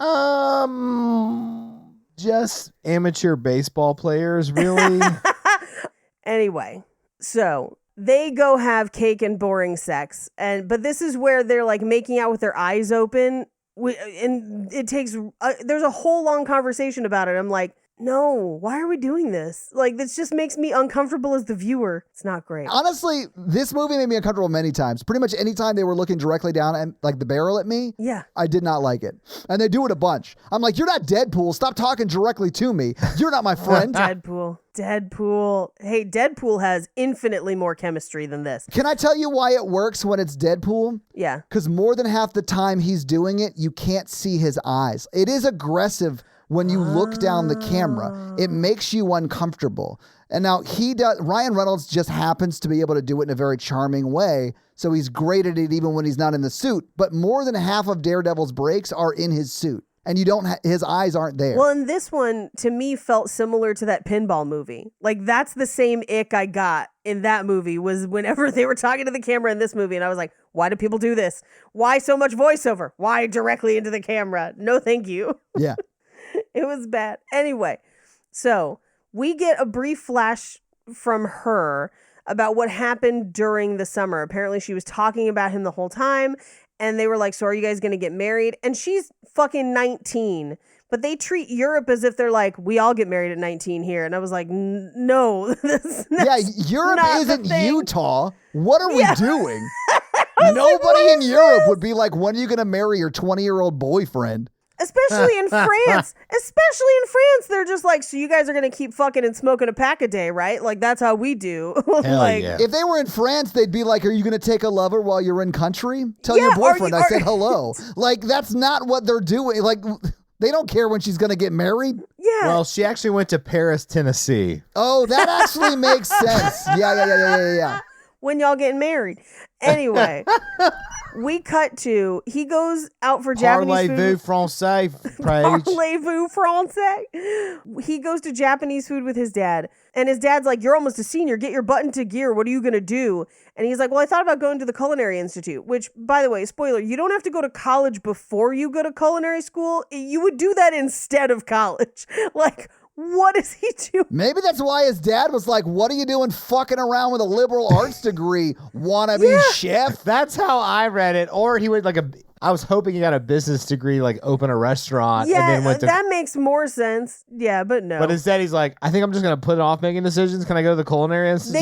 Just amateur baseball players, really. Anyway, so they go have cake and boring sex. But this is where they're like making out with their eyes open. And it takes, there's a whole long conversation about it. I'm like, no, why are we doing this? Like, this just makes me uncomfortable as the viewer. It's not great. Honestly, this movie made me uncomfortable many times. Pretty much any time they were looking directly down at like the barrel at me, yeah, I did not like it. And they do it a bunch. I'm like, you're not Deadpool. Stop talking directly to me. You're not my friend. Deadpool. Hey, Deadpool has infinitely more chemistry than this. Can I tell you why it works when it's Deadpool? Yeah. Because more than half the time he's doing it, you can't see his eyes. It is aggressive. When you look down the camera, it makes you uncomfortable. And now Ryan Reynolds just happens to be able to do it in a very charming way. So he's great at it even when he's not in the suit. But more than half of Daredevil's breaks are in his suit. And his eyes aren't there. Well, and this one, to me, felt similar to that pinball movie. Like, that's the same ick I got in that movie, was whenever they were talking to the camera in this movie. And I was like, why do people do this? Why so much voiceover? Why directly into the camera? No, thank you. Yeah. It was bad. Anyway, so we get a brief flash from her about what happened during the summer. Apparently she was talking about him the whole time, and they were like, so are you guys going to get married? And she's fucking 19, but they treat Europe as if they're like, we all get married at 19 here. And I was like, no. Yeah, Europe isn't Utah. What are we doing? Nobody in Europe would be like, when are you going to marry your 20-year-old boyfriend? Especially in France. They're just like, so you guys are going to keep fucking and smoking a pack a day, right? Like, that's how we do. Like, yeah. If they were in France, they'd be like, are you going to take a lover while you're in country? Tell your boyfriend I said hello. Like, that's not what they're doing. Like, they don't care when she's going to get married. Yeah. Well, she actually went to Paris, Tennessee. Oh, that actually makes sense. Yeah. When y'all getting married. Anyway, we cut to, he goes out for Japanese food. Parlez-vous français, Paige? Parlez-vous français? He goes to Japanese food with his dad. And his dad's like, you're almost a senior. Get your butt into gear. What are you going to do? And he's like, well, I thought about going to the Culinary Institute, which, by the way, spoiler, you don't have to go to college before you go to culinary school. You would do that instead of college. Like, what is he doing? Maybe that's why his dad was like, what are you doing fucking around with a liberal arts degree? Wanna be chef? That's how I read it. Or he would I was hoping he got a business degree, like open a restaurant. Yeah, and then went to, that makes more sense. Yeah, but no. But instead he's like, I think I'm just going to put off making decisions. Can I go to the Culinary Institute?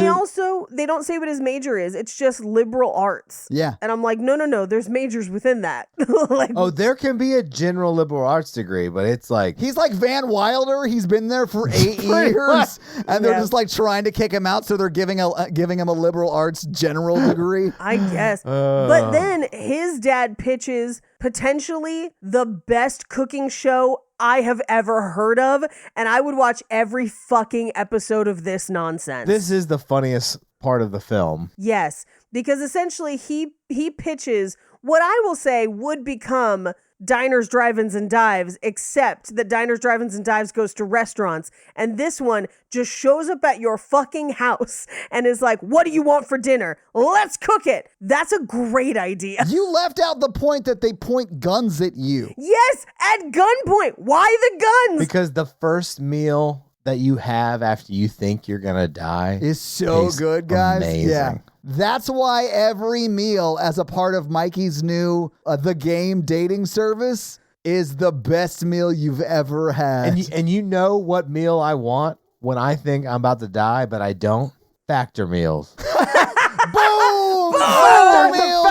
They don't say what his major is. It's just liberal arts. Yeah. And I'm like, no. There's majors within that. Like, there can be a general liberal arts degree, but it's like... He's like Van Wilder. He's been there for 8 years. And they're just like trying to kick him out. So they're giving him a liberal arts general degree. I guess. But then his dad pitches potentially the best cooking show I have ever heard of, and I would watch every fucking episode of this nonsense. This is the funniest part of the film. Yes, because essentially he pitches what I will say would become Diners, Drive-Ins, and Dives, except that Diners, Drive-Ins, and Dives goes to restaurants. And this one just shows up at your fucking house and is like, what do you want for dinner? Let's cook it. That's a great idea. You left out the point that they point guns at you. Yes, at gunpoint. Why the guns? Because the first meal that you have after you think you're going to die is so good, guys. Amazing. Yeah. That's why every meal as a part of Mikey's new The Game dating service is the best meal you've ever had. And you know what meal I want when I think I'm about to die, but I don't? Factor meals. Boom! Factor meals,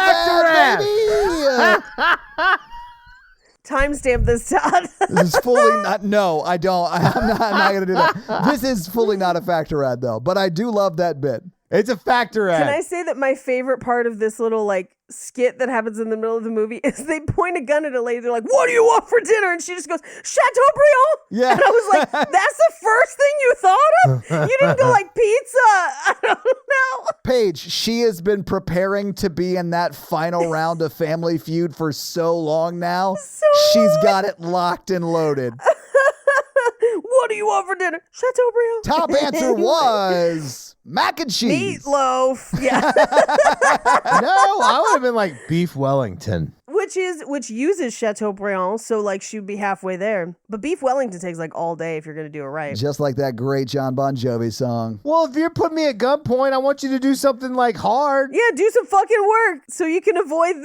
baby! Timestamp this, Todd. This is fully not. No, I don't. I'm not going to do that. This is fully not a factor ad, though. But I do love that bit. It's a factor ad. Can I say that my favorite part of this little skit that happens in the middle of the movie is they point a gun at a lady. They're like, what do you want for dinner? And she just goes, Chateaubriand. Yeah. And I was like, that's the first thing you thought of? You didn't go pizza. I don't know. Paige, she has been preparing to be in that final round of Family Feud for so long now. She's got it locked and loaded. What do you want for dinner? Chateaubriand. Top answer was mac and cheese. Meatloaf. Yeah. No, I would have been like beef Wellington. Which uses Chateaubriand, so she'd be halfway there. But beef Wellington takes all day if you're gonna do it right. Just like that great John Bon Jovi song. Well, if you're putting me at gunpoint, I want you to do something hard. Yeah, do some fucking work so you can avoid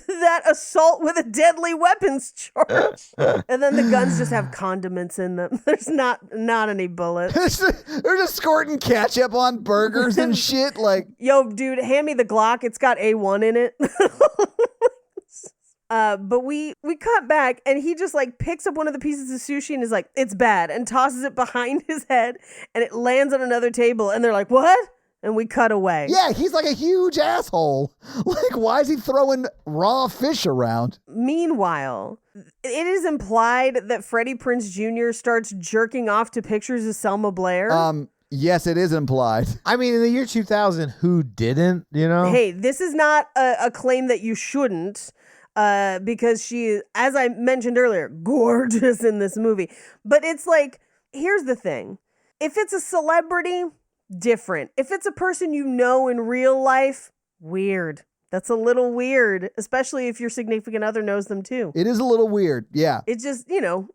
that assault with a deadly weapons charge. And then the guns just have condiments in them. There's not any bullets. They're just squirting ketchup on burgers and shit. Yo, dude, hand me the Glock. It's got A1 in it. But we cut back and he just picks up one of the pieces of sushi and is like, it's bad, and tosses it behind his head and it lands on another table and they're like, what? And we cut away. Yeah, he's like a huge asshole. Why is he throwing raw fish around? Meanwhile, it is implied that Freddie Prinze Jr. starts jerking off to pictures of Selma Blair. Yes, it is implied. I mean, in the year 2000, who didn't, Hey, this is not a claim that you shouldn't. Because she is, as I mentioned earlier, gorgeous in this movie. But it's here's the thing. If it's a celebrity, different. If it's a person you know in real life, weird. That's a little weird, especially if your significant other knows them too. It is a little weird, yeah. It just,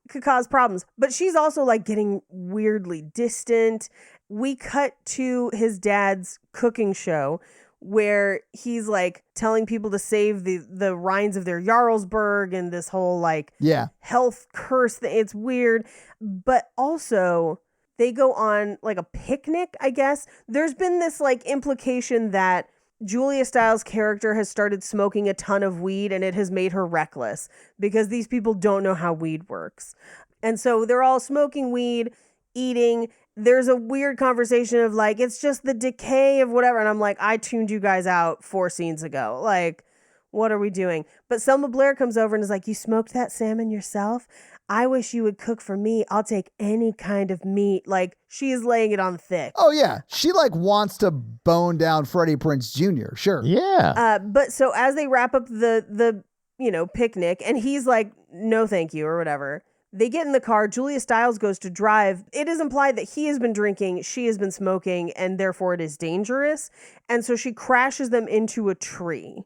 could cause problems. But she's also getting weirdly distant. We cut to his dad's cooking show, where he's telling people to save the rinds of their Jarlsberg and this whole health curse thing. It's weird. But also they go on a picnic, I guess. There's been this implication that Julia Stiles' character has started smoking a ton of weed and it has made her reckless because these people don't know how weed works. And so they're all smoking weed, eating. There's a weird conversation of it's just the decay of whatever. And I'm like, I tuned you guys out 4 scenes ago. What are we doing? But Selma Blair comes over and is like, you smoked that salmon yourself? I wish you would cook for me. I'll take any kind of meat. She is laying it on thick. Oh, yeah. She wants to bone down Freddie Prinze Jr. Sure. Yeah. But so as they wrap up the picnic and he's like, no, thank you or whatever. They get in the car. Julia Stiles goes to drive. It is implied that he has been drinking, she has been smoking, and therefore it is dangerous. And so she crashes them into a tree.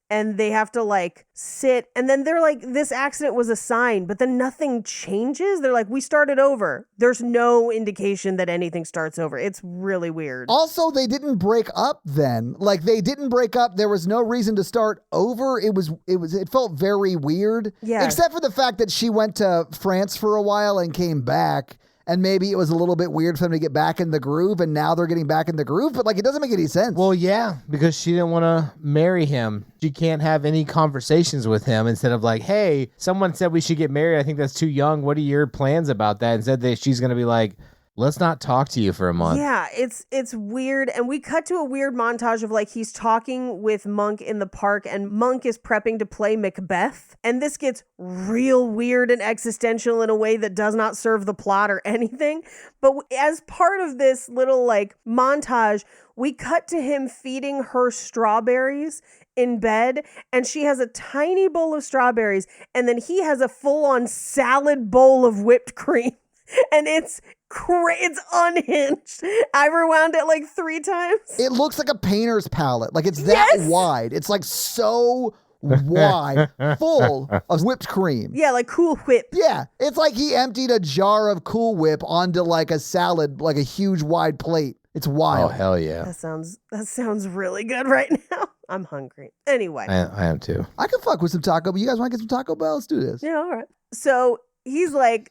And they have to like sit. And then they're like, this accident was a sign, but then nothing changes. They're like, we started over. There's no indication that anything starts over. It's really weird. Also, they didn't break up then. Like, they didn't break up. There was no reason to start over. It felt very weird. Yeah. Except for the fact that she went to France for a while and came back. And maybe it was a little bit weird for them to get back in the groove, and now they're getting back in the groove, but like it doesn't make any sense. Well, yeah, because she didn't want to marry him. She can't have any conversations with him instead of like, hey, someone said we should get married. I think that's too young. What are your plans about that? Instead, she's going to be like, let's not talk to you for a month. Yeah, it's weird. And we cut to a weird montage of like he's talking with Monk in the park and Monk is prepping to play Macbeth. And this gets real weird and existential in a way that does not serve the plot or anything. But as part of this little like montage, we cut to him feeding her strawberries in bed, and she has a tiny bowl of strawberries, and then he has a full-on salad bowl of whipped cream. And it's unhinged. I rewound it like 3 times. It looks like a painter's palette. Like it's that wide. It's like so wide, full of whipped cream. Yeah, like Cool Whip. Yeah, it's like he emptied a jar of Cool Whip onto like a salad, like a huge wide plate. It's wild. Oh, hell yeah. That sounds really good right now. I'm hungry. Anyway. I am too. I can fuck with some Taco Bell. You guys want to get some Taco Bell? Let's do this. Yeah, all right. So he's like,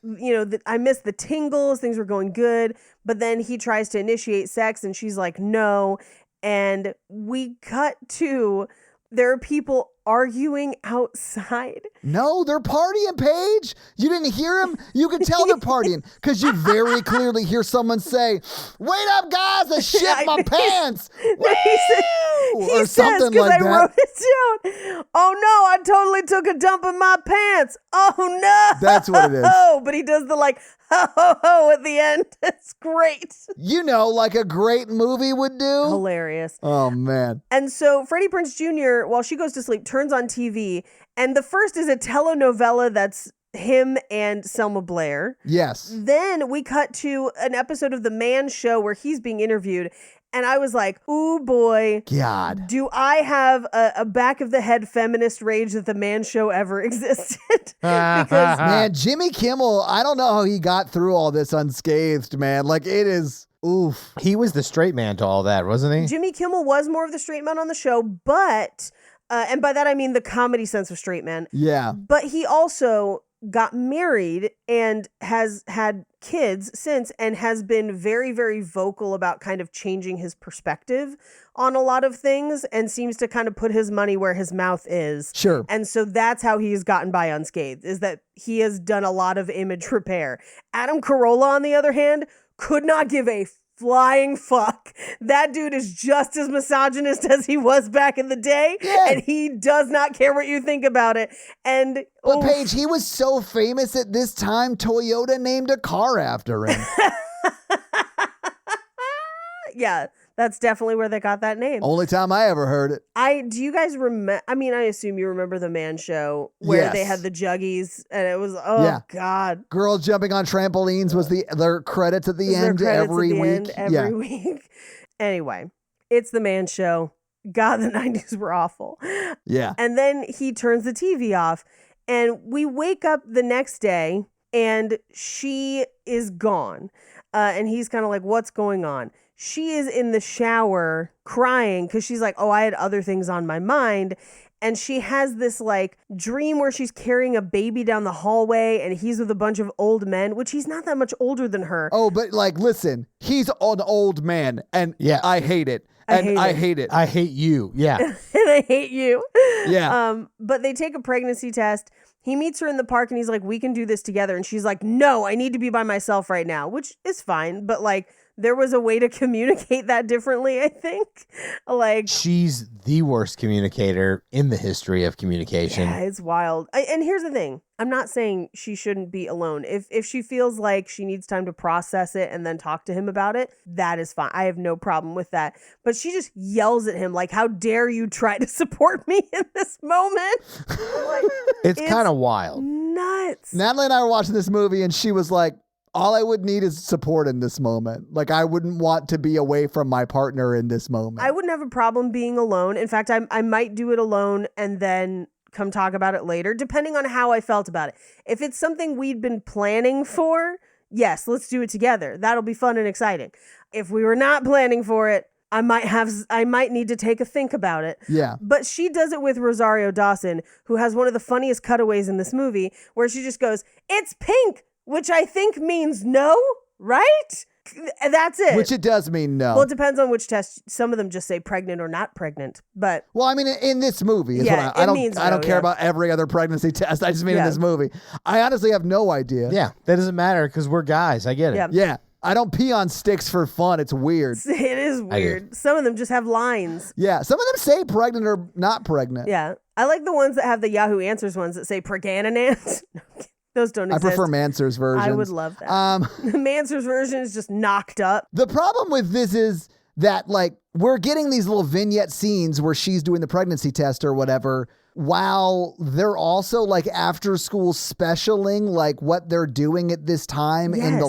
I missed the tingles. Things were going good. But then he tries to initiate sex and she's like, no. And we cut to, there are people arguing outside. No, they're partying, Paige. You didn't hear him? You can tell they're partying because you very clearly hear someone say, wait up, guys, I shit my pants. He something says, like I that. wrote it down. Oh no, I totally took a dump in my pants. Oh no. That's what it is. Oh, but he does the like, ho ho ho at the end. It's great. You know, like a great movie would do. Hilarious. Oh, man. And so Freddie Prinze Jr., while she goes to sleep, turns on TV. And the first is a telenovela that's him and Selma Blair. Yes. Then we cut to an episode of The Man Show where he's being interviewed. And I was like, ooh, boy. God. Do I have a back of the head feminist rage that The Man Show ever existed? Because, man, Jimmy Kimmel, I don't know how he got through all this unscathed, man. Like, it is, oof. He was the straight man to all that, wasn't he? Jimmy Kimmel was more of the straight man on the show, but, and by that I mean the comedy sense of straight man. Yeah. But he also got married and has had kids since and has been very, very vocal about kind of changing his perspective on a lot of things and seems to kind of put his money where his mouth is. Sure. And so that's how he's gotten by unscathed, is that he has done a lot of image repair. Adam Carolla, on the other hand, could not give a flying fuck. That dude is just as misogynist as he was back in the day, and he does not care what you think about it. And but Paige, he was so famous at this time, Toyota named a car after him. Yeah, that's definitely where they got that name. Only time I ever heard it. Do you guys remember? I mean, I assume you remember The Man Show where they had the juggies and it was, God. Girls jumping on trampolines was their credits at the end every week. Every week. Anyway, it's The Man Show. God, the 90s were awful. Yeah. And then he turns the TV off and we wake up the next day and she is gone. And he's kind of like, what's going on? She is in the shower crying because she's like, oh, I had other things on my mind. And she has this like dream where she's carrying a baby down the hallway and he's with a bunch of old men, which he's not that much older than her. Oh, but like, listen, he's an old man and I hate it. And I hate it. I hate you. Yeah. And I hate you. Yeah. But they take a pregnancy test. He meets her in the park and he's like, we can do this together. And she's like, no, I need to be by myself right now, which is fine. But like, there was a way to communicate that differently, I think. Like, she's the worst communicator in the history of communication. Yeah, it's wild. And here's the thing. I'm not saying she shouldn't be alone. If she feels like she needs time to process it and then talk to him about it, that is fine. I have no problem with that. But she just yells at him like, how dare you try to support me in this moment? Like, it's kind of wild. Nuts. Natalie and I were watching this movie and she was like, all I would need is support in this moment. Like, I wouldn't want to be away from my partner in this moment. I wouldn't have a problem being alone. In fact, I might do it alone and then come talk about it later, depending on how I felt about it. If it's something we'd been planning for, yes, let's do it together. That'll be fun and exciting. If we were not planning for it, I might need to take a think about it. Yeah. But she does it with Rosario Dawson, who has one of the funniest cutaways in this movie, where she just goes, "It's pink," which I think means no, right? That's it. Which it does mean no. Well, it depends on which test. Some of them just say pregnant or not pregnant. But well, I mean, in this movie, is yeah, what I don't care about every other pregnancy test. I just mean in this movie. I honestly have no idea. Yeah, that doesn't matter because we're guys. I get it. Yeah. I don't pee on sticks for fun. It's weird. It is weird. Some of them just have lines. Yeah. Some of them say pregnant or not pregnant. Yeah. I like the ones that have the Yahoo Answers ones that say pregananant. Those don't exist. I prefer Mansur's version. I would love that. The Mansur's version is just knocked up. The problem with this is that, like, we're getting these little vignette scenes where she's doing the pregnancy test or whatever, while they're also like after school specialing like what they're doing at this time in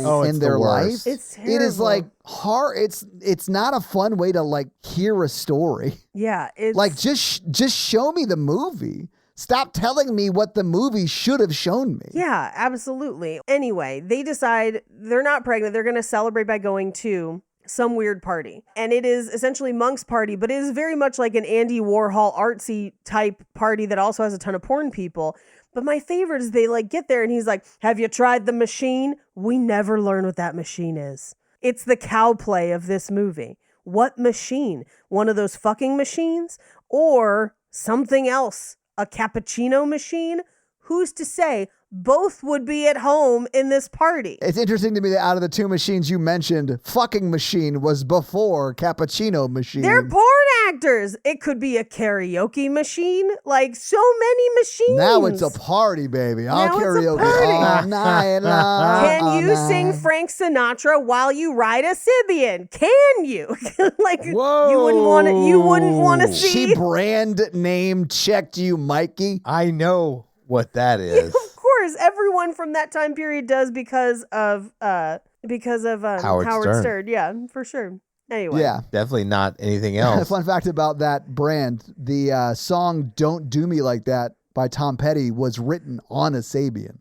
their life. It's terrible. It is like hard. It's not a fun way to like hear a story. Yeah. It's like just show me the movie. Stop telling me what the movie should have shown me. Yeah, absolutely. Anyway, they decide they're not pregnant. They're going to celebrate by going to some weird party. And it is essentially Monk's party, but it is very much like an Andy Warhol artsy type party that also has a ton of porn people. But my favorite is they like get there and he's like, "Have you tried the machine?" We never learn what that machine is. It's the cow play of this movie. What machine? One of those fucking machines? Or something else? A cappuccino machine? Who's to say? Both would be at home in this party. It's interesting to me that out of the two machines you mentioned, fucking machine was before cappuccino machine. They're porn actors. It could be a karaoke machine. Like so many machines. Now it's a party, baby. I'll karaoke all night long. Can you sing Frank Sinatra while you ride a Sibian? Can you? Like, whoa. You wouldn't want to see. She brand name checked you, Mikey. I know what that is. Of course, everyone from that time period does because of Howard Stern. Yeah, for sure. Anyway. Yeah. Definitely not anything else. Fun fact about that brand, the song Don't Do Me Like That by Tom Petty was written on a Sabian.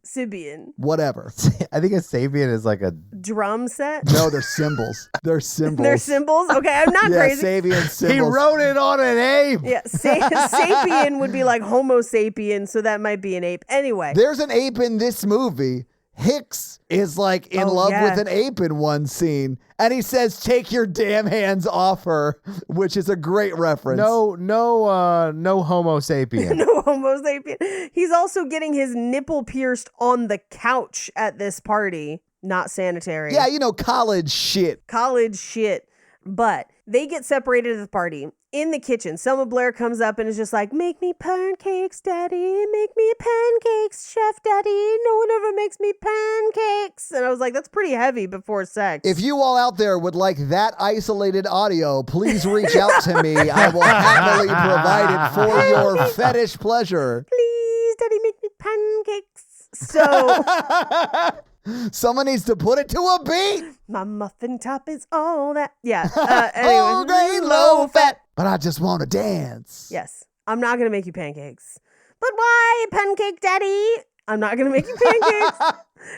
Whatever. I think a Sabian is like a drum set. No, they're cymbals. They're cymbals. They're cymbals? Okay, I'm not crazy. Sabian cymbals. He wrote it on an ape. Yeah, sapien would be like Homo sapien, so that might be an ape. Anyway. There's an ape in this movie. Hicks is like in love with an ape in one scene. And he says, "Take your damn hands off her," which is a great reference. No Homo sapien. No Homo sapien. He's also getting his nipple pierced on the couch at this party. Not sanitary. Yeah, college shit. College shit. But they get separated at the party. In the kitchen, Selma Blair comes up and is just like, "Make me pancakes, Daddy. Make me pancakes, Chef Daddy. No one ever makes me pancakes." And I was like, that's pretty heavy before sex. If you all out there would like that isolated audio, please reach out to me. I will happily provide it for your fetish pleasure. Please, Daddy, make me pancakes. So... Someone needs to put it to a beat. My muffin top is all that. Yeah. Anyway. Whole grain, low fat. But I just want to dance. Yes. I'm not going to make you pancakes. But why, pancake daddy? I'm not going to make you pancakes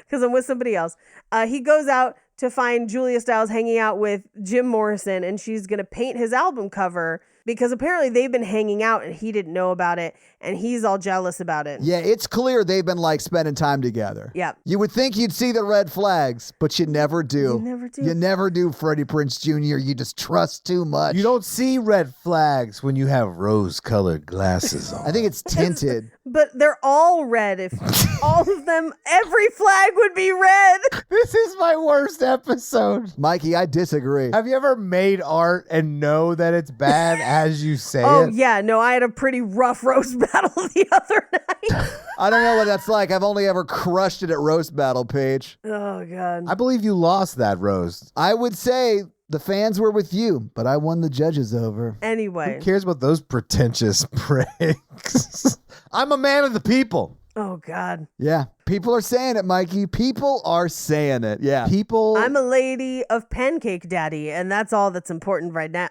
because I'm with somebody else. He goes out to find Julia Stiles hanging out with Jim Morrison, and she's going to paint his album cover because apparently they've been hanging out and he didn't know about it and he's all jealous about it. Yeah, it's clear they've been like spending time together. Yeah. You would think you'd see the red flags, but you never do. You never do. You never do, Freddie Prinze Jr. You just trust too much. You don't see red flags when you have rose-colored glasses on. I think it's tinted. But they're all red. If all of them, every flag would be red. This is my worst episode. Mikey, I disagree. Have you ever made art and know that it's bad as you say Oh, it? yeah. No, I had a pretty rough roast battle the other night. I don't know what that's like. I've only ever crushed it at Roast Battle, Paige. Oh, God. I believe you lost that roast. I would say the fans were with you, but I won the judges over. Anyway. Who cares about those pretentious pricks? I'm a man of the people. Oh, God. Yeah. People are saying it, Mikey. People are saying it. Yeah. People. I'm a lady of Pancake Daddy, and that's all that's important right now.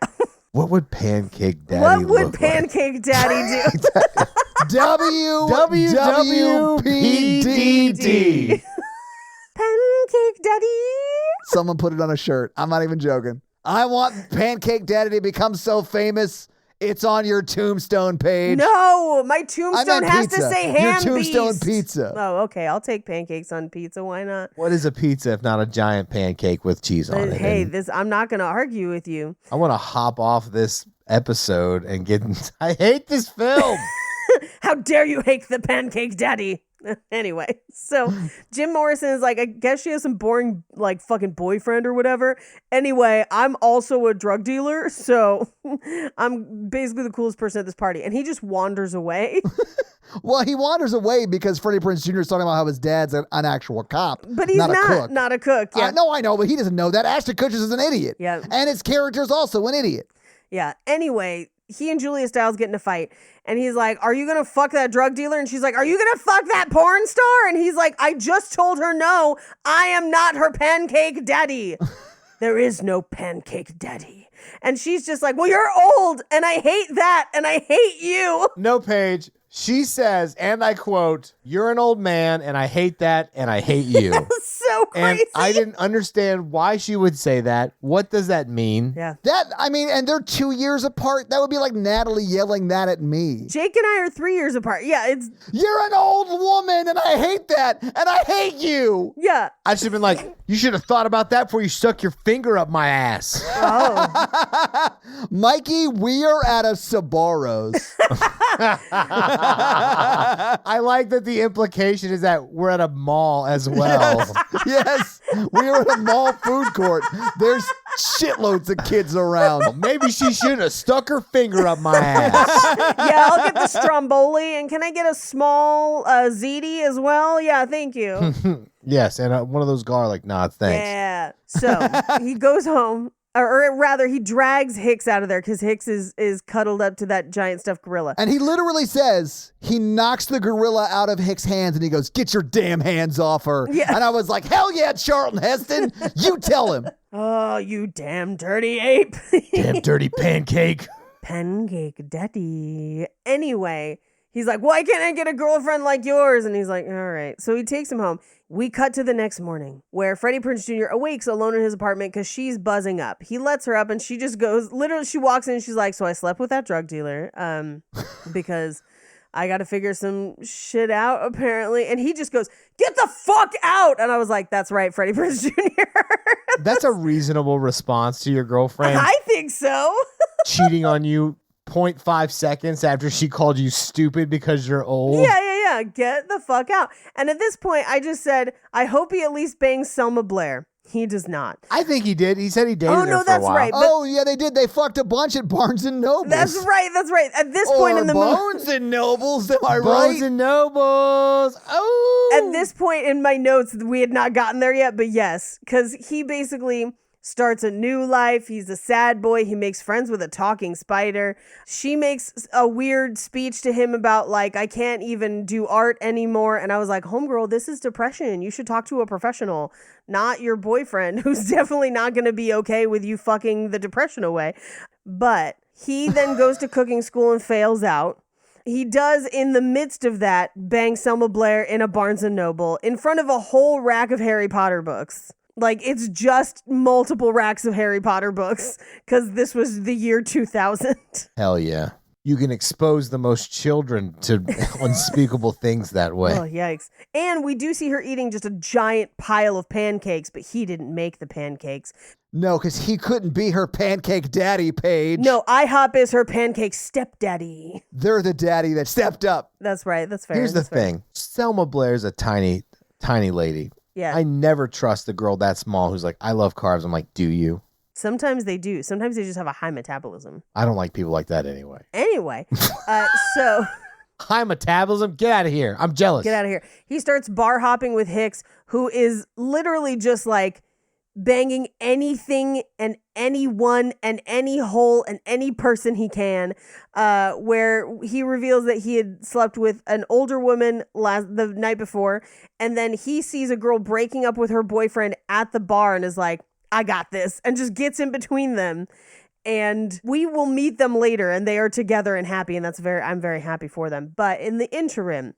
What would Pancake Daddy What would look Pancake Daddy do? WWPDD. Pancake Daddy. Someone put it on a shirt. I'm not even joking. I want Pancake Daddy to become so famous, it's on your tombstone page. No, my tombstone has pizza. to say ham Your tombstone beast. pizza. Oh, okay. I'll take pancakes on pizza. Why not? What is a pizza if not a giant pancake with cheese on it? Hey, And I'm not going to argue with you. I want to hop off this episode and get. I hate this film. How dare you hate the Pancake Daddy? Anyway, so Jim Morrison is like, I guess she has some boring, like, fucking boyfriend or whatever. Anyway, I'm also a drug dealer, so I'm basically the coolest person at this party. And he just wanders away. Well, he wanders away because Freddie Prinze Jr. is talking about how his dad's an actual cop. But he's not a cook. not a cook. Yeah. No, I know, but he doesn't know that. Ashton Kutcher is an idiot. Yeah. And his character's also an idiot. Yeah. Anyway, he and Julia Stiles get in a fight. And he's like, are you going to fuck that drug dealer? And she's like, are you going to fuck that porn star? And he's like, I just told her no. I am not her pancake daddy. There is no pancake daddy. And she's just like, well, you're old. And I hate that. And I hate you. No, Paige. She says, and I quote, "You're an old man, and I hate that, and I hate you." So crazy. And I didn't understand why she would say that. What does that mean? Yeah. And they're 2 years apart. That would be like Natalie yelling that at me. Jake and I are 3 years apart. Yeah, You're an old woman, and I hate that, and I hate you. Yeah. I should have been like, you should have thought about that before you stuck your finger up my ass. Oh. Mikey, we are at a Sbarro's. I like that the implication is that we're at a mall as well. Yes, we are at a mall food court. There's shitloads of kids around. Well, maybe she should have stuck her finger up my ass. Yeah, I'll get the Stromboli. And can I get a small ziti as well? Yeah, thank you. Yes, and one of those garlic knots, thanks. Yeah. So he goes home. Or rather, he drags Hicks out of there because Hicks is cuddled up to that giant stuffed gorilla. And he literally says, he knocks the gorilla out of Hicks' hands and he goes, "Get your damn hands off her." Yeah. And I was like, hell yeah, Charlton Heston. You tell him. Oh, you damn dirty ape. Damn dirty pancake. Pancake daddy. Anyway, he's like, why can't I get a girlfriend like yours? And he's like, all right. So he takes him home. We cut to the next morning where Freddie Prinze Jr. awakes alone in his apartment because she's buzzing up. He lets her up and she just goes, literally, she walks in and she's like, so I slept with that drug dealer because I got to figure some shit out apparently. And he just goes, get the fuck out. And I was like, that's right, Freddie Prinze Jr. That's a reasonable response to your girlfriend I think so. cheating on you 0.5 seconds after she called you stupid because you're old. Yeah. Get the fuck out. And at this point, I just said, I hope he at least bangs Selma Blair. He does not. I think he did. He said he dated her for that's a while. right. Oh, yeah, they did. They fucked a bunch at Barnes & Nobles. That's right. At this point in the movie. Barnes & Nobles, am I right? Barnes and Nobles. Oh. At this point in my notes, we had not gotten there yet, but yes. Because he basically starts a new life. He's a sad boy. He makes friends with a talking spider. She makes a weird speech to him about like, I can't even do art anymore. And I was like, homegirl, this is depression. You should talk to a professional, not your boyfriend, who's definitely not going to be okay with you fucking the depression away. But he then goes to cooking school and fails out. He does, in the midst of that, bang Selma Blair in a Barnes & Noble in front of a whole rack of Harry Potter books. Like, it's just multiple racks of Harry Potter books because this was the year 2000. Hell yeah. You can expose the most children to unspeakable things that way. Oh, yikes. And we do see her eating just a giant pile of pancakes, but he didn't make the pancakes. No, because he couldn't be her pancake daddy, Paige. No, IHOP is her pancake stepdaddy. They're the daddy that stepped up. That's right. That's fair. Here's the thing. Selma Blair's a tiny lady. Yeah. I never trust a girl that small who's like, I love carbs. I'm like, do you? Sometimes they do. Sometimes they just have a high metabolism. I don't like people like that anyway. Anyway, so... High metabolism? Get out of here. I'm jealous. Get out of here. He starts bar hopping with Hicks, who is literally just like banging anything and anyone and any hole and any person he can, where he reveals that he had slept with an older woman the night before, and then he sees a girl breaking up with her boyfriend at the bar and is like, I got this, and just gets in between them. And we will meet them later, and they are together and happy, and I'm very happy for them. But in the interim,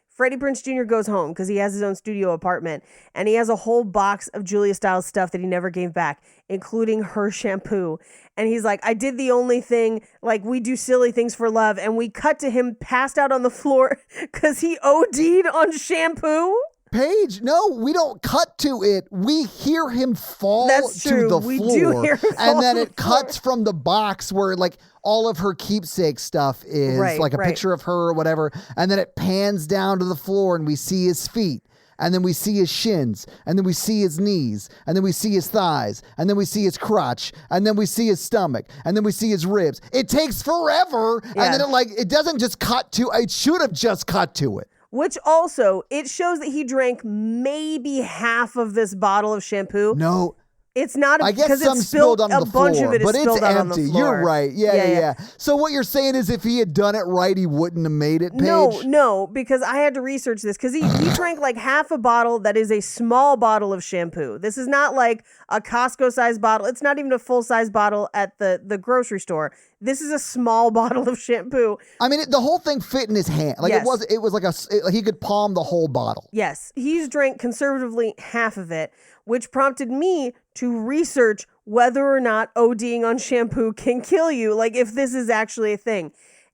Freddie Prinze Jr. goes home because he has his own studio apartment, and he has a whole box of Julia Stiles stuff that he never gave back, including her shampoo. And he's like, I did the only thing, like, we do silly things for love. And we cut to him passed out on the floor because he OD'd on shampoo. Paige, no, we don't cut to it. We hear him fall That's to true. the We floor. do hear him fall and then to it the floor. cuts from the box where like all of her keepsake stuff is, like a picture of her or whatever. And then it pans down to the floor and we see his feet. And then we see his shins, and then we see his knees, and then we see his thighs, and then we see his crotch, and then we see his stomach, and then we see his ribs. It takes forever, Yeah. and then it doesn't just cut to, it should have just cut to it. Which also, it shows that he drank maybe half of this bottle of shampoo. No. It's not I guess because some it spilled on a the bunch floor, of it is but it's spilled out on the empty. floor. You're right. Yeah. So what you're saying is if he had done it right, he wouldn't have made it, Paige? No, because I had to research this because he drank like half a bottle that is a small bottle of shampoo. This is not like a Costco-sized bottle. It's not even a full-size bottle at the grocery store. This is a small bottle of shampoo. I mean, the whole thing fit in his hand. Like Yes. it was like he could palm the whole bottle. Yes, he's drank conservatively half of it, which prompted me to research whether or not ODing on shampoo can kill you, like if this is actually a thing.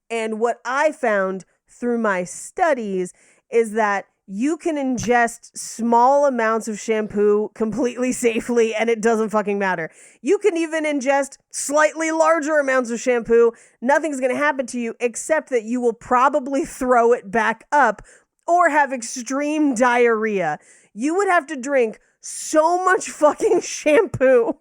And what I found through my studies is that you can ingest small amounts of shampoo completely safely and it doesn't fucking matter. You can even ingest slightly larger amounts of shampoo. Nothing's going to happen to you except that you will probably throw it back up or have extreme diarrhea. You would have to drink so much fucking shampoo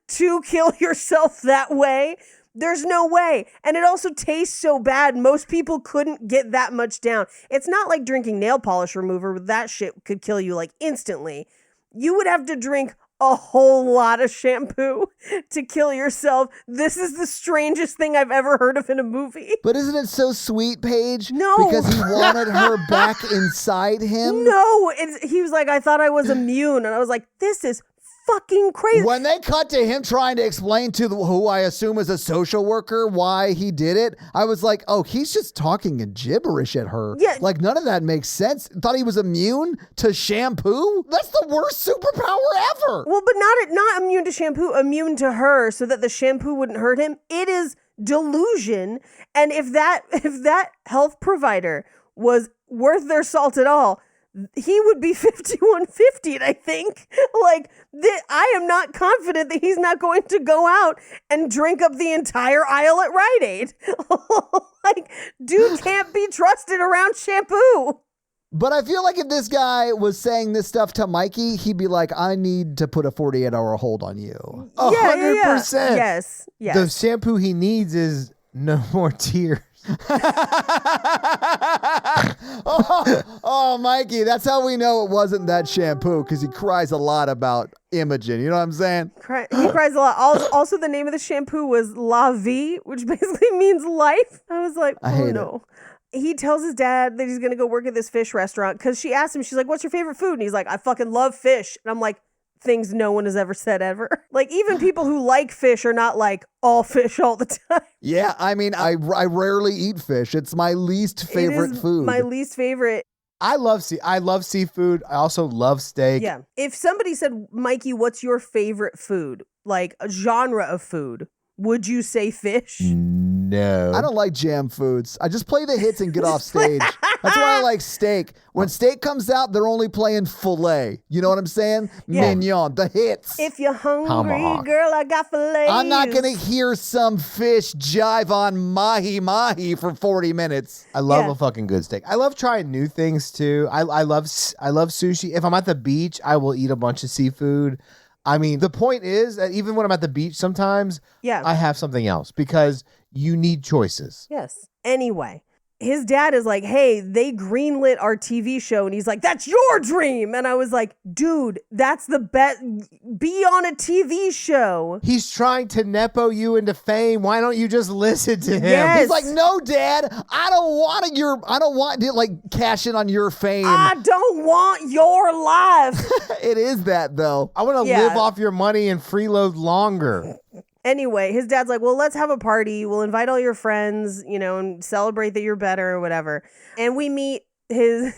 to kill yourself that way. There's no way. And it also tastes so bad. Most people couldn't get that much down. It's not like drinking nail polish remover. That shit could kill you like instantly. You would have to drink a whole lot of shampoo to kill yourself. This is the strangest thing I've ever heard of in a movie. But isn't it so sweet, Paige? No. Because he wanted her back inside him? No. He was like, I thought I was immune. And I was like, this is fucking crazy. When they cut to him trying to explain to who I assume is a social worker why he did it, I was like, oh, he's just talking in gibberish at her. Yeah. Like, none of that makes sense. Thought he was immune to shampoo? That's the worst superpower ever. Well, but not immune to shampoo, immune to her so that the shampoo wouldn't hurt him. It is delusion. And if that health provider was worth their salt at all, he would be 5150, I think. Like, I am not confident that he's not going to go out and drink up the entire aisle at Rite Aid. Like, dude can't be trusted around shampoo. But I feel like if this guy was saying this stuff to Mikey, he'd be like, I need to put a 48-hour hold on you. 100%. Yes. The shampoo he needs is no more tears. oh, Mikey, that's how we know it wasn't that shampoo, because he cries a lot about Imogen. You know what I'm saying? He cries a lot. Also, the name of the shampoo was La Vie, which basically means life. I was like, I hate no. He tells his dad that he's going to go work at this fish restaurant because she asked him, she's like, what's your favorite food? And he's like, I fucking love fish. And I'm like, things no one has ever said ever. Like, even people who like fish are not like all fish all the time. Yeah, I mean, I rarely eat fish. It's my least favorite food. My least favorite. I love seafood. I also love steak. Yeah. If somebody said, Mikey, what's your favorite food? Like a genre of food, would you say fish? No. I don't like jam foods. I just play the hits and get off stage. That's why I like steak. When steak comes out, they're only playing filet. You know what I'm saying? Yeah. Mignon, the hits. If you're hungry, Tomahawk. girl, I got filet. I'm not going to hear some fish jive on mahi for 40 minutes. I love a fucking good steak. I love trying new things too. I love sushi. If I'm at the beach, I will eat a bunch of seafood. I mean, the point is that even when I'm at the beach sometimes, I have something else because you need choices. Yes. Anyway, his dad is like, hey, they greenlit our TV show. And he's like, that's your dream. And I was like, dude, that's the best. Be on a TV show. He's trying to nepo you into fame. Why don't you just listen to him? Yes. He's like, no, Dad, I don't want to like cash in on your fame. I don't want your life. It is that though. I want to live off your money and freeload longer. Anyway, his dad's like, well, let's have a party. We'll invite all your friends, and celebrate that you're better or whatever. And we meet his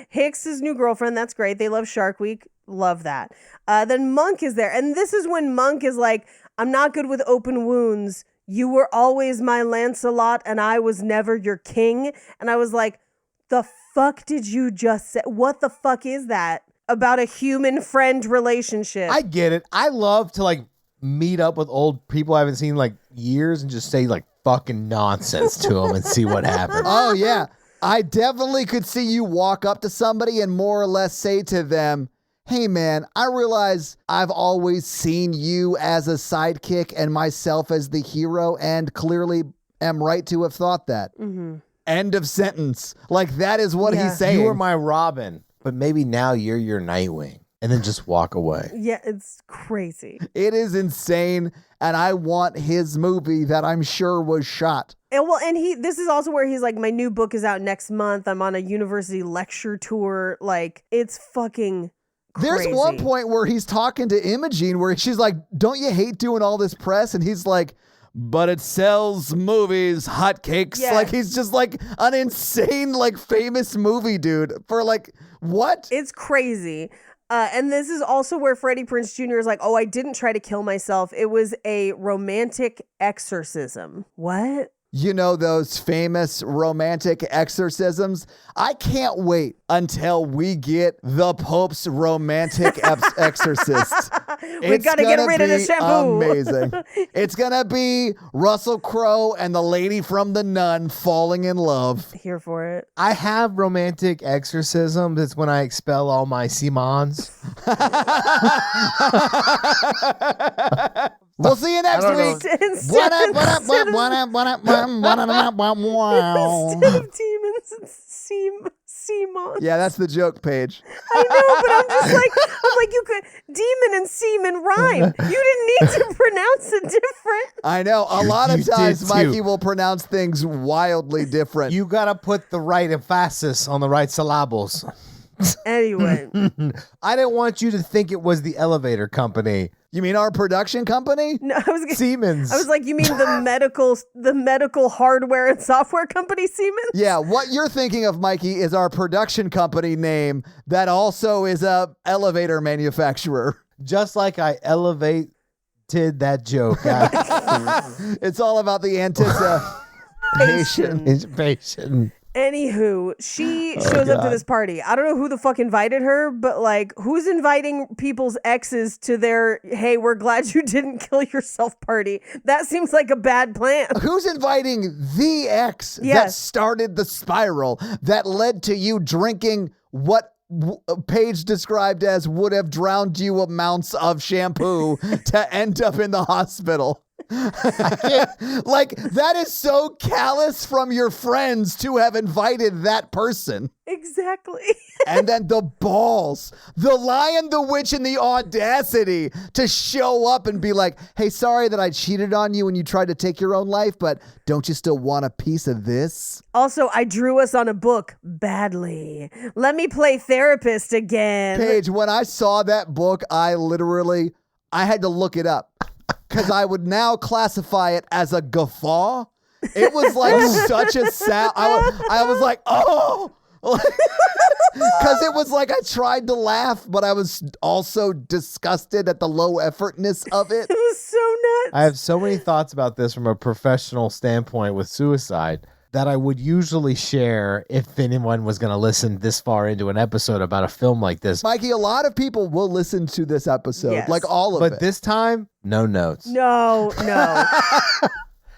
Hicks's new girlfriend. That's great. They love Shark Week. Love that. Then Monk is there. And this is when Monk is like, I'm not good with open wounds. You were always my Lancelot and I was never your king. And I was like, the fuck did you just say? What the fuck is that about a human friend relationship? I get it. I love to meet up with old people I haven't seen years and just say fucking nonsense to them and see what happens. Oh yeah. I definitely could see you walk up to somebody and more or less say to them, hey man, I realize I've always seen you as a sidekick and myself as the hero and clearly am right to have thought that. Mm-hmm. End of sentence. That is what he's saying. You were my Robin, but maybe now you're your Nightwing. And then just walk away. Yeah, it's crazy. It is insane. And I want his movie that I'm sure was shot. And this is also where he's like, my new book is out next month. I'm on a university lecture tour. It's fucking crazy. There's one point where he's talking to Imogene where she's like, don't you hate doing all this press? And he's like, but it sells movies, hotcakes. Yeah. He's just an insane, famous movie dude for what? It's crazy. And this is also where Freddie Prinze Jr. is like, oh, I didn't try to kill myself. It was a romantic exorcism. What? You know those famous romantic exorcisms? I can't wait until we get the Pope's romantic exorcist. We got to get rid of the shampoo. Amazing. It's going to be Russell Crowe and the lady from The Nun falling in love. Here for it. I have romantic exorcisms. It's when I expel all my Simons. We'll see you next week. Instead of demons and Simon. Yeah, that's the joke page. I know, but I'm like, you could demon and semen rhyme. You didn't need to pronounce it different. I know. A lot of You times did too. Mikey will pronounce things wildly different. You gotta put the right emphasis on the right syllables. Anyway. I didn't want you to think it was the elevator company. You mean our production company? No, Siemens. I was like, you mean the medical hardware and software company Siemens? Yeah, what you're thinking of, Mikey, is our production company name that also is a elevator manufacturer. Just like I elevated that joke. It's all about the anticipation. Anywho, she shows up to this party. I don't know who the fuck invited her, but who's inviting people's exes to their, hey, we're glad you didn't kill yourself party? That seems like a bad plan. Who's inviting the ex that started the spiral that led to you drinking what Paige described as would have drowned you amounts of shampoo to end up in the hospital? That is so callous from your friends to have invited that person. Exactly. And then the balls, the lion, the witch, and the audacity to show up and be like, hey, sorry that I cheated on you when you tried to take your own life, but don't you still want a piece of this? Also, I drew us on a book badly. Let me play therapist again. Paige, when I saw that book, I had to look it up. Because I would now classify it as a guffaw. It was such a sound. I was like, oh, Because it was like I tried to laugh, but I was also disgusted at the low effortness of it. It was so nuts. I have so many thoughts about this from a professional standpoint with suicide that I would usually share if anyone was going to listen this far into an episode about a film like this. Mikey, a lot of people will listen to this episode, Yes. like all of it. But this time, no notes. No.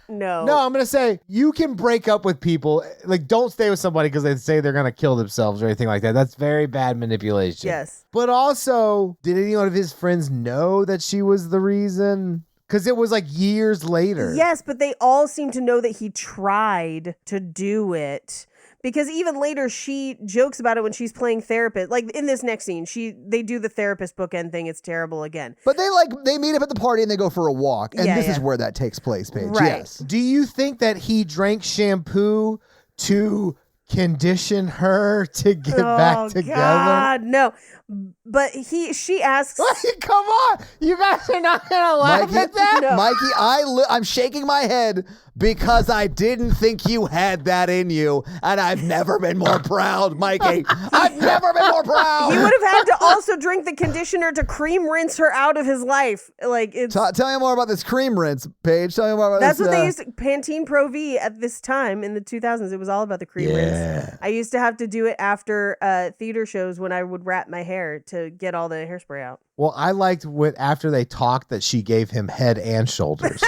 No, I'm going to say you can break up with people. Like, don't stay with somebody because they say they're going to kill themselves or anything like that. That's very bad manipulation. Yes. But also, did any of his friends know that she was the reason? Because it was like years later. Yes, but they all seem to know that he tried to do it. Because even later, she jokes about it when she's playing therapist. Like in this next scene, they do the therapist bookend thing. It's terrible again. But they meet up at the party and they go for a walk. And this is where that takes place, Paige. Right. Yes. Do you think that he drank shampoo to condition her to get back together? God, no. But she asks. Come on. You guys are not going to laugh at that? No. Mikey, I'm shaking my head because I didn't think you had that in you. And I've never been more proud, Mikey. I've never been more proud. He would have had to also drink the conditioner to cream rinse her out of his life. Like it's. Tell me more about this cream rinse, Paige. Tell me more about That's this. what they used to, Pantene Pro V at this time in the 2000s. It was all about the cream rinse. I used to have to do it after theater shows when I would wrap my hair to get all the hairspray out. Well, I liked after they talked that she gave him head and shoulders.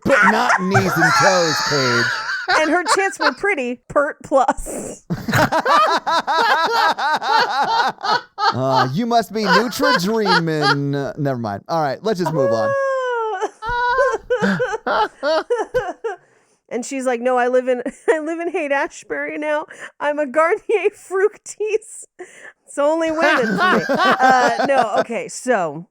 But not knees and toes, Paige. And her tits were pretty, pert plus. You must be Nutra Dreamin'. Never mind. All right, let's just move on. And she's like, no, I live in Haight-Ashbury now. I'm a Garnier Fructis. It's only women for me. No, okay. So,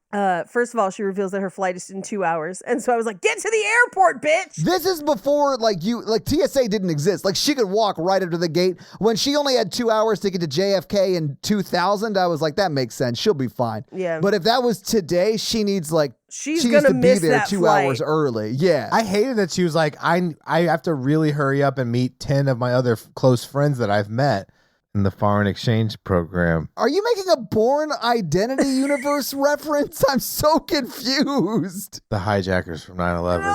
first of all, she reveals that her flight is in 2 hours. And so I was like, get to the airport, bitch. This is before, TSA didn't exist. Like, she could walk right up to the gate. When she only had 2 hours to get to JFK in 2000, I was like, that makes sense. She'll be fine. Yeah. But if that was today, she needs, She's she gonna needs to miss be there that 2 flight. hours early. Yeah. I hated that she was like, I have to really hurry up and meet 10 of my other close friends that I've met in the foreign exchange program. Are you making a Bourne Identity Universe reference? I'm so confused. The hijackers from 9/11.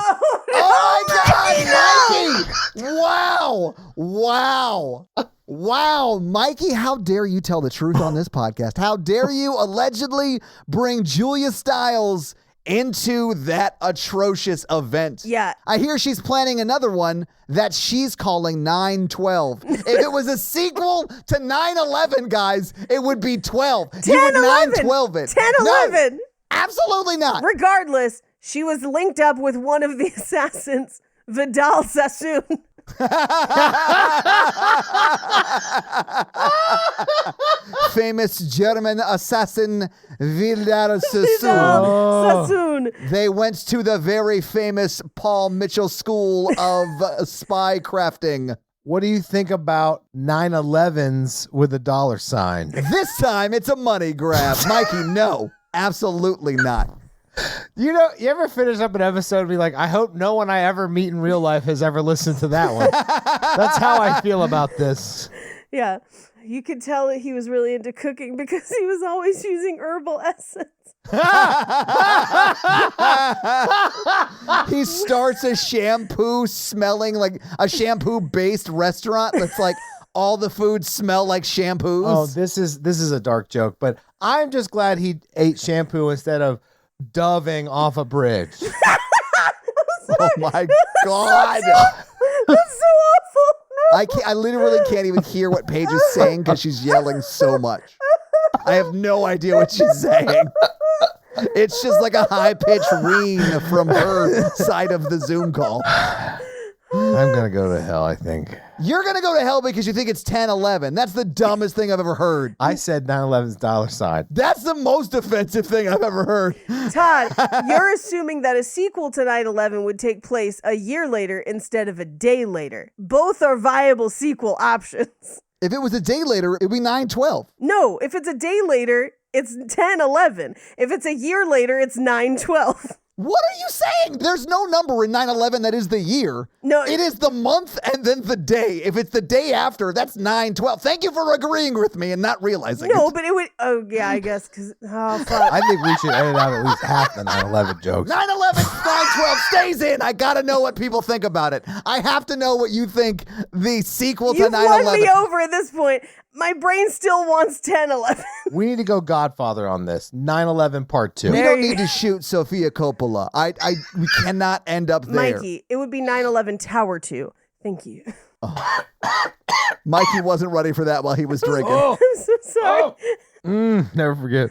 Oh my God, Mikey! Wow, Mikey, how dare you tell the truth on this podcast? How dare you allegedly bring Julia Stiles into that atrocious event? Yeah. I hear she's planning another one that she's calling 9/12. If it was a sequel to 9/11, guys, it would be 12. You would 9/12 it. 10/11. No, absolutely not. Regardless, she was linked up with one of the assassins, Vidal Sassoon. Famous German assassin Vidal Sassoon. Sassoon. They went to the very famous Paul Mitchell School of Spy Crafting. What do you think about 9/11s with a dollar sign? This time it's a money grab. Mikey, no, absolutely not. You ever finish up an episode and be like, I hope no one I ever meet in real life has ever listened to that one. That's how I feel about this. Yeah. You could tell that he was really into cooking because he was always using herbal essence. He starts a shampoo smelling like a shampoo based restaurant that's like all the foods smell like shampoos. Oh, this is a dark joke, but I'm just glad he ate shampoo instead of doving off a bridge. Oh my God. That's so awful. No. I literally can't even hear what Paige is saying because she's yelling so much. I have no idea what she's saying. It's just like a high-pitched ween from her side of the Zoom call. I'm going to go to hell, I think. You're going to go to hell because you think it's 10/11. That's the dumbest thing I've ever heard. I said 9/11's dollar sign. That's the most offensive thing I've ever heard. Todd, you're assuming that a sequel to 9/11 would take place a year later instead of a day later. Both are viable sequel options. If it was a day later, it'd be 9/12. No, if it's a day later, it's 10/11. If it's a year later, it's 9/12. What are you saying? There's no number in 9/11 that is the year. No. It is the month and then the day. If it's the day after, that's 9/12. Thank you for agreeing with me and not realizing No, it. but it would, oh, yeah, I guess, because, oh, fuck. I think we should edit out at least half the 9/11 jokes. 9/11, 9/12 stays in. I got to know what people think about it. I have to know what you think the sequel to 9/11. You've won me over at this point. My brain still wants 10/11. We need to go Godfather on this. 9/11 Part 2. We don't need to shoot Sofia Coppola. We cannot end up there. Mikey, it would be 9/11 Tower 2. Thank you. Oh. Mikey wasn't ready for that while he was drinking. I'm so sorry. Never forget.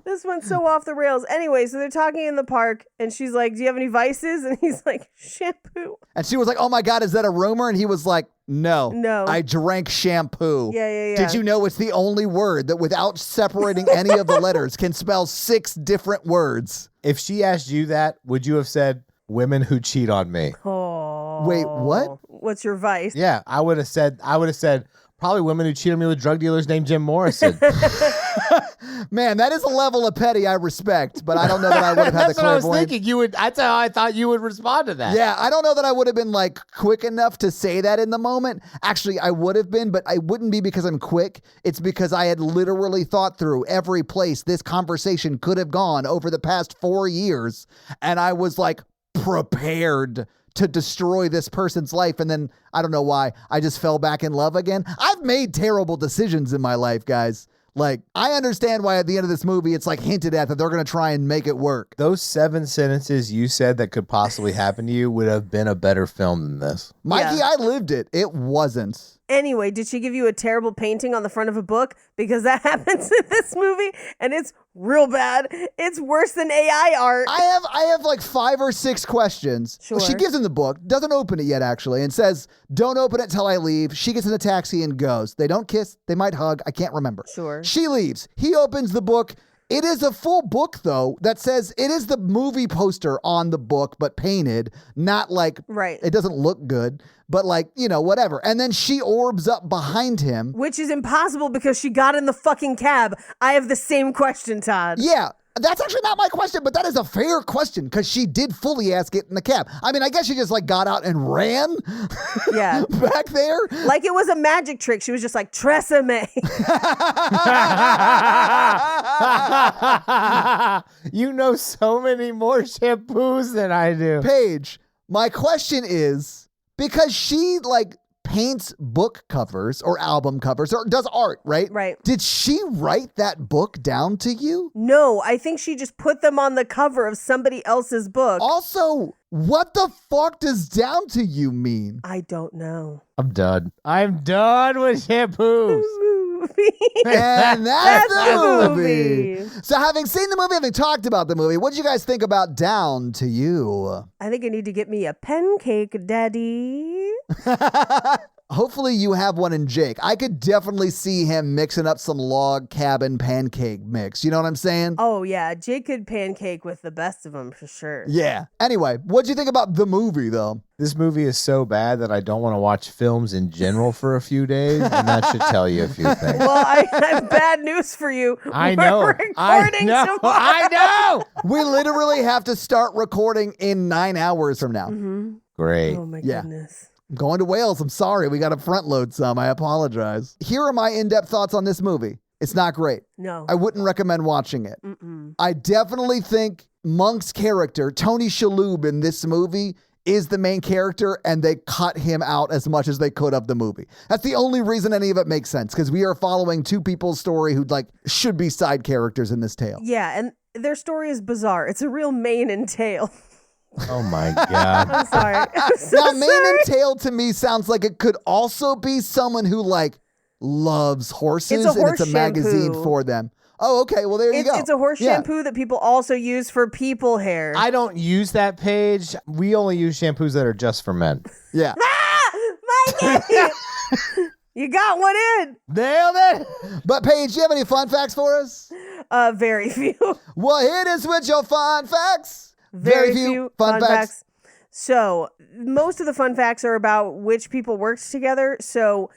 This went so off the rails. Anyway, so they're talking in the park, and she's like, do you have any vices? And he's like, shampoo. And she was like, oh my God, is that a rumor? And he was like, no. I drank shampoo. Yeah. Did you know it's the only word that without separating any of the letters can spell 6 different words? If she asked you that, would you have said women who cheat on me? Oh. Wait, what? What's your vice? Yeah, I would have said probably women who cheat on me with drug dealers named Jim Morrison. Man, that is a level of petty I respect, but I don't know that I would have had the clairvoyance. That's what I was thinking. That's how I thought you would respond to that. Yeah, I don't know that I would have been like quick enough to say that in the moment. Actually, I would have been, but I wouldn't be because I'm quick. It's because I had literally thought through every place this conversation could have gone over the past 4 years, and I was like prepared to destroy this person's life. And then I don't know why I just fell back in love again. I've made terrible decisions in my life, guys. Like, I understand why at the end of this movie, it's like hinted at that they're going to try and make it work. Those 7 sentences you said that could possibly happen to you would have been a better film than this. Mikey, Yeah. I lived it. It wasn't. Anyway, did she give you a terrible painting on the front of a book? Because that happens in this movie, and it's real bad. It's worse than AI art. I have like 5 or 6 questions. Sure. She gives him the book, doesn't open it yet actually, and says, don't open it till I leave. She gets in the taxi and goes. They don't kiss, they might hug, I can't remember. Sure. She leaves. He opens the book. It is a full book, though, that says it is the movie poster on the book, but painted, not like, Right. It doesn't look good, but like, whatever. And then she orbs up behind him. Which is impossible because she got in the fucking cab. I have the same question, Todd. Yeah. That's actually not my question, but that is a fair question because she did fully ask it in the cab. I mean, I guess she just like got out and ran Yeah. back there. Like it was a magic trick. She was just like, Tresemme. You know so many more shampoos than I do. Paige, my question is, because she like paints book covers or album covers or does art, right? Right. Did she write that book down to you? No, I think she just put them on the cover of somebody else's book. Also, what the fuck does down to you mean? I don't know. I'm done with shampoos. And that's the movie. movie. So having seen the movie, having talked about the movie, what did you guys think about Down to You? I think I need to get me a pancake, Daddy. Hopefully you have one in Jake. I could definitely see him mixing up some log cabin pancake mix. You know what I'm saying? Oh, yeah. Jake could pancake with the best of them for sure. Yeah. Anyway, what'd you think about the movie, though? This movie is so bad that I don't want to watch films in general for a few days, and that should tell you a few things. Well, I have bad news for you. I We're know. recording tomorrow. I know. We literally have to start recording in 9 hours from now. Mm-hmm. Great. Oh, my Yeah. goodness. I'm going to Wales. I'm sorry. We got to front load some. I apologize. Here are my in-depth thoughts on this movie. It's not great. No. I wouldn't recommend watching it. Mm-mm. I definitely think Monk's character, Tony Shalhoub in this movie, is the main character, and they cut him out as much as they could of the movie. That's the only reason any of it makes sense, because we are following 2 people's story who like should be side characters in this tale. Yeah, and their story is bizarre. It's a real mane and tail. Oh my God. I'm sorry. I'm so Now, mane sorry. and tail to me sounds like it could also be someone who like loves horses, It's a and horse it's a magazine shampoo. for them. Oh, okay. Well, there you go. It's a horse Yeah. shampoo that people also use for people hair. I don't use that page. We only use shampoos that are just for men. Yeah. Mikey! You got one in. Nailed it. But Paige, do you have any fun facts for us? Very few. Well, hit us with your fun facts. Very few fun facts. So most of the fun facts are about which people worked together. So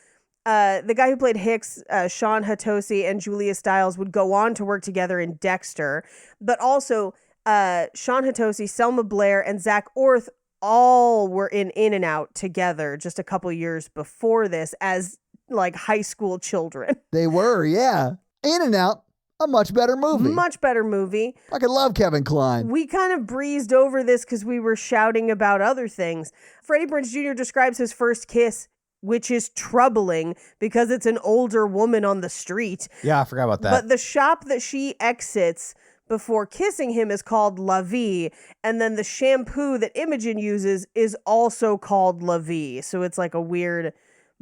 the guy who played Hicks, Sean Hatosi, and Julia Stiles would go on to work together in Dexter. But also Sean Hatosi, Selma Blair, and Zach Orth all were in and Out together just a couple years before this as like high school children. They were, yeah. In and Out, a much better movie. Much better movie. I could love Kevin Kline. We kind of breezed over this because we were shouting about other things. Freddie Prinze Jr. describes his first kiss, which is troubling because it's an older woman on the street. Yeah, I forgot about that. But the shop that she exits before kissing him is called La Vie, and then the shampoo that Imogen uses is also called La Vie. So it's like a weird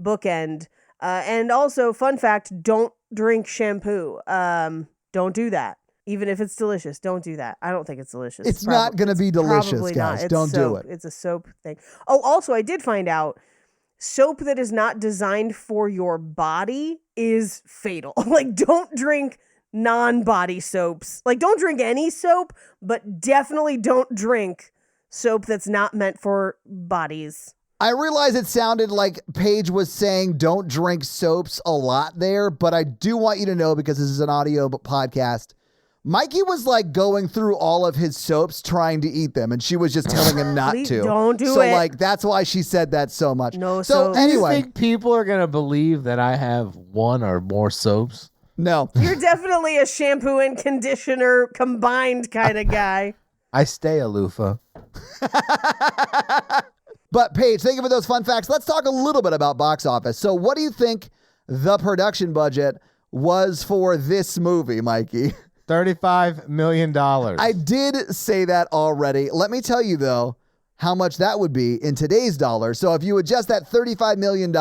bookend. And also, fun fact, don't drink shampoo. Don't do that. Even if it's delicious, don't do that. I don't think it's delicious. It's not going to be delicious, guys. Don't do it. It's a soap thing. Oh, also, I did find out soap that is not designed for your body is fatal. Like, don't drink non-body soaps. Like, don't drink any soap, but definitely don't drink soap that's not meant for bodies. I realize it sounded like Paige was saying don't drink soaps a lot there, but I do want you to know, because this is an audio podcast, Mikey was like going through all of his soaps trying to eat them, and she was just telling him not to. Don't do it. So like that's why she said that so much. No so soap. Anyway, Do you think people are going to believe that I have one or more soaps? No. You're definitely a shampoo and conditioner combined kind of guy. I stay a loofah. But Paige, thank you for those fun facts. Let's talk a little bit about box office. So what do you think the production budget was for this movie, Mikey? $35 million. I did say that already. Let me tell you, though, how much that would be in today's dollars. So if you adjust that $35 million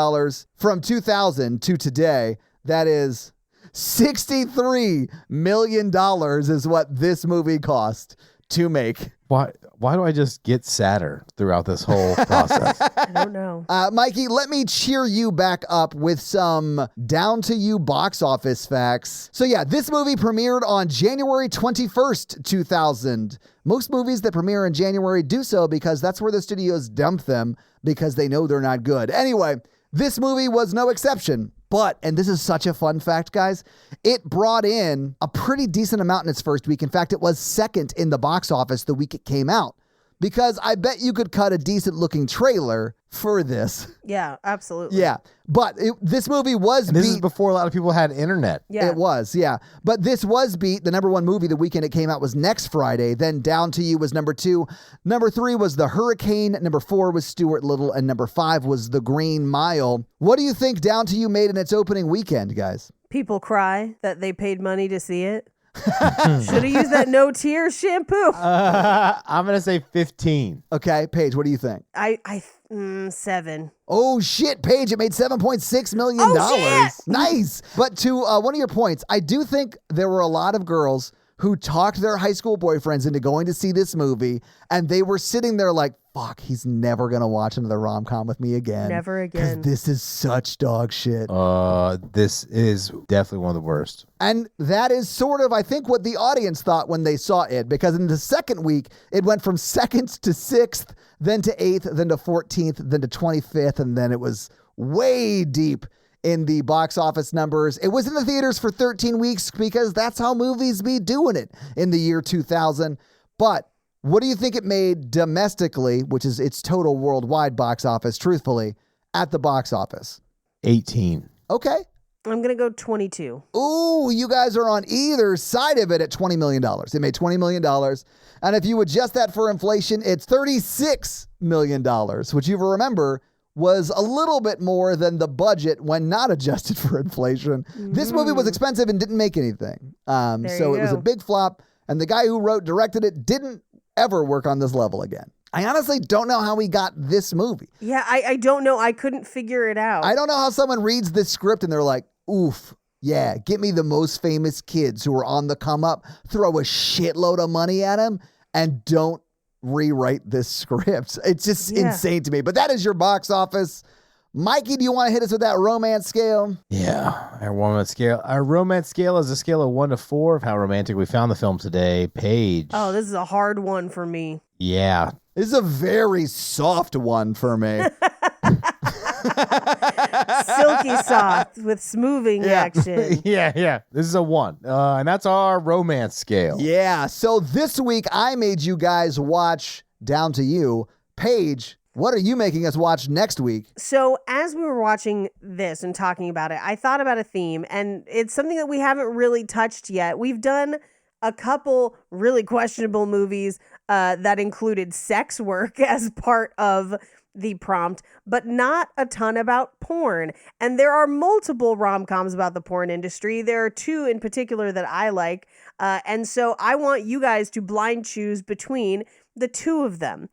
from 2000 to today, that is $63 million is what this movie cost to make. Why do I just get sadder throughout this whole process? I don't know. Mikey, let me cheer you back up with some down-to-you box office facts. So yeah, this movie premiered on January 21st, 2000. Most movies that premiere in January do so because that's where the studios dump them because they know they're not good. Anyway, this movie was no exception. But, and this is such a fun fact, guys, it brought in a pretty decent amount in its first week. In fact, it was second in the box office the week it came out. Because I bet you could cut a decent looking trailer for this. Yeah, absolutely. Yeah. But this movie was and this is before a lot of people had internet. Yeah. It was, yeah. But this was beat. The number one movie the weekend it came out was Next Friday. Then Down to You was number 2. Number 3 was The Hurricane. Number 4 was Stuart Little. And number 5 was The Green Mile. What do you think Down to You made in its opening weekend, guys? People cry that they paid money to see it. Should have used that no tears shampoo. I'm going to say 15. Okay, Paige, what do you think? 7. Oh, shit, Paige, it made $7.6 million. Oh, shit! Nice. But to one of your points, I do think there were a lot of girls who talked their high school boyfriends into going to see this movie, and they were sitting there like, fuck, he's never going to watch another rom-com with me again. Never again. Because this is such dog shit. This is definitely one of the worst. And that is sort of, I think, what the audience thought when they saw it, because in the second week, it went from 2nd to 6th, then to 8th, then to 14th, then to 25th, and then it was way deep in the box office numbers. It was in the theaters for 13 weeks because that's how movies be doing it in the year 2000. But what do you think it made domestically, which is its total worldwide box office, truthfully, at the box office? 18. Okay. I'm going to go 22. Ooh, you guys are on either side of it at $20 million. It made $20 million. And if you adjust that for inflation, it's $36 million, which you remember was a little bit more than the budget when not adjusted for inflation. This movie was expensive and didn't make anything. So it was a big flop. And the guy who directed it didn't ever work on this level again. I honestly don't know how we got this movie. Yeah, I don't know. I couldn't figure it out. I don't know how someone reads this script and they're like, oof, yeah, get me the most famous kids who are on the come up, throw a shitload of money at them, and don't rewrite this script. It's just insane to me. But that is your box office. Mikey, do you want to hit us with that romance scale? Yeah, our romance scale. Our romance scale is a scale of 1 to 4 of how romantic we found the film today. Paige. Oh, this is a hard one for me. Yeah. This is a very soft one for me. silky soft with smoothing action. Yeah. This is a 1. And that's our romance scale. Yeah. So this week I made you guys watch Down to You. Paige, what are you making us watch next week? So as we were watching this and talking about it, I thought about a theme, and it's something that we haven't really touched yet. We've done a couple really questionable movies that included sex work as part of the prompt, but not a ton about porn. And there are multiple rom-coms about the porn industry. There are 2 in particular that I like. And so I want you guys to blind choose between the 2 of them.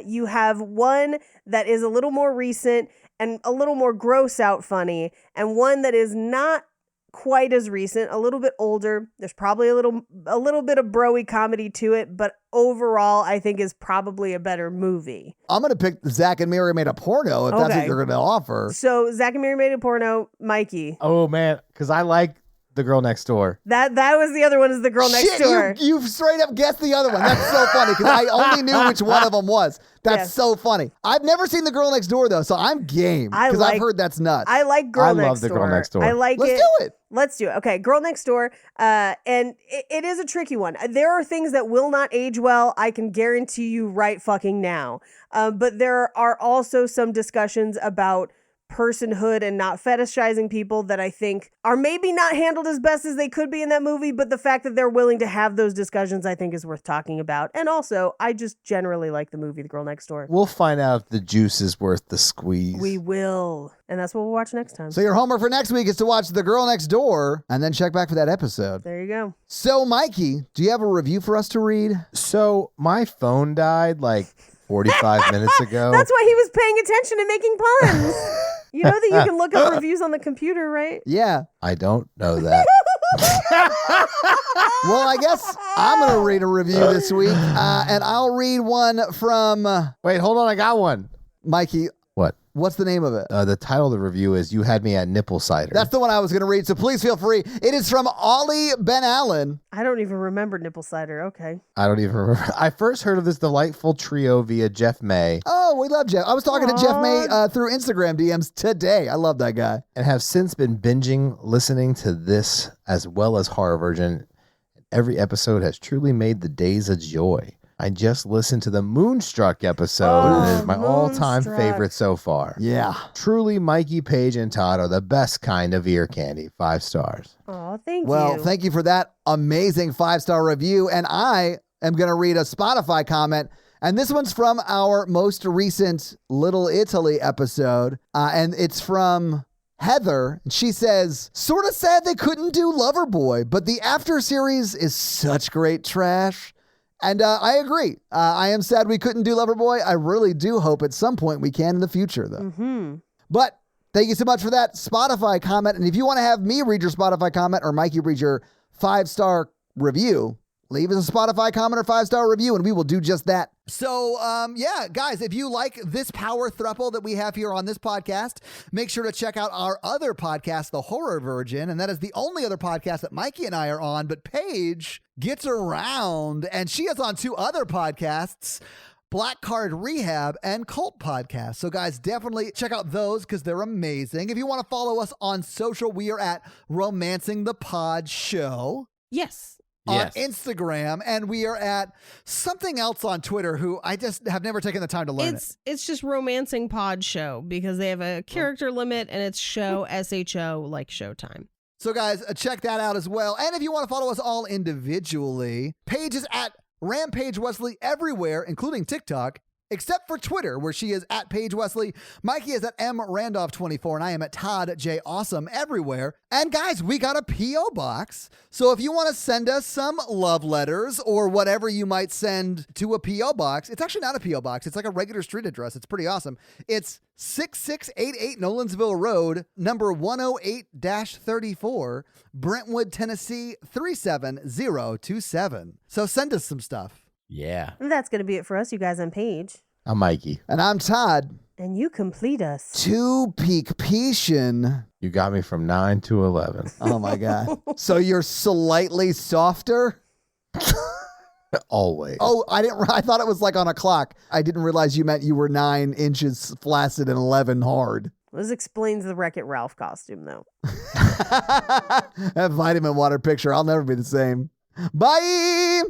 You have one that is a little more recent and a little more gross out funny, and one that is not quite as recent, a little bit older. There's probably a little bit of bro-y comedy to it, but overall I think is probably a better movie. I'm going to pick Zach and Mary Made a Porno if that's what you're going to offer. So Zach and Mary Made a Porno, Mikey. Oh man, because I like The Girl Next Door. That was the other one, is The Girl Next Door. You straight up guessed the other one. That's so funny because I only knew which one of them was. That's so funny. I've never seen The Girl Next Door though, so I'm game because I've heard that's nuts. I like Girl Next Door. I love The Girl Next Door. I like Let's do it. Let's do it. Okay, Girl Next Door. And it is a tricky one. There are things that will not age well, I can guarantee you right fucking now. But there are also some discussions about personhood and not fetishizing people that I think are maybe not handled as best as they could be in that movie, but the fact that they're willing to have those discussions I think is worth talking about. And also, I just generally like the movie The Girl Next Door. We'll find out if the juice is worth the squeeze. We will. And that's what we'll watch next time. So your homework for next week is to watch The Girl Next Door and then check back for that episode. There you go. So Mikey, do you have a review for us to read? So my phone died like 45 minutes ago. That's why he was paying attention and making puns. You know that you can look up reviews on the computer, right? Yeah. I don't know that. Well, I guess I'm going to read a review this week, and I'll read one from... Wait, hold on. I got one. Mikey. What? What's the name of it? The title of the review is You Had Me at Nipple Cider. That's the one I was going to read, so please feel free. It is from Ollie Ben Allen. I don't even remember Nipple Cider. Okay. I don't even remember. I first heard of this delightful trio via Jeff May. Oh, we love Jeff. I was talking to Jeff May through Instagram DMs today. I love that guy. And have since been binging, listening to this as well as Horror Virgin. Every episode has truly made the days a joy. I just listened to the Moonstruck episode, and it is my all-time favorite so far. Yeah. Truly, Mikey, Paige, and Todd are the best kind of ear candy. 5 stars. Oh, thank you. Well, thank you for that amazing 5-star review. And I am going to read a Spotify comment. And this one's from our most recent Little Italy episode. And it's from Heather. She says, sort of sad they couldn't do Loverboy, but the after series is such great trash. And I agree. I am sad we couldn't do Loverboy. I really do hope at some point we can in the future, though. Mm-hmm. But thank you so much for that Spotify comment. And if you want to have me read your Spotify comment or Mikey read your 5-star review, leave us a Spotify comment or 5-star review, and we will do just that. So, yeah, guys, if you like this power throuple that we have here on this podcast, make sure to check out our other podcast, The Horror Virgin, and that is the only other podcast that Mikey and I are on, but Paige gets around, and she is on 2 other podcasts, Black Card Rehab and Cult Podcast. So, guys, definitely check out those because they're amazing. If you want to follow us on social, we are at Romancing the Pod Show. Yes. On Instagram, and we are at something else on Twitter who I just have never taken the time to learn It's just Romancing Pod Show because they have a character limit and it's show SHO like Showtime. So guys, check that out as well. And if you want to follow us all individually, Paige is at Rampage Wesley everywhere, including TikTok, except for Twitter, where she is at Paige Wesley. Mikey is at mrandolph24, and I am at Todd J. Awesome everywhere. And guys, we got a P.O. box. So if you want to send us some love letters or whatever you might send to a P.O. box, it's actually not a P.O. box. It's like a regular street address. It's pretty awesome. It's 6688 Nolensville Road, number 108-34, Brentwood, Tennessee, 37027. So send us some stuff. Yeah. And that's going to be it for us, you guys. I'm Paige. I'm Mikey. And I'm Todd. And you complete us. To Peak Peation. You got me from 9 to 11. Oh, my God. So you're slightly softer? Always. Oh, I thought it was like on a clock. I didn't realize you meant you were 9 inches flaccid and 11 hard. This explains the Wreck-It Ralph costume, though. That vitamin water picture, I'll never be the same. Bye!